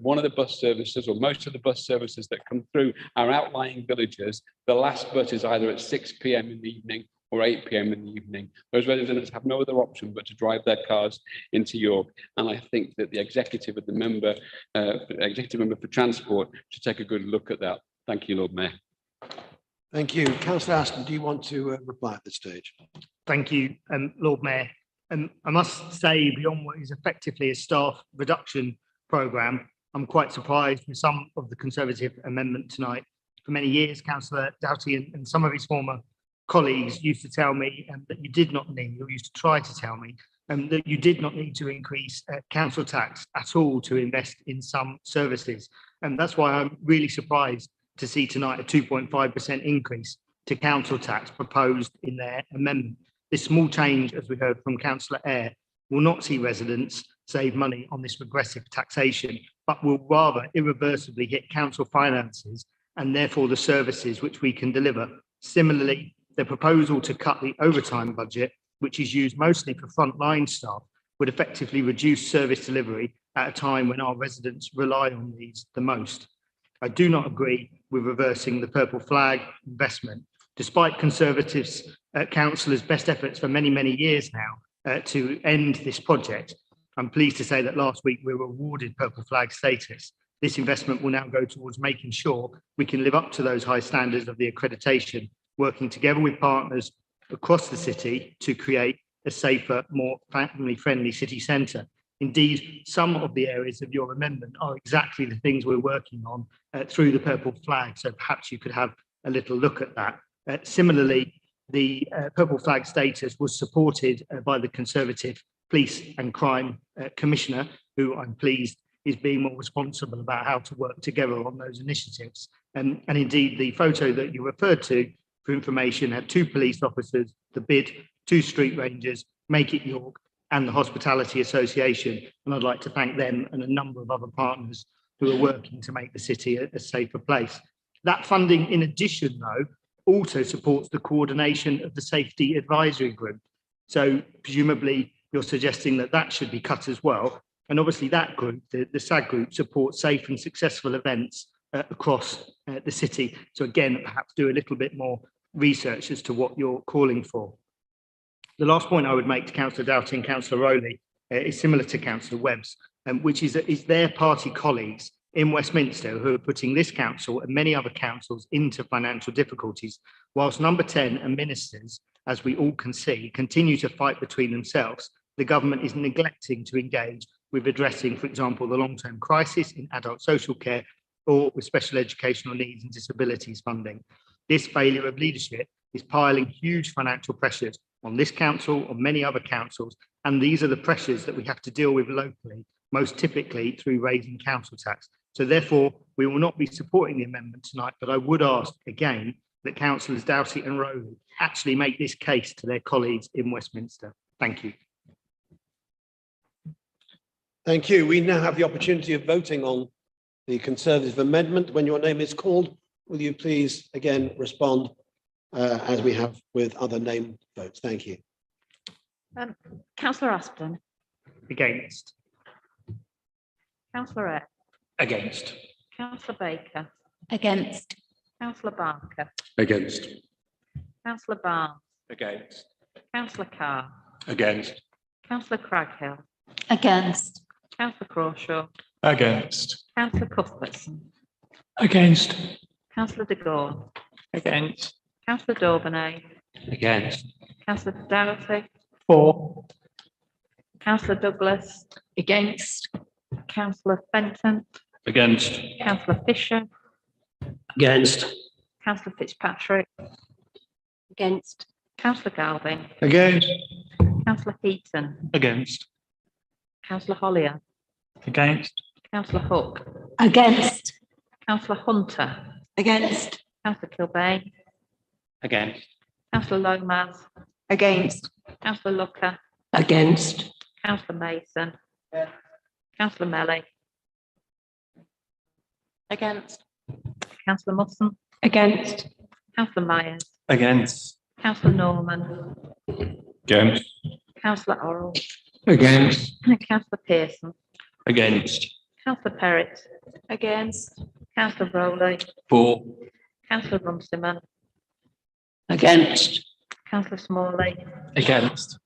Speaker 22: one of the bus services, or most of the bus services that come through our outlying villages, the last bus is either at 6 p.m. in the evening or 8 p.m. in the evening. Those residents have no other option but to drive their cars into York. And I think that the executive of the member, executive member for transport, should take a good look at that. Thank you, Lord Mayor.
Speaker 1: Thank you. Councillor Aston, do you want to reply at this stage?
Speaker 3: Thank you, Lord Mayor. I must say, beyond what is effectively a staff reduction programme, I'm quite surprised with some of the Conservative amendment tonight. For many years, Councillor Doughty and some of his former colleagues used to tell me that you did not need, or used to try to tell me, that you did not need to increase council tax at all to invest in some services. And that's why I'm really surprised to see tonight a 2.5% increase to council tax proposed in their amendment. This small change, as we heard from Councillor Eyre, will not see residents save money on this regressive taxation, but will rather irreversibly hit council finances and therefore the services which we can deliver. Similarly, the proposal to cut the overtime budget, which is used mostly for frontline staff, would effectively reduce service delivery at a time when our residents rely on these the most. I do not agree with reversing the purple flag investment, despite Conservatives councillors' best efforts for many, many years now to end this project. I'm pleased to say that last week we were awarded purple flag status. This investment will now go towards making sure we can live up to those high standards of the accreditation, working together with partners across the city to create a safer, more family-friendly city centre. Indeed, some of the areas of your amendment are exactly the things we're working on through the purple flag, so perhaps you could have a little look at that. Similarly, the purple flag status was supported by the Conservative Police and Crime Commissioner, who I'm pleased is being more responsible about how to work together on those initiatives. And indeed, the photo that you referred to for information had 2 police officers, the BID, 2 street rangers, Make It York, and the Hospitality Association. And I'd like to thank them and a number of other partners who are working to make the city a safer place. That funding, in addition, though, also supports the coordination of the Safety Advisory Group. So presumably you're suggesting that that should be cut as well. And obviously that group, the SAG group, supports safe and successful events across the city. So again, perhaps do a little bit more research as to what you're calling for. The last point I would make to Councillor Doughty and Councillor Rowley is similar to Councillor Webb's, which is their party colleagues in Westminster who are putting this council and many other councils into financial difficulties, whilst Number 10 and ministers, as we all can see, continue to fight between themselves. The government is neglecting to engage with addressing, for example, the long-term crisis in adult social care or with special educational needs and disabilities funding. This failure of leadership is piling huge financial pressures on this council, on many other councils, and these are the pressures that we have to deal with locally, most typically through raising council tax. So therefore, we will not be supporting the amendment tonight, but I would ask again that Councillors Doughty and Rowley actually make this case to their colleagues in Westminster. Thank you.
Speaker 1: Thank you. We now have the opportunity of voting on the Conservative amendment. When your name is called, will you please again respond as we have with other name votes? Thank you.
Speaker 5: Councillor Aspden.
Speaker 3: Against.
Speaker 5: Councillor Eyre.
Speaker 17: Against.
Speaker 5: Councillor Baker.
Speaker 20: Against.
Speaker 5: Councillor Barker.
Speaker 22: Against.
Speaker 5: Councillor Barnes.
Speaker 17: Against.
Speaker 5: Councillor Carr.
Speaker 17: Against.
Speaker 5: Councillor Craghill.
Speaker 20: Against.
Speaker 5: Councillor Crawshaw.
Speaker 4: Against.
Speaker 5: Councillor Cuthbertson.
Speaker 17: Against.
Speaker 5: Councillor de Gore.
Speaker 12: Against.
Speaker 5: Councillor Dauburnay.
Speaker 19: Against.
Speaker 5: Councillor Doughty.
Speaker 12: For.
Speaker 5: Councillor Douglas.
Speaker 15: Against.
Speaker 5: Councillor Fenton.
Speaker 17: Against.
Speaker 5: Councillor Fisher,
Speaker 11: Against.
Speaker 5: Councillor Fitzpatrick,
Speaker 2: Against.
Speaker 5: Councillor Galvin,
Speaker 16: Against.
Speaker 5: Councillor Heaton,
Speaker 17: Against.
Speaker 5: Councillor Hollier,
Speaker 16: Against.
Speaker 5: Councillor Hook,
Speaker 20: Against.
Speaker 5: Councillor Hunter,
Speaker 20: Against.
Speaker 5: Councillor Kilbane,
Speaker 14: Against.
Speaker 5: Councillor Lomas,
Speaker 18: Against.
Speaker 5: Councillor Lucker,
Speaker 2: Against.
Speaker 5: Councillor Mason, Councillor Melly,
Speaker 2: Against.
Speaker 5: Councillor Musson,
Speaker 2: Against.
Speaker 5: Councillor Myers,
Speaker 17: Against.
Speaker 5: Councillor Norman,
Speaker 17: Against.
Speaker 5: Councillor Orrell,
Speaker 17: Against.
Speaker 5: Councillor Pearson,
Speaker 17: Against.
Speaker 5: Councillor Perrott,
Speaker 2: Against.
Speaker 5: Councillor Rowley,
Speaker 17: For.
Speaker 5: Councillor Runciman,
Speaker 2: Against.
Speaker 5: Councillor Smalley,
Speaker 17: Against.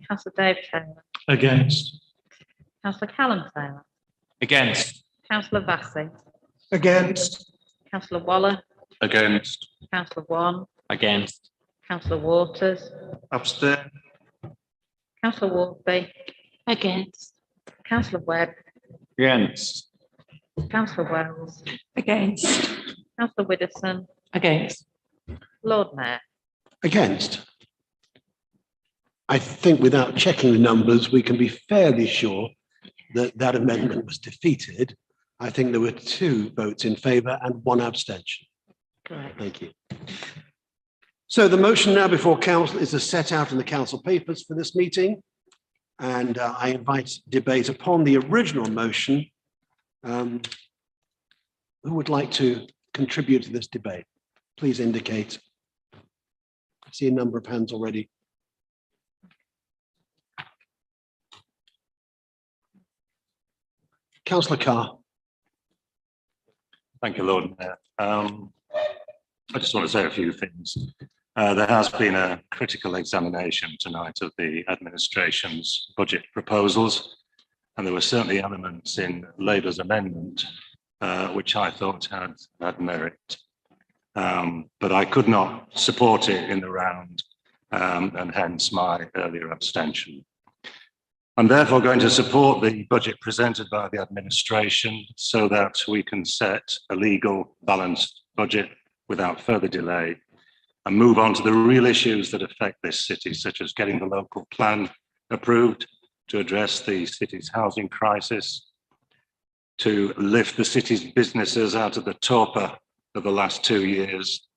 Speaker 5: Councillor David Taylor,
Speaker 16: Against.
Speaker 5: Councillor Callum Taylor,
Speaker 17: Against.
Speaker 5: Councillor Vassy,
Speaker 9: Against.
Speaker 5: Councillor Waller,
Speaker 17: Against.
Speaker 5: Councillor Wan,
Speaker 14: Against.
Speaker 5: Councillor Waters,
Speaker 16: Abstain.
Speaker 5: Councillor Walby,
Speaker 2: Against.
Speaker 5: Councillor Webb,
Speaker 17: Against.
Speaker 5: Councillor Wells,
Speaker 2: Against.
Speaker 5: Councillor Widdowson,
Speaker 2: Against.
Speaker 5: Lord Mayor.
Speaker 1: Against. I think without checking the numbers, we can be fairly sure that that amendment was defeated. I think there were 2 votes in favour and 1 abstention.
Speaker 5: Correct.
Speaker 1: Thank you. So the motion now before council is as set out in the council papers for this meeting. And I invite debate upon the original motion. Who would like to contribute to this debate? Please indicate. I see a number of hands already. Councillor Carr.
Speaker 6: Thank you, Lord Mayor. I just want to say a few things. There has been a critical examination tonight of the administration's budget proposals, and there were certainly elements in Labour's amendment which I thought had merit. But I could not support it in the round, and hence my earlier abstention. I'm therefore going to support the budget presented by the administration so that we can set a legal, balanced budget without further delay and move on to the real issues that affect this city, such as getting the local plan approved to address the city's housing crisis, to lift the city's businesses out of the torpor of the last 2 years,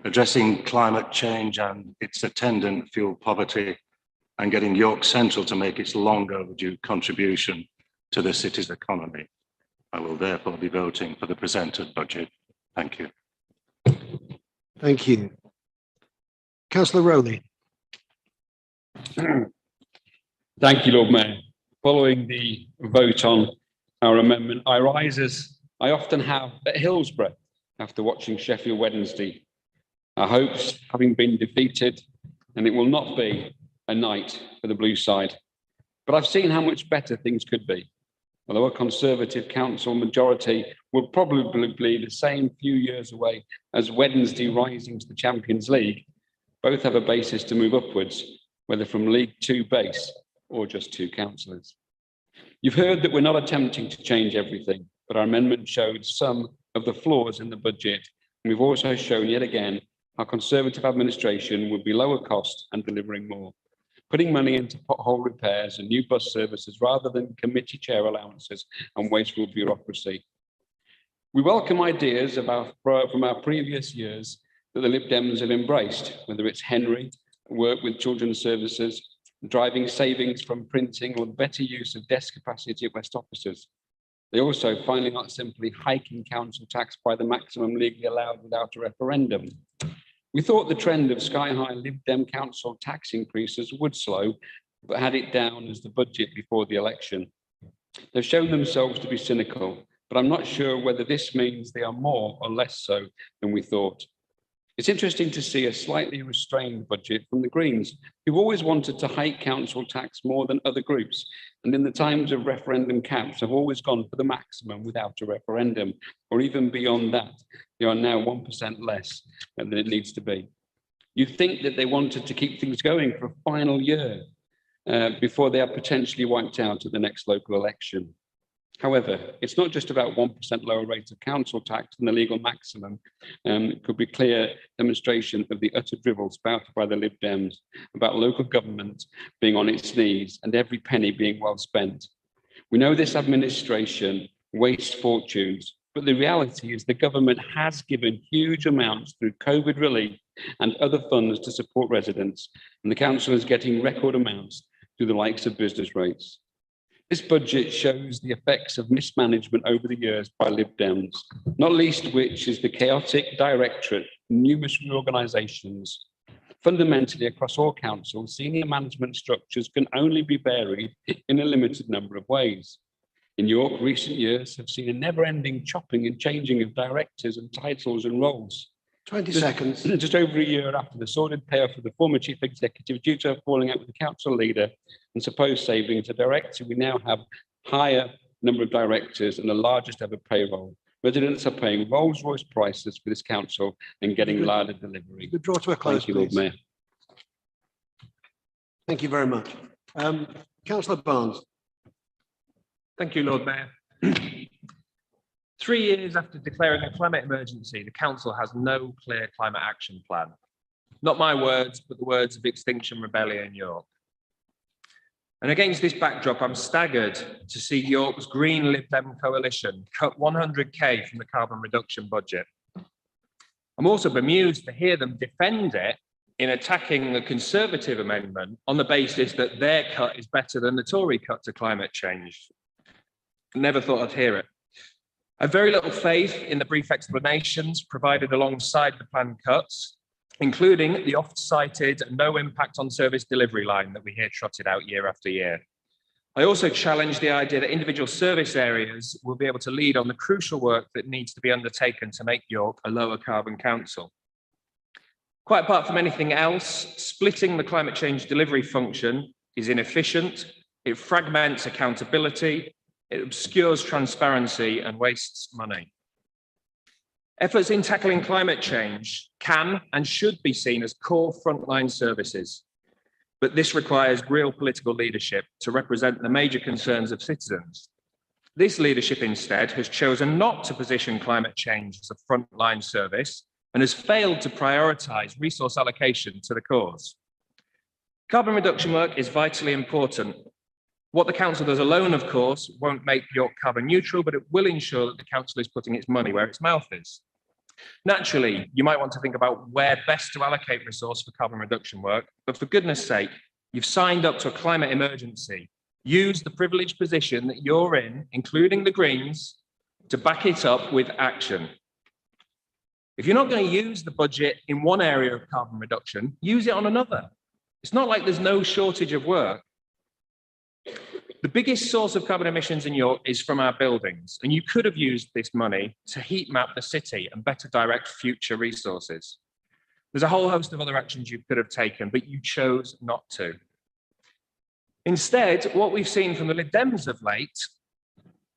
Speaker 6: addressing climate change and its attendant fuel poverty, and getting York Central to make its long overdue contribution to the city's economy. I will therefore be voting for the presented budget. Thank you.
Speaker 1: Thank you. Councillor Rowley.
Speaker 22: Thank you, Lord Mayor. Following the vote on our amendment, I rise as I often have at Hillsborough after watching Sheffield Wednesday. Our hopes having been defeated, and it will not be a night for the blue side. But I've seen how much better things could be. Although a Conservative council majority will probably be the same few years away as Wednesday rising to the Champions League, both have a basis to move upwards, whether from League 2 base or just 2 councillors. You've heard that we're not attempting to change everything, but our amendment showed some of the flaws in the budget. And we've also shown yet again how Conservative administration would be lower cost and delivering more, putting money into pothole repairs and new bus services rather than committee chair allowances and wasteful bureaucracy. We welcome ideas from our previous years that the Lib Dems have embraced, whether it's Henry, work with children's services, driving savings from printing, or the better use of desk capacity at West offices. They also finally not simply hiking council tax by the maximum legally allowed without a referendum. We thought the trend of sky-high Lib Dem council tax increases would slow, but had it down as the budget before the election. They've shown themselves to be cynical, but I'm not sure whether this means they are more or less so than we thought. It's interesting to see a slightly restrained budget from the Greens, who've always wanted to hike council tax more than other groups, and in the times of referendum caps have always gone for the maximum without a referendum, or even beyond that. They are now 1% less than it needs to be. You'd think that they wanted to keep things going for a final year before they are potentially wiped out at the next local election. However, it's not just about 1% lower rate of council tax than the legal maximum. It could be clear demonstration of the utter drivel spouted by the Lib Dems about local government being on its knees and every penny being well spent. We know this administration wastes fortunes, but the reality is the government has given huge amounts through COVID relief and other funds to support residents, and the council is getting record amounts through the likes of business rates. This budget shows the effects of mismanagement over the years by Lib Dems, not least which is the chaotic directorate, numerous reorganisations. Fundamentally, across all councils, senior management structures can only be varied in a limited number of ways. In York, recent years have seen a never-ending chopping and changing of directors and titles and roles.
Speaker 1: 20 seconds.
Speaker 22: Just over a year after the sordid payoff of the former chief executive due to a falling out with the council leader and supposed savings, a director, we now have higher number of directors and the largest ever payroll. Residents are paying Rolls-Royce prices for this council and getting larder delivery.
Speaker 1: Could draw to a close,
Speaker 22: Thank you, Lord
Speaker 1: please.
Speaker 22: Mayor.
Speaker 1: Thank you very much. Councillor Barnes.
Speaker 10: Thank you, Lord Mayor. 3 years after declaring a climate emergency, the council has no clear climate action plan. Not my words, but the words of Extinction Rebellion York. And against this backdrop, I'm staggered to see York's Green Lib Dem coalition cut 100k from the carbon reduction budget. I'm also bemused to hear them defend it in attacking the Conservative amendment on the basis that their cut is better than the Tory cut to climate change. Never thought I'd hear it. I have very little faith in the brief explanations provided alongside the planned cuts, including the oft-cited no impact on service delivery line that we hear trotted out year after year. I also challenge the idea that individual service areas will be able to lead on the crucial work that needs to be undertaken to make York a lower carbon council. Quite apart from anything else, splitting the climate change delivery function is inefficient, it fragments accountability, it obscures transparency and wastes money. Efforts in tackling climate change can and should be seen as core frontline services, but this requires real political leadership to represent the major concerns of citizens. This leadership instead has chosen not to position climate change as a frontline service and has failed to prioritise resource allocation to the cause. Carbon reduction work is vitally important. What the council does alone, of course, won't make York carbon neutral, but it will ensure that the council is putting its money where its mouth is. Naturally, you might want to think about where best to allocate resource for carbon reduction work, but for goodness sake, you've signed up to a climate emergency. Use the privileged position that you're in, including the Greens, to back it up with action. If you're not going to use the budget in one area of carbon reduction, use it on another. It's not like there's no shortage of work. The biggest source of carbon emissions in York is from our buildings, and you could have used this money to heat map the city and better direct future resources. There's a whole host of other actions you could have taken, but you chose not to. Instead, what we've seen from the Lib Dems of late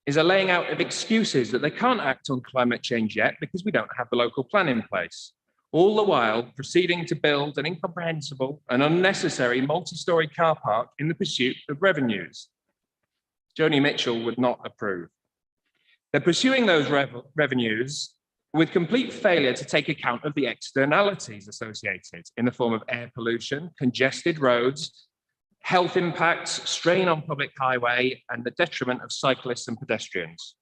Speaker 10: is a laying out of excuses that they can't act on climate change yet because we don't have the local plan in place. All the while proceeding to build an incomprehensible and unnecessary multi-storey car park in the pursuit of revenues. Joni Mitchell would not approve. They're pursuing those revenues with complete failure to take account of the externalities associated in the form of air pollution, congested roads, health impacts, strain on public highway, and the detriment of cyclists and pedestrians.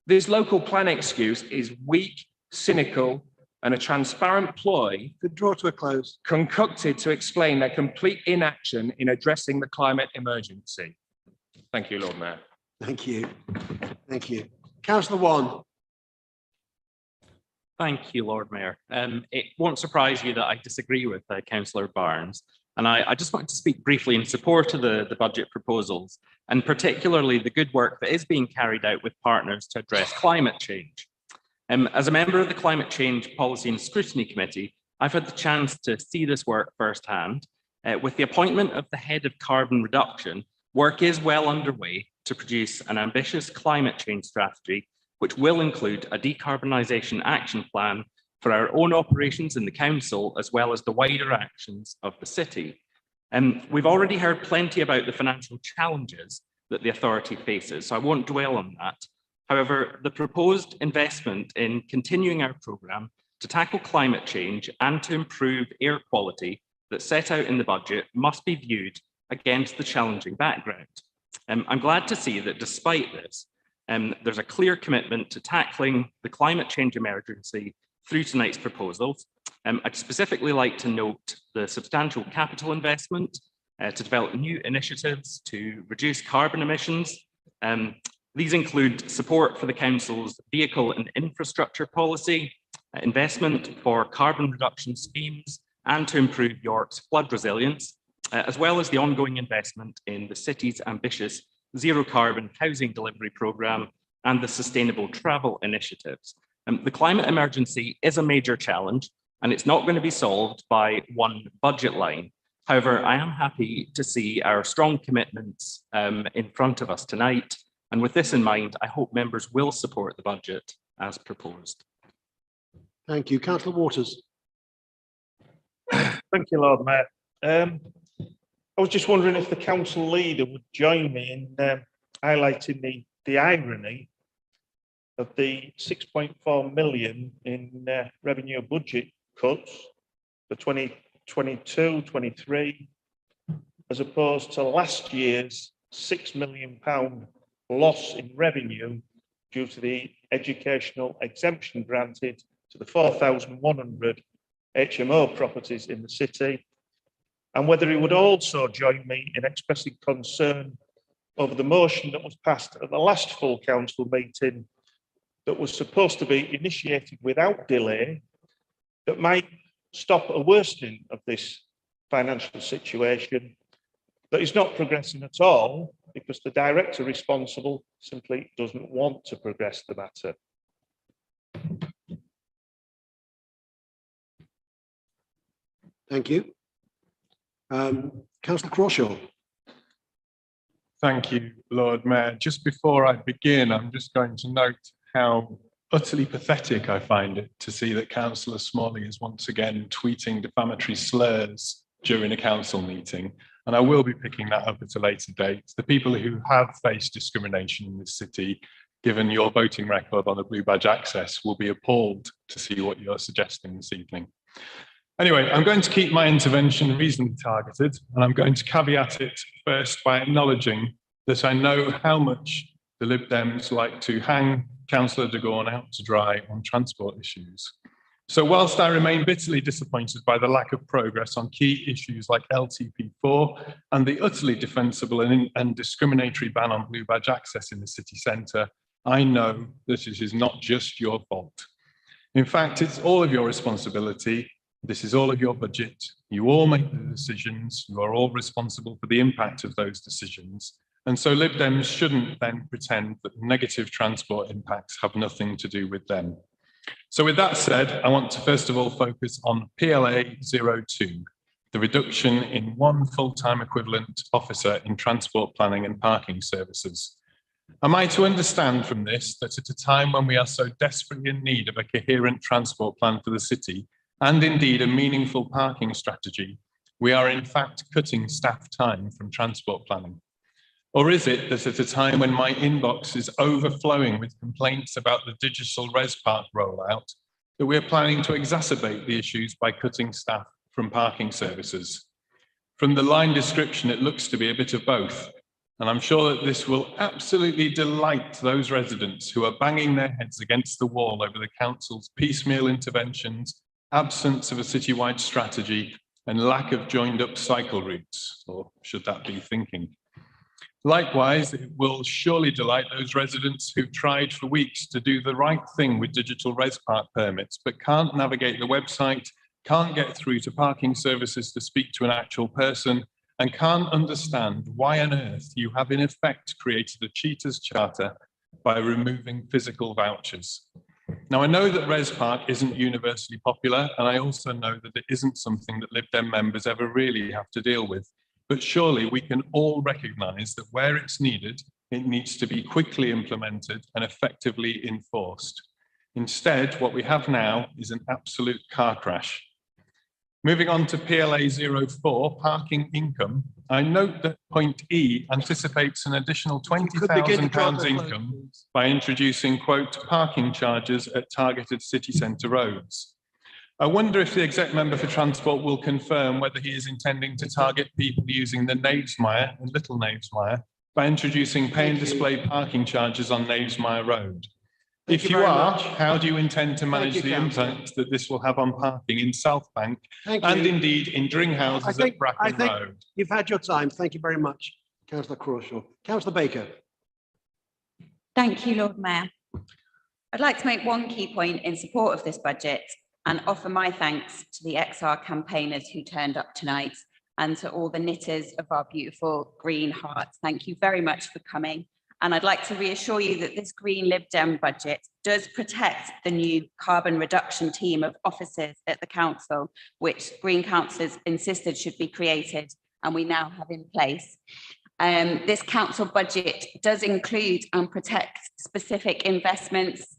Speaker 10: This local plan excuse is weak, cynical, and a transparent ploy
Speaker 1: could draw to a close,
Speaker 10: concocted to explain their complete inaction in addressing the climate emergency. Thank you, Lord Mayor.
Speaker 1: Thank you. Thank you. Councillor Wan.
Speaker 21: Thank you, Lord Mayor. It won't surprise you that I disagree with Councillor Barnes, and I just want to speak briefly in support of the budget proposals, and particularly the good work that is being carried out with partners to address climate change. As a member of the Climate Change Policy and Scrutiny Committee, I've had the chance to see this work firsthand. With the appointment of the head of carbon reduction, work is well underway to produce an ambitious climate change strategy, which will include a decarbonisation action plan for our own operations in the council, as well as the wider actions of the city. We've already heard plenty about the financial challenges that the authority faces, so I won't dwell on that. However, the proposed investment in continuing our programme to tackle climate change and to improve air quality that's set out in the budget must be viewed against the challenging background. I'm glad to see that despite this, there's a clear commitment to tackling the climate change emergency through tonight's proposals. I'd specifically like to note the substantial capital investment to develop new initiatives to reduce carbon emissions. These include support for the Council's vehicle and infrastructure policy, investment for carbon reduction schemes, and to improve York's flood resilience, as well as the ongoing investment in the city's ambitious zero carbon housing delivery programme and the sustainable travel initiatives. The climate emergency is a major challenge, and it's not going to be solved by one budget line. However, I am happy to see our strong commitments in front of us tonight. And with this in mind, I hope members will support the budget as proposed.
Speaker 1: Thank you. Councillor Waters.
Speaker 7: Thank you, Lord Mayor. I was just wondering if the council leader would join me in highlighting the irony of the 6.4 million in revenue budget cuts for 2022-23, as opposed to last year's £6 million loss in revenue due to the educational exemption granted to the 4,100 HMO properties in the city, and whether he would also join me in expressing concern over the motion that was passed at the last full council meeting that was supposed to be initiated without delay, that might stop a worsening of this financial situation that is not progressing at all because the director responsible simply doesn't want to progress the matter.
Speaker 1: Thank you. Councillor Crawshaw.
Speaker 4: Thank you, Lord Mayor. Just before I begin, I'm just going to note how utterly pathetic I find it to see that Councillor Smalley is once again tweeting defamatory slurs during a council meeting. And I will be picking that up at a later date. The people who have faced discrimination in this city, given your voting record on the Blue Badge Access, will be appalled to see what you're suggesting this evening. Anyway, I'm going to keep my intervention reasonably targeted, and I'm going to caveat it first by acknowledging that I know how much the Lib Dems like to hang Councillor de Gorne out to dry on transport issues. So whilst I remain bitterly disappointed by the lack of progress on key issues like LTP4 and the utterly defensible and discriminatory ban on Blue Badge Access in the city centre, I know that it is not just your fault. In fact, it's all of your responsibility. This is all of your budget. You all make the decisions. You are all responsible for the impact of those decisions. And so Lib Dems shouldn't then pretend that negative transport impacts have nothing to do with them. So with that said, I want to first of all focus on PLA 02, the reduction in one full-time equivalent officer in transport planning and parking services. Am I to understand from this that at a time when we are so desperately in need of a coherent transport plan for the city, and indeed a meaningful parking strategy, we are in fact cutting staff time from transport planning? Or is it that at a time when my inbox is overflowing with complaints about the digital Res Park rollout, that we're planning to exacerbate the issues by cutting staff from parking services? From the line description, it looks to be a bit of both. And I'm sure that this will absolutely delight those residents who are banging their heads against the wall over the council's piecemeal interventions, absence of a citywide strategy, and lack of joined up cycle routes, or should that be thinking? Likewise, it will surely delight those residents who've tried for weeks to do the right thing with digital Res Park permits, but can't navigate the website, can't get through to parking services to speak to an actual person, and can't understand why on earth you have in effect created a cheater's charter by removing physical vouchers. Now, I know that Res Park isn't universally popular, and I also know that it isn't something that Lib Dem members ever really have to deal with. But surely we can all recognise that where it's needed, it needs to be quickly implemented and effectively enforced. Instead, what we have now is an absolute car crash. Moving on to PLA 04, parking income, I note that point E anticipates an additional £20,000 income by introducing, quote, parking charges at targeted city centre roads. I wonder if the exec member for Transport will confirm whether he is intending to target people using the Knavesmire and Little Knavesmire by introducing pay and display parking charges on Knavesmire Road. If you are, how do you intend to manage the impact that this will have on parking in South Bank and indeed in Dringhouses at Bracken Road?
Speaker 1: You've had your time. Thank you very much, Councillor Crawshaw. Councillor Baker.
Speaker 18: Thank you, Lord Mayor. I'd like to make one key point in support of this budget and offer my thanks to the XR campaigners who turned up tonight and to all the knitters of our beautiful green hearts. Thank you very much for coming. And I'd like to reassure you that this Green Lib Dem budget does protect the new carbon reduction team of officers at the council, which Green councillors insisted should be created and we now have in place. This council budget does include and protect specific investments.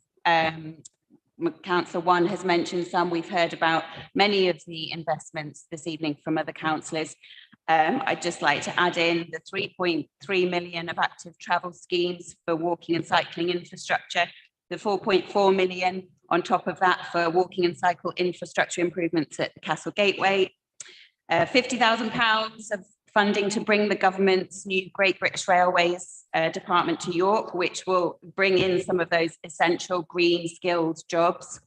Speaker 18: Councillor One has mentioned some. We've heard about many of the investments this evening from other councillors. I'd just like to add in the 3.3 million of active travel schemes for walking and cycling infrastructure, the 4.4 million on top of that for walking and cycle infrastructure improvements at the Castle Gateway, £50,000 of funding to bring the government's new Great British Railways department to York, which will bring in some of those essential green skilled jobs.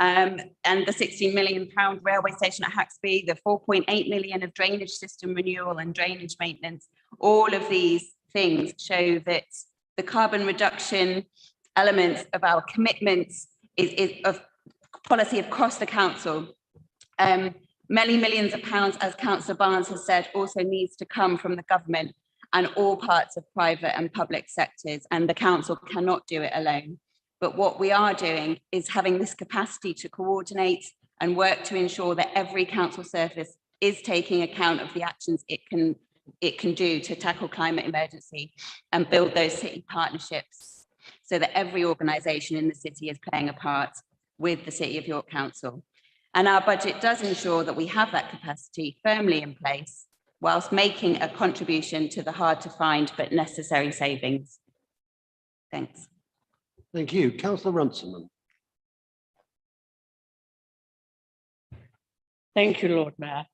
Speaker 18: And the £16 million railway station at Haxby, the 4.8 million of drainage system renewal and drainage maintenance. All of these things show that the carbon reduction elements of our commitments is of policy across the council. Many millions of pounds, as Councillor Barnes has said, also needs to come from the government and all parts of private and public sectors, and the council cannot do it alone. But what we are doing is having this capacity to coordinate and work to ensure that every council service is taking account of the actions it can do to tackle climate emergency and build those city partnerships so that every organisation in the city is playing a part with the City of York Council. And our budget does ensure that we have that capacity firmly in place whilst making a contribution to the hard to find but necessary savings. Thanks.
Speaker 1: Thank you. Councillor Runciman.
Speaker 11: Thank you, Lord Mayor.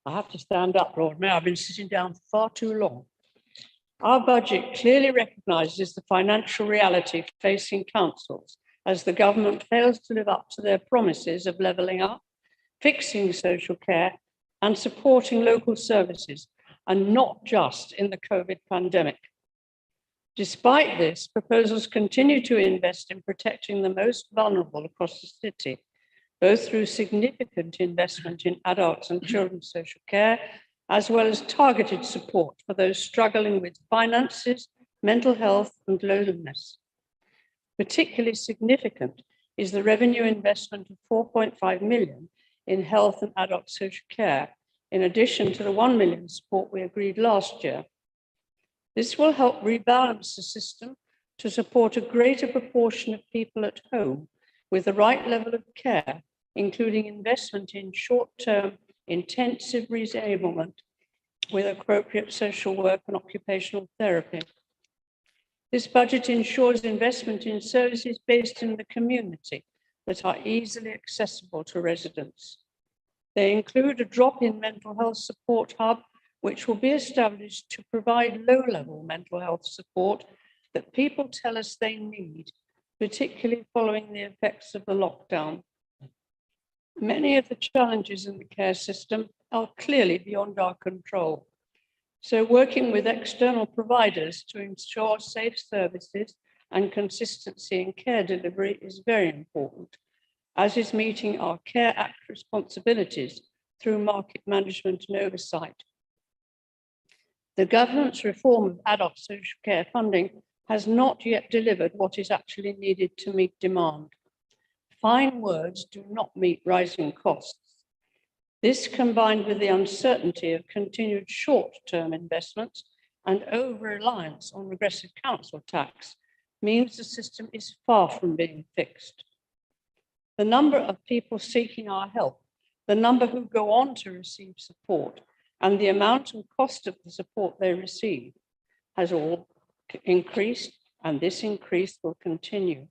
Speaker 11: I have to stand up, Lord Mayor. I've been sitting down for far too long. Our budget clearly recognises the financial reality facing councils as the government fails to live up to their promises of levelling up, fixing social care and supporting local services, and not just in the COVID pandemic. Despite this, proposals continue to invest in protecting the most vulnerable across the city, both through significant investment in adults and children's social care, as well as targeted support for those struggling with finances, mental health and loneliness. Particularly significant is the revenue investment of 4.5 million in health and adult social care, in addition to the 1 million support we agreed last year. This will help rebalance the system to support a greater proportion of people at home with the right level of care, including investment in short-term intensive reablement with appropriate social work and occupational therapy. This budget ensures investment in services based in the community that are easily accessible to residents. They include a drop-in mental health support hub, which will be established to provide low-level mental health support that people tell us they need, particularly following the effects of the lockdown. Many of the challenges in the care system are clearly beyond our control. So working with external providers to ensure safe services and consistency in care delivery is very important, as is meeting our Care Act responsibilities through market management and oversight. The government's reform of adult social care funding has not yet delivered what is actually needed to meet demand. Fine words do not meet rising costs. This, combined with the uncertainty of continued short-term investments and over-reliance on regressive council tax, means the system is far from being fixed. The number of people seeking our help
Speaker 8: the number who go on to receive support, and the amount and cost of the support they receive has all increased, and this increase will continue.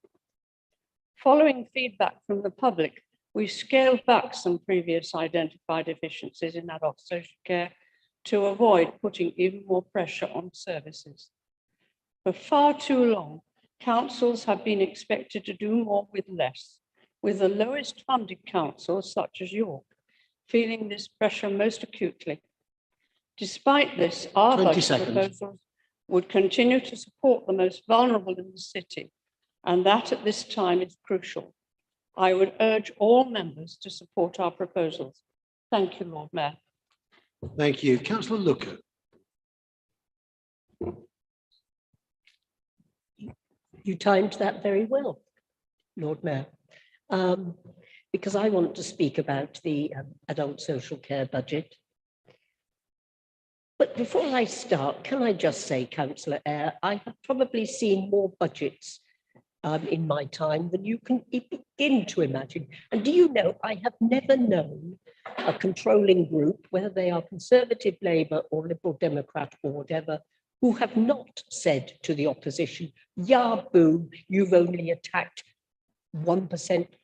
Speaker 8: Following feedback from the public, we scaled back some previous identified efficiencies in adult social care to avoid putting even more pressure on services. For far too long, councils have been expected to do more with less, with the lowest funded councils, such as York, feeling this pressure most acutely. Despite this, our
Speaker 1: 20
Speaker 8: budget
Speaker 1: seconds.
Speaker 8: proposals would continue to support the most vulnerable in the city, and that at this time is crucial. I would urge all members to support our proposals. Thank you, Lord Mayor.
Speaker 1: Thank you. Councillor Looker.
Speaker 2: You timed that very well, Lord Mayor, because I want to speak about the adult social care budget. But before I start, can I just say, Councillor Eyre, I have probably seen more budgets in my time than you can begin to imagine. And do you know, I have never known a controlling group, whether they are Conservative, Labour or Liberal Democrat or whatever, who have not said to the opposition, "Yeah, boo, you've only attacked 1%,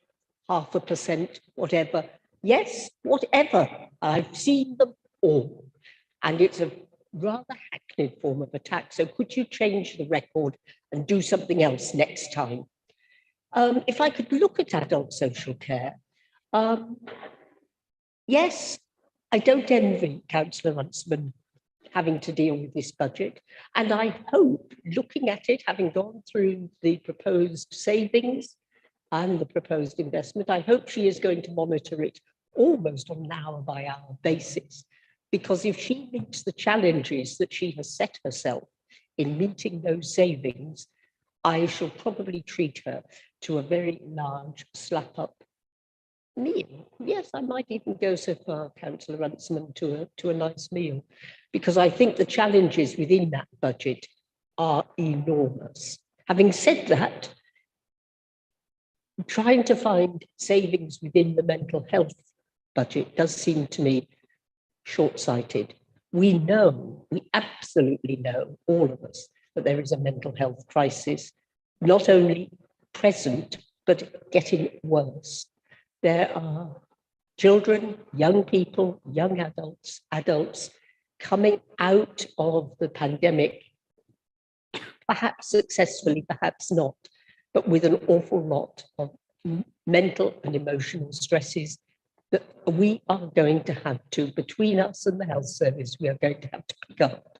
Speaker 2: 0.5%, whatever." Yes, whatever. I've seen them all. And it's a rather hackneyed form of attack. So could you change the record and do something else next time? If I could look at adult social care, yes, I don't envy Councillor Runciman having to deal with this budget. And I hope, looking at it, having gone through the proposed savings and the proposed investment, I hope she is going to monitor it almost on an hour-by-hour basis. Because if she meets the challenges that she has set herself in meeting those savings, I shall probably treat her to a very large slap-up meal. Yes, I might even go so far, Councillor Runciman, to a nice meal, because I think the challenges within that budget are enormous. Having said that, trying to find savings within the mental health budget does seem to me short-sighted. We know, we absolutely know, all of us, that there is a mental health crisis, not only present, but getting worse. There are children, young people, young adults coming out of the pandemic, perhaps successfully, perhaps not, but with an awful lot of mental and emotional stresses that we are going to have to, between us and the health service, we are going to have to pick up.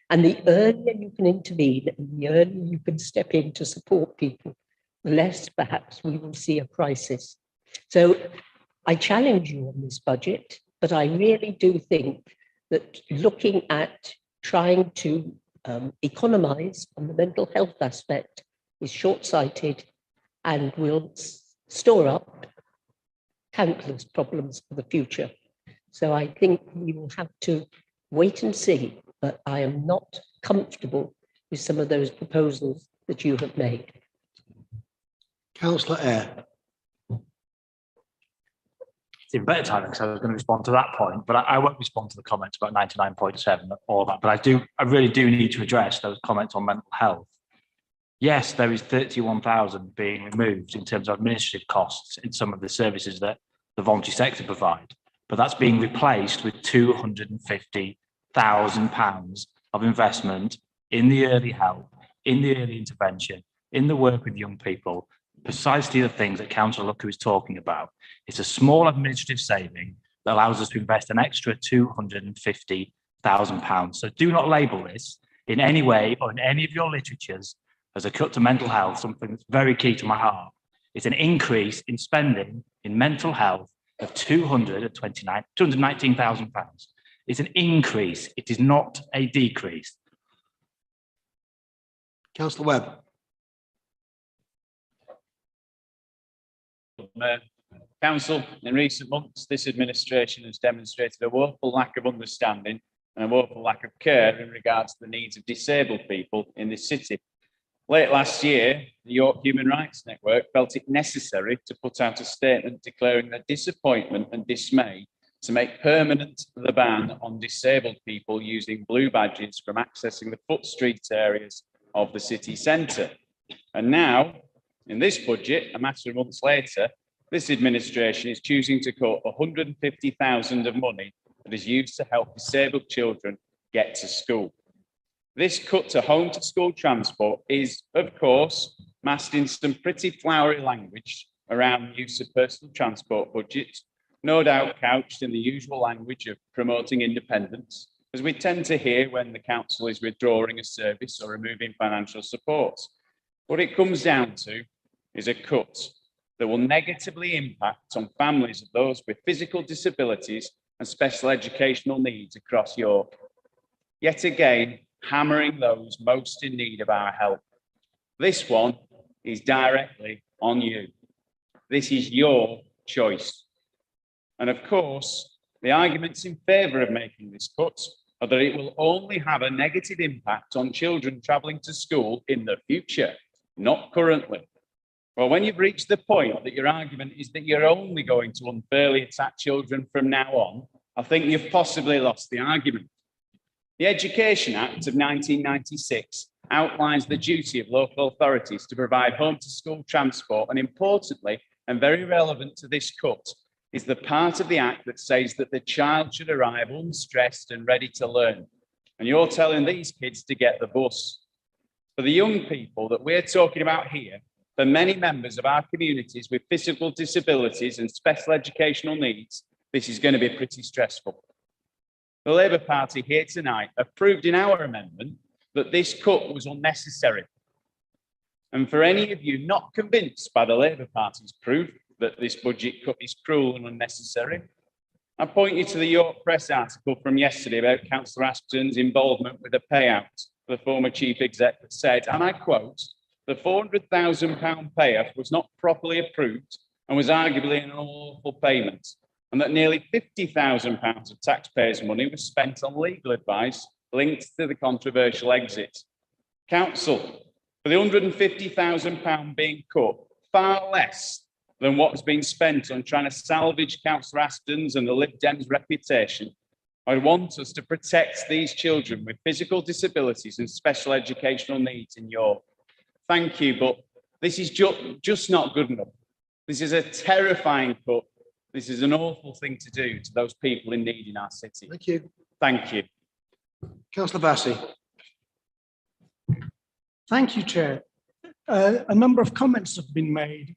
Speaker 2: And the earlier you can intervene and the earlier you can step in to support people, the less perhaps we will see a crisis. So I challenge you on this budget, but I really do think that looking at trying to economize on the mental health aspect is short-sighted and will store up countless problems for the future. So I think we will have to wait and see, but I am not comfortable with some of those proposals that you have made.
Speaker 1: Councillor Eyre.
Speaker 19: It's in better timing, so I was going to respond to that point, but I won't respond to the comments about 99.7 or that, but I really do need to address those comments on mental health. Yes, there is 31,000 being removed in terms of administrative costs in some of the services that the voluntary sector provide, but that's being replaced with £250,000 of investment in the early help, in the early intervention, in the work with young people, precisely the things that Councillor Looker is talking about. It's a small administrative saving that allows us to invest an extra £250,000. So do not label this in any way or in any of your literatures as a cut to mental health, something that's very key to my heart. It's an increase in spending in mental health of £219,000. It's an increase. It is not a decrease.
Speaker 1: Councillor Webb.
Speaker 13: Council, in recent months, this administration has demonstrated a woeful lack of understanding and a woeful lack of care in regards to the needs of disabled people in this city. Late last year, the York Human Rights Network felt it necessary to put out a statement declaring their disappointment and dismay to make permanent the ban on disabled people using blue badges from accessing the foot street areas of the city centre. And now, in this budget, a matter of months later, this administration is choosing to cut 150,000 of money that is used to help disabled children get to school. This cut to home to school transport is, of course, masked in some pretty flowery language around use of personal transport budgets, no doubt couched in the usual language of promoting independence, as we tend to hear when the council is withdrawing a service or removing financial support. What it comes down to is a cut that will negatively impact on families of those with physical disabilities and special educational needs across York. Yet again, hammering those most in need of our help. This one is directly on you. This is your choice. And of course, the arguments in favour of making this cut are that it will only have a negative impact on children travelling to school in the future, not currently. Well, when you've reached the point that your argument is that you're only going to unfairly attack children from now on, I think you've possibly lost the argument. The Education Act of 1996 outlines the duty of local authorities to provide home-to-school transport, and importantly, and very relevant to this cut, is the part of the Act that says that the child should arrive unstressed and ready to learn. And you're telling these kids to get the bus. For the young people that we're talking about here, for many members of our communities with physical disabilities and special educational needs, this is going to be pretty stressful. The Labour Party here tonight approved in our amendment that this cut was unnecessary. And for any of you not convinced by the Labour Party's proof that this budget cut is cruel and unnecessary, I point you to the York Press article from yesterday about Councillor Ashton's involvement with a payout for the former chief exec that said, and I quote, "The £400,000 payout was not properly approved and was arguably an unlawful payment, and that nearly £50,000 of taxpayers' money was spent on legal advice linked to the controversial exit." Council, for the £150,000 being cut, far less than what has been spent on trying to salvage Councillor Ashton's and the Lib Dems' reputation, I want us to protect these children with physical disabilities and special educational needs in York. Thank you, but this is just not good enough. This is a terrifying cut. This is an awful thing to do to those people in need in our city.
Speaker 1: Thank you.
Speaker 13: Thank you.
Speaker 1: Councillor Bassey.
Speaker 9: Thank you, Chair. A number of comments have been made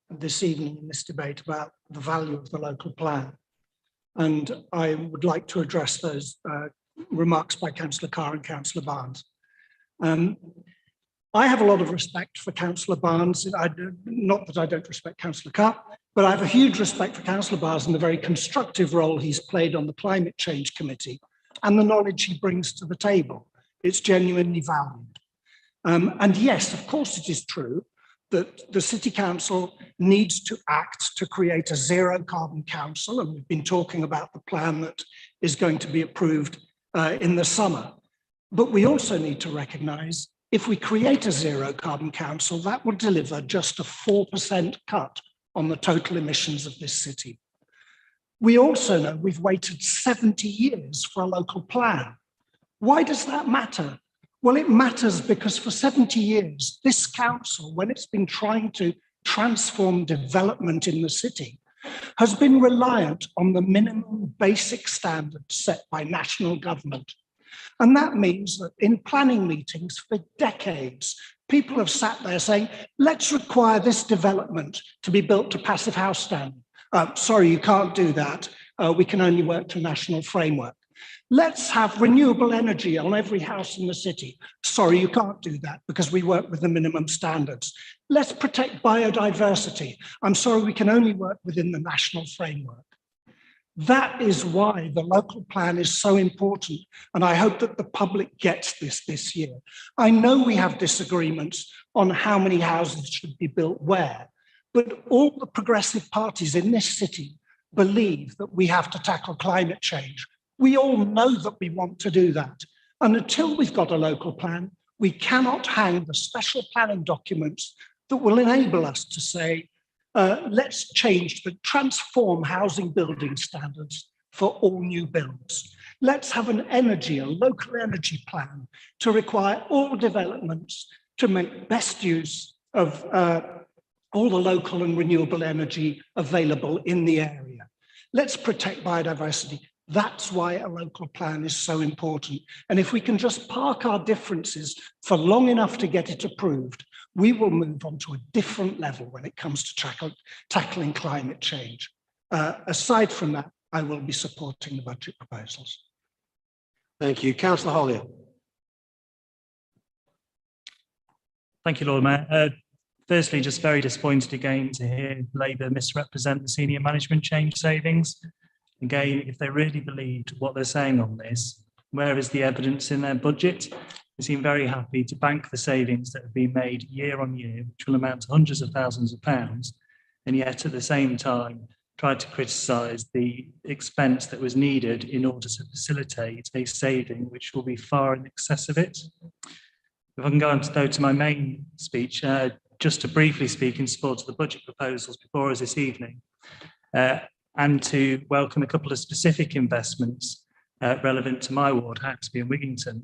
Speaker 9: this evening in this debate about the value of the local plan. And I would like to address those remarks by Councillor Carr and Councillor Barnes. I have a lot of respect for Councillor Barnes. Not that I don't respect Councillor Carr, but I have a huge respect for Councillor Barnes and the very constructive role he's played on the Climate Change Committee and the knowledge he brings to the table. It's genuinely valued. And yes, of course it is true that the City Council needs to act to create a zero carbon council, and we've been talking about the plan that is going to be approved in the summer. But we also need to recognise if we create a zero carbon council, that will deliver just a 4% cut on the total emissions of this city. We also know we've waited 70 years for a local plan. Why does that matter? Well, it matters because for 70 years, this council, when it's been trying to transform development in the city, has been reliant on the minimum basic standards set by national government. And that means that in planning meetings for decades, people have sat there saying, let's require this development to be built to passive house standard. Sorry, you can't do that. We can only work to national framework. Let's have renewable energy on every house in the city. Sorry, you can't do that because we work with the minimum standards. Let's protect biodiversity. I'm sorry, we can only work within the national framework. That is why the local plan is so important, and I hope that the public gets this year. I know we have disagreements on how many houses should be built where, but all the progressive parties in this city believe that we have to tackle climate change. We all know that we want to do that. And until we've got a local plan, We cannot hang the special planning documents that will enable us to say, let's change, but transform housing building standards for all new builds. Let's have a local energy plan to require all developments to make best use of all the local and renewable energy available in the area. Let's protect biodiversity. That's why a local plan is so important. And if we can just park our differences for long enough to get it approved, we will move on to a different level when it comes to tackling climate change. Aside from that, I will be supporting the budget proposals.
Speaker 1: Thank you. Councillor Hollier.
Speaker 11: Thank you, Lord Mayor. Firstly, just very disappointed again to hear Labour misrepresent the senior management change savings. Again, if they really believed what they're saying on this, where is the evidence in their budget? They seem very happy to bank the savings that have been made year on year, which will amount to hundreds of thousands of pounds, and yet at the same time tried to criticise the expense that was needed in order to facilitate a saving which will be far in excess of it. If I can go on to my main speech, just to briefly speak in support of the budget proposals before us this evening, and to welcome a couple of specific investments relevant to my ward, Haxby and Wigington.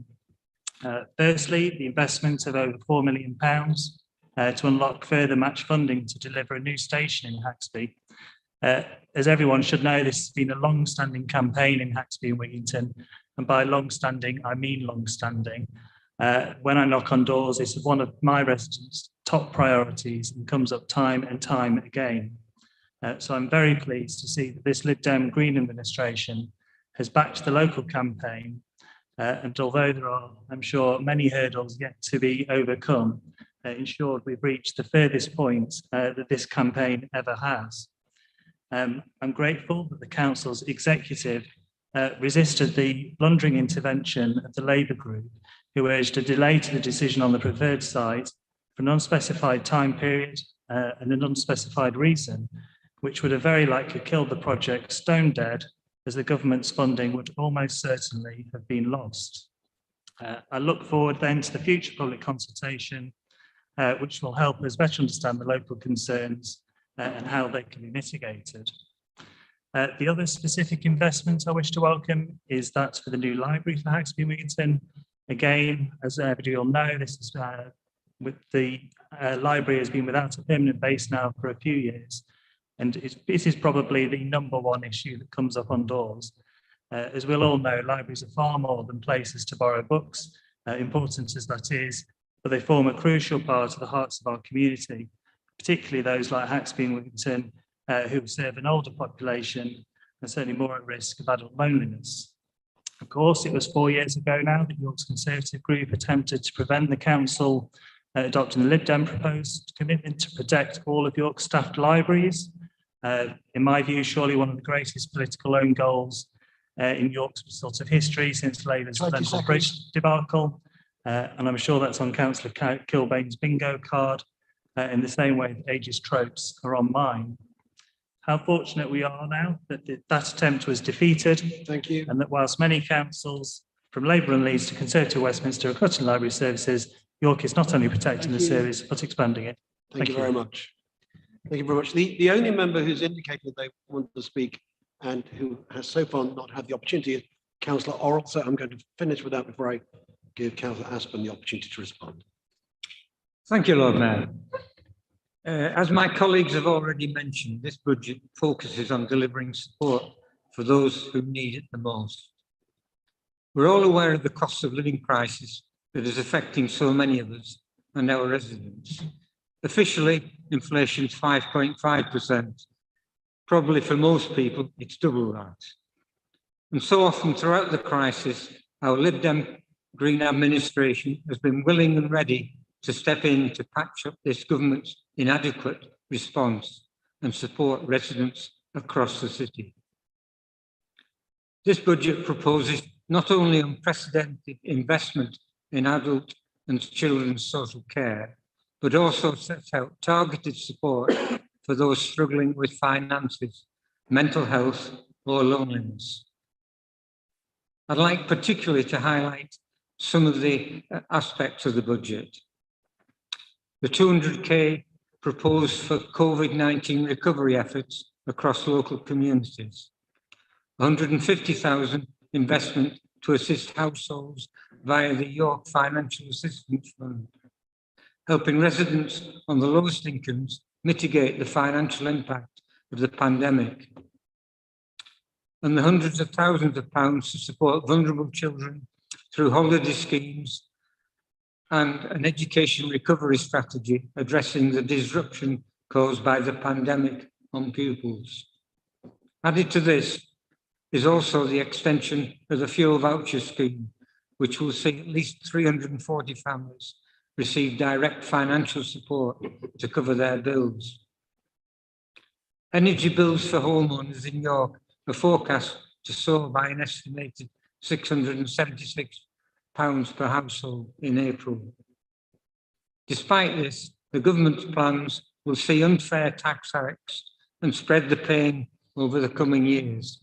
Speaker 11: Firstly, the investment of over £4 million to unlock further match funding to deliver a new station in Haxby. As everyone should know, this has been a long-standing campaign in Haxby and Wigington, and by long-standing, I mean long-standing. When I knock on doors, it's one of my residents' top priorities and comes up time and time again. So I'm very pleased to see that this Lib Dem Green administration has backed the local campaign, and although there are, I'm sure, many hurdles yet to be overcome, ensured we've reached the furthest point that this campaign ever has. I'm grateful that the council's executive resisted the blundering intervention of the Labour group, who urged a delay to the decision on the preferred site for an unspecified time period and an unspecified reason, which would have very likely killed the project stone dead, as the government's funding would almost certainly have been lost. I look forward then to the future public consultation, which will help us better understand the local concerns and how they can be mitigated. The other specific investment I wish to welcome is that for the new library for Haxby and Wigington. Again, as everybody will know, this is with the library has been without a permanent base now for a few years, and this is probably the #1 issue that comes up on doors. As we'll all know, libraries are far more than places to borrow books, important as that is, but they form a crucial part of the hearts of our community, particularly those like Haxby and Wigington, who serve an older population and certainly more at risk of adult loneliness. Of course, it was 4 years ago now that York's Conservative group attempted to prevent the council adopting the Lib Dem proposed commitment to protect all of York's staffed libraries. In my view, surely one of the greatest political own goals in York's sort of history since Labour's Prudential Bridge debacle. And I'm sure that's on Councillor Kilbane's bingo card, in the same way that ageist tropes are on mine. How fortunate we are now that that attempt was defeated.
Speaker 1: Thank you.
Speaker 11: And that whilst many councils, from Labour and Leeds to Conservative Westminster, are cutting library services, York is not only protecting the service, but expanding it.
Speaker 1: Thank you very much. Thank you very much. The only member who's indicated they want to speak and who has so far not had the opportunity is Councillor Orrell. So I'm going to finish with that before I give Councillor Aspin the opportunity to respond.
Speaker 3: Thank you, Lord Mayor. As my colleagues have already mentioned, this budget focuses on delivering support for those who need it the most. We're all aware of the cost of living crisis that is affecting so many of us and our residents. Officially, inflation is 5.5%. Probably for most people, it's double that. And so often throughout the crisis, our Lib Dem Green administration has been willing and ready to step in to patch up this government's inadequate response and support residents across the city. This budget proposes not only unprecedented investment in adult and children's social care, but also sets out targeted support for those struggling with finances, mental health, or loneliness. I'd like particularly to highlight some of the aspects of the budget. The 200k proposed for COVID-19 recovery efforts across local communities. 150,000 investment to assist households via the York Financial Assistance Fund, helping residents on the lowest incomes mitigate the financial impact of the pandemic. And the hundreds of thousands of pounds to support vulnerable children through holiday schemes and an education recovery strategy addressing the disruption caused by the pandemic on pupils. Added to this is also the extension of the fuel voucher scheme, which will see at least 340 families receive direct financial support to cover their bills. Energy bills for homeowners in York are forecast to soar by an estimated £676 per household in April. Despite this, the government's plans will see unfair tax hikes and spread the pain over the coming years.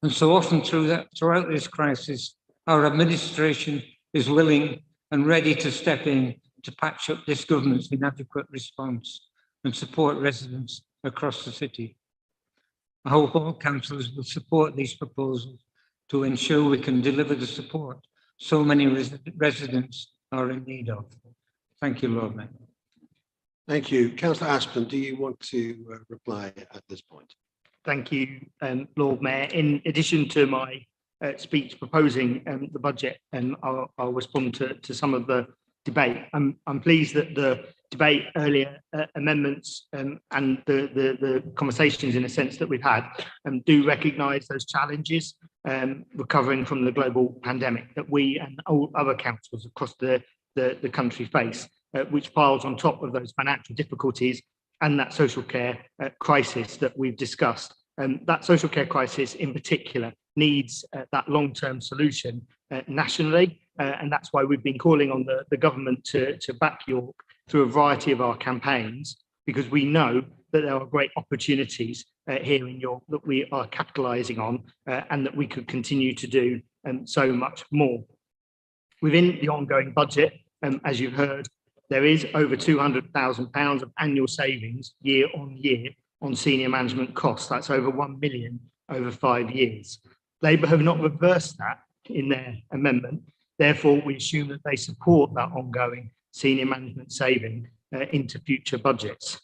Speaker 3: And so often throughout this crisis, our administration is willing and ready to step in to patch up this government's inadequate response and support residents across the city. I hope all councillors will support these proposals to ensure we can deliver the support so many residents are in need of. Thank you, Lord Mayor.
Speaker 1: Thank you. Councillor Aspin, do you want to reply at this point?
Speaker 12: Thank you, Lord Mayor. In addition to my speech proposing the budget, I'll respond to some of the debate. I'm pleased that the debate earlier, amendments and the conversations in a sense that we've had do recognise those challenges recovering from the global pandemic that we and all other councils across the country face, which piles on top of those financial difficulties and that social care crisis that we've discussed. That social care crisis in particular needs that long-term solution nationally, and that's why we've been calling on the government to back York through a variety of our campaigns, because we know that there are great opportunities here in York that we are capitalising on and that we could continue to do so much more. Within the ongoing budget, as you've heard, there is over £200,000 of annual savings year on year on senior management costs. That's over 1 million over 5 years. Labour have not reversed that in their amendment. Therefore, we assume that they support that ongoing senior management saving into future budgets.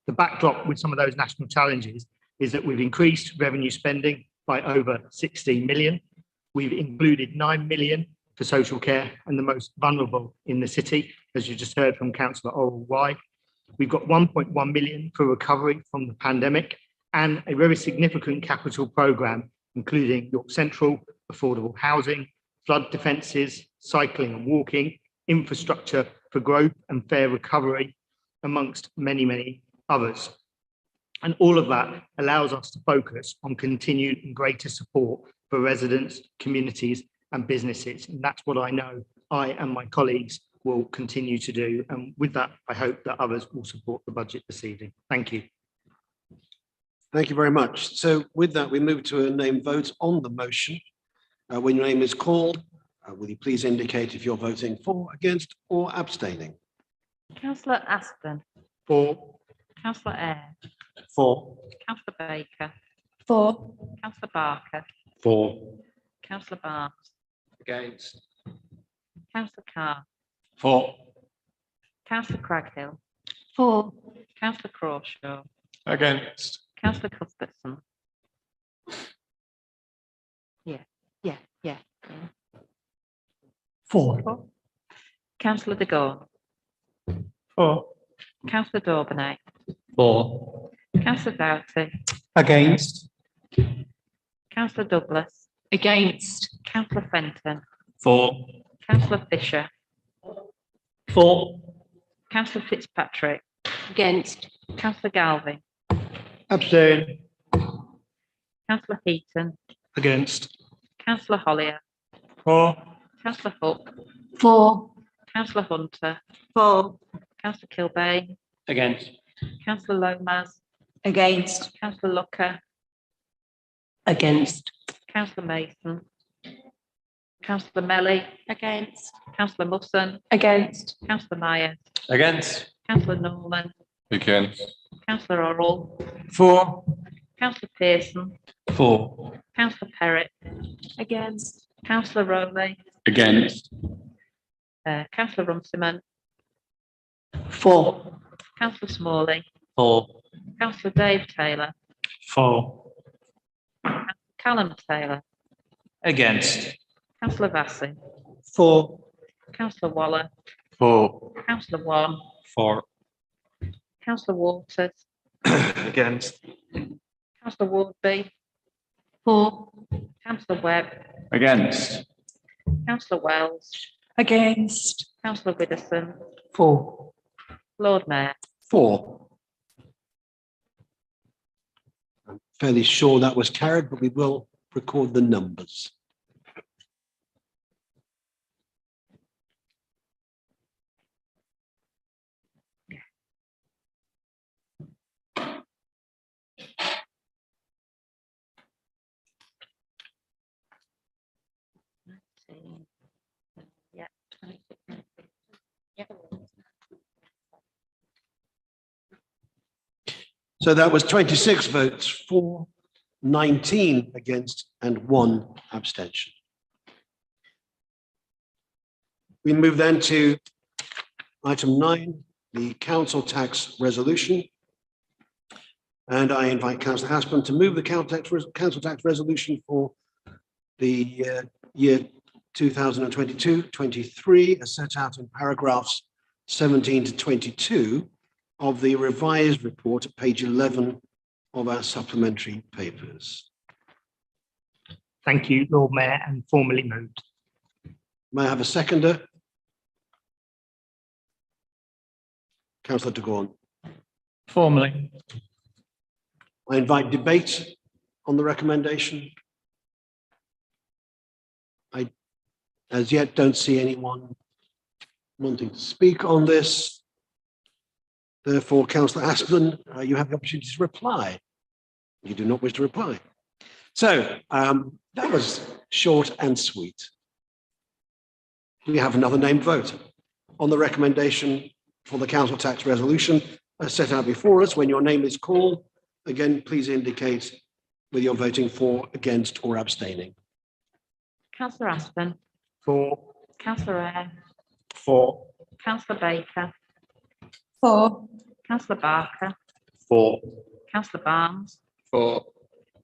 Speaker 12: The backdrop with some of those national challenges is that we've increased revenue spending by over 16 million. We've included 9 million for social care and the most vulnerable in the city, as you just heard from Councillor Orwell. We've got 1.1 million for recovery from the pandemic and a very significant capital programme, including York Central, affordable housing, flood defences, cycling and walking, infrastructure for growth and fair recovery, amongst many, many others. And all of that allows us to focus on continued and greater support for residents, communities and businesses. And that's what I know I and my colleagues will continue to do. And with that, I hope that others will support the budget this evening. Thank you.
Speaker 1: Thank you very much. So with that, we move to a name vote on the motion. When your name is called, will you please indicate if you're voting for, against or abstaining?
Speaker 5: Councillor Aston.
Speaker 12: For.
Speaker 5: Councillor Eyre.
Speaker 11: For.
Speaker 5: Councillor Baker.
Speaker 18: For.
Speaker 5: Councillor Barker.
Speaker 17: For.
Speaker 5: Councillor Barnes.
Speaker 10: Against.
Speaker 5: Councillor Carr.
Speaker 17: For.
Speaker 5: Councillor Craghill.
Speaker 20: For.
Speaker 5: Councillor Crawshaw.
Speaker 4: Against.
Speaker 5: Councillor Cuthbertson. Yeah.
Speaker 9: For.
Speaker 5: Councillor De Gore.
Speaker 9: For.
Speaker 5: Councillor Dauburnay.
Speaker 11: For.
Speaker 5: Councillor Doughty.
Speaker 9: Against.
Speaker 5: Councillor Douglas.
Speaker 20: Against.
Speaker 5: Councillor Fenton.
Speaker 17: For.
Speaker 5: Councillor Fisher.
Speaker 11: For.
Speaker 5: Councillor Fitzpatrick.
Speaker 20: Against.
Speaker 5: Councillor Galvin.
Speaker 9: Abstain.
Speaker 5: Councillor Heaton.
Speaker 17: Against.
Speaker 5: Councillor Hollier.
Speaker 9: For.
Speaker 5: Councillor Hook.
Speaker 20: For.
Speaker 5: Councillor Hunter.
Speaker 20: For.
Speaker 5: Councillor Kilbane.
Speaker 11: Against.
Speaker 5: Councillor Lomas.
Speaker 18: Against.
Speaker 5: Councillor Lucker.
Speaker 20: Against.
Speaker 5: Councillor Mason. Councillor Melly.
Speaker 20: Against.
Speaker 5: Councillor Musson.
Speaker 20: Against.
Speaker 5: Councillor Myers.
Speaker 10: Against.
Speaker 5: Councillor Norman.
Speaker 4: Against.
Speaker 5: Councillor Orrell.
Speaker 3: For.
Speaker 5: Councillor Pearson.
Speaker 3: For.
Speaker 5: Councillor Perrott.
Speaker 20: Against.
Speaker 5: Councillor Rowley.
Speaker 22: Against.
Speaker 5: Councillor Runciman.
Speaker 11: For.
Speaker 5: Councillor Smalley.
Speaker 3: For.
Speaker 5: Councillor Dave Taylor.
Speaker 16: For.
Speaker 5: Callum Taylor.
Speaker 3: Against.
Speaker 5: Councillor Vassy.
Speaker 11: For.
Speaker 5: Councillor Waller.
Speaker 4: For.
Speaker 5: Councillor Wan.
Speaker 3: For.
Speaker 5: Councillor Waters.
Speaker 3: Against.
Speaker 5: Councillor Wardby.
Speaker 20: For.
Speaker 5: Councillor Webb.
Speaker 22: Against.
Speaker 5: Councillor Wells.
Speaker 20: Against.
Speaker 5: Councillor Widdowson.
Speaker 11: For.
Speaker 5: Lord Mayor.
Speaker 1: For. I'm fairly sure that was carried, but we will record the numbers.
Speaker 5: Yeah.
Speaker 1: So that was 26 votes for, 19 against, and 1 abstention. We move then to item 9, the council tax resolution. And I invite Councillor Haspin to move the council tax resolution for the year 2022-23 as set out in paragraphs 17 to 22 of the revised report at page 11 of our supplementary papers.
Speaker 12: Thank you, Lord Mayor, and formally moved.
Speaker 1: May I have a seconder? Councillor de Gorn.
Speaker 16: Formally.
Speaker 1: I invite debate on the recommendation. I, as yet, don't see anyone wanting to speak on this. Therefore, Councillor Aspin, you have the opportunity to reply. You do not wish to reply. So that was short and sweet. We have another named vote on the recommendation for the council tax resolution as set out before us. When your name is called, again, please indicate whether you're voting for, against, or abstaining.
Speaker 5: Councillor Aspin.
Speaker 12: For.
Speaker 5: Councillor Eyre.
Speaker 12: For.
Speaker 5: Councillor Baker.
Speaker 20: For.
Speaker 5: Councillor Barker.
Speaker 22: For.
Speaker 5: Councillor Barnes.
Speaker 22: For.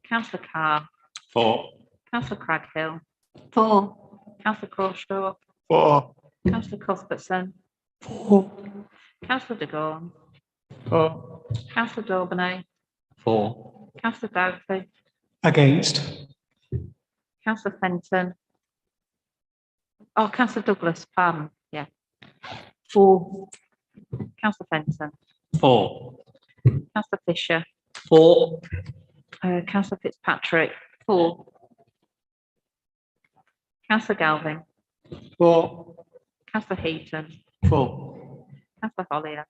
Speaker 5: Councillor Carr.
Speaker 22: For.
Speaker 5: Councillor Craghill.
Speaker 20: For.
Speaker 5: Councillor Crawshaw.
Speaker 12: For.
Speaker 5: Councillor Cuthbertson.
Speaker 11: For.
Speaker 5: Councillor de Gorn.
Speaker 16: For.
Speaker 5: Councillor Daubeny.
Speaker 3: For.
Speaker 5: Councillor Doughty.
Speaker 11: Against.
Speaker 5: Councillor Fenton. Oh, Councillor Douglas, pardon. Yeah.
Speaker 11: For.
Speaker 5: Councillor Fenton.
Speaker 3: For.
Speaker 5: Councillor Fisher.
Speaker 11: For.
Speaker 5: Councillor Fitzpatrick. For. Councillor Galvin.
Speaker 11: For.
Speaker 5: Councillor Heaton.
Speaker 11: For.
Speaker 5: Councillor Hollier.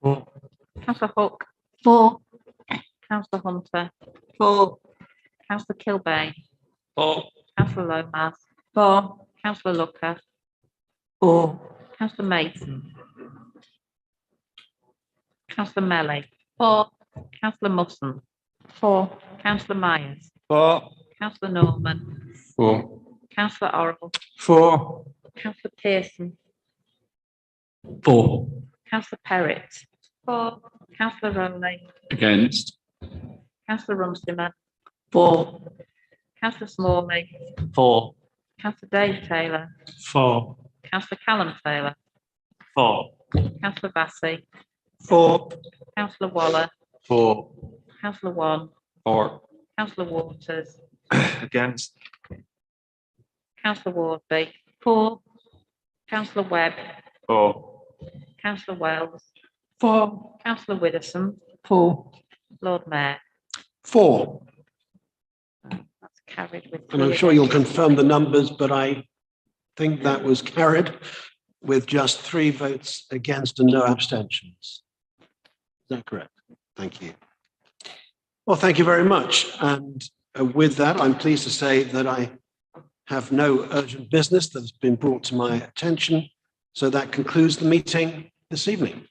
Speaker 11: For.
Speaker 5: Councillor Hook.
Speaker 20: For.
Speaker 5: Councillor Hunter.
Speaker 20: For.
Speaker 5: Councillor Kilbane.
Speaker 3: For.
Speaker 5: Councillor Lomas.
Speaker 20: For.
Speaker 5: Councillor Lucker.
Speaker 11: For.
Speaker 5: Councillor Mason. Councillor Melly.
Speaker 20: For.
Speaker 5: Councillor Musson.
Speaker 20: For.
Speaker 5: Councillor Myers.
Speaker 3: For.
Speaker 5: Councillor Norman.
Speaker 4: For.
Speaker 5: Councillor Orrell.
Speaker 3: For.
Speaker 5: Councillor Pearson.
Speaker 3: For.
Speaker 5: Councillor Perrott.
Speaker 20: For.
Speaker 5: Councillor Rowley.
Speaker 22: Against.
Speaker 5: Councillor Runciman.
Speaker 11: For.
Speaker 5: Councillor Smalley.
Speaker 3: For.
Speaker 5: Councillor Dave Taylor.
Speaker 16: For.
Speaker 5: Councillor Callum Taylor.
Speaker 3: For.
Speaker 5: Councillor Vassy.
Speaker 11: For.
Speaker 5: Councillor Waller.
Speaker 4: For.
Speaker 5: Councillor Wan.
Speaker 3: For.
Speaker 5: Councillor Waters.
Speaker 3: Against.
Speaker 5: Councillor Wardby.
Speaker 20: For.
Speaker 5: Councillor Webb.
Speaker 22: For.
Speaker 5: Councillor Wells.
Speaker 20: For.
Speaker 5: Councillor Widdowson.
Speaker 11: For.
Speaker 5: Lord Mayor.
Speaker 1: For.
Speaker 5: That's carried with.
Speaker 1: And I'm sure you'll confirm the numbers, but I think that was carried with just 3 votes against and no abstentions. Is that correct? Thank you. Well, thank you very much. And with that, I'm pleased to say that I have no urgent business that has been brought to my attention. So that concludes the meeting this evening.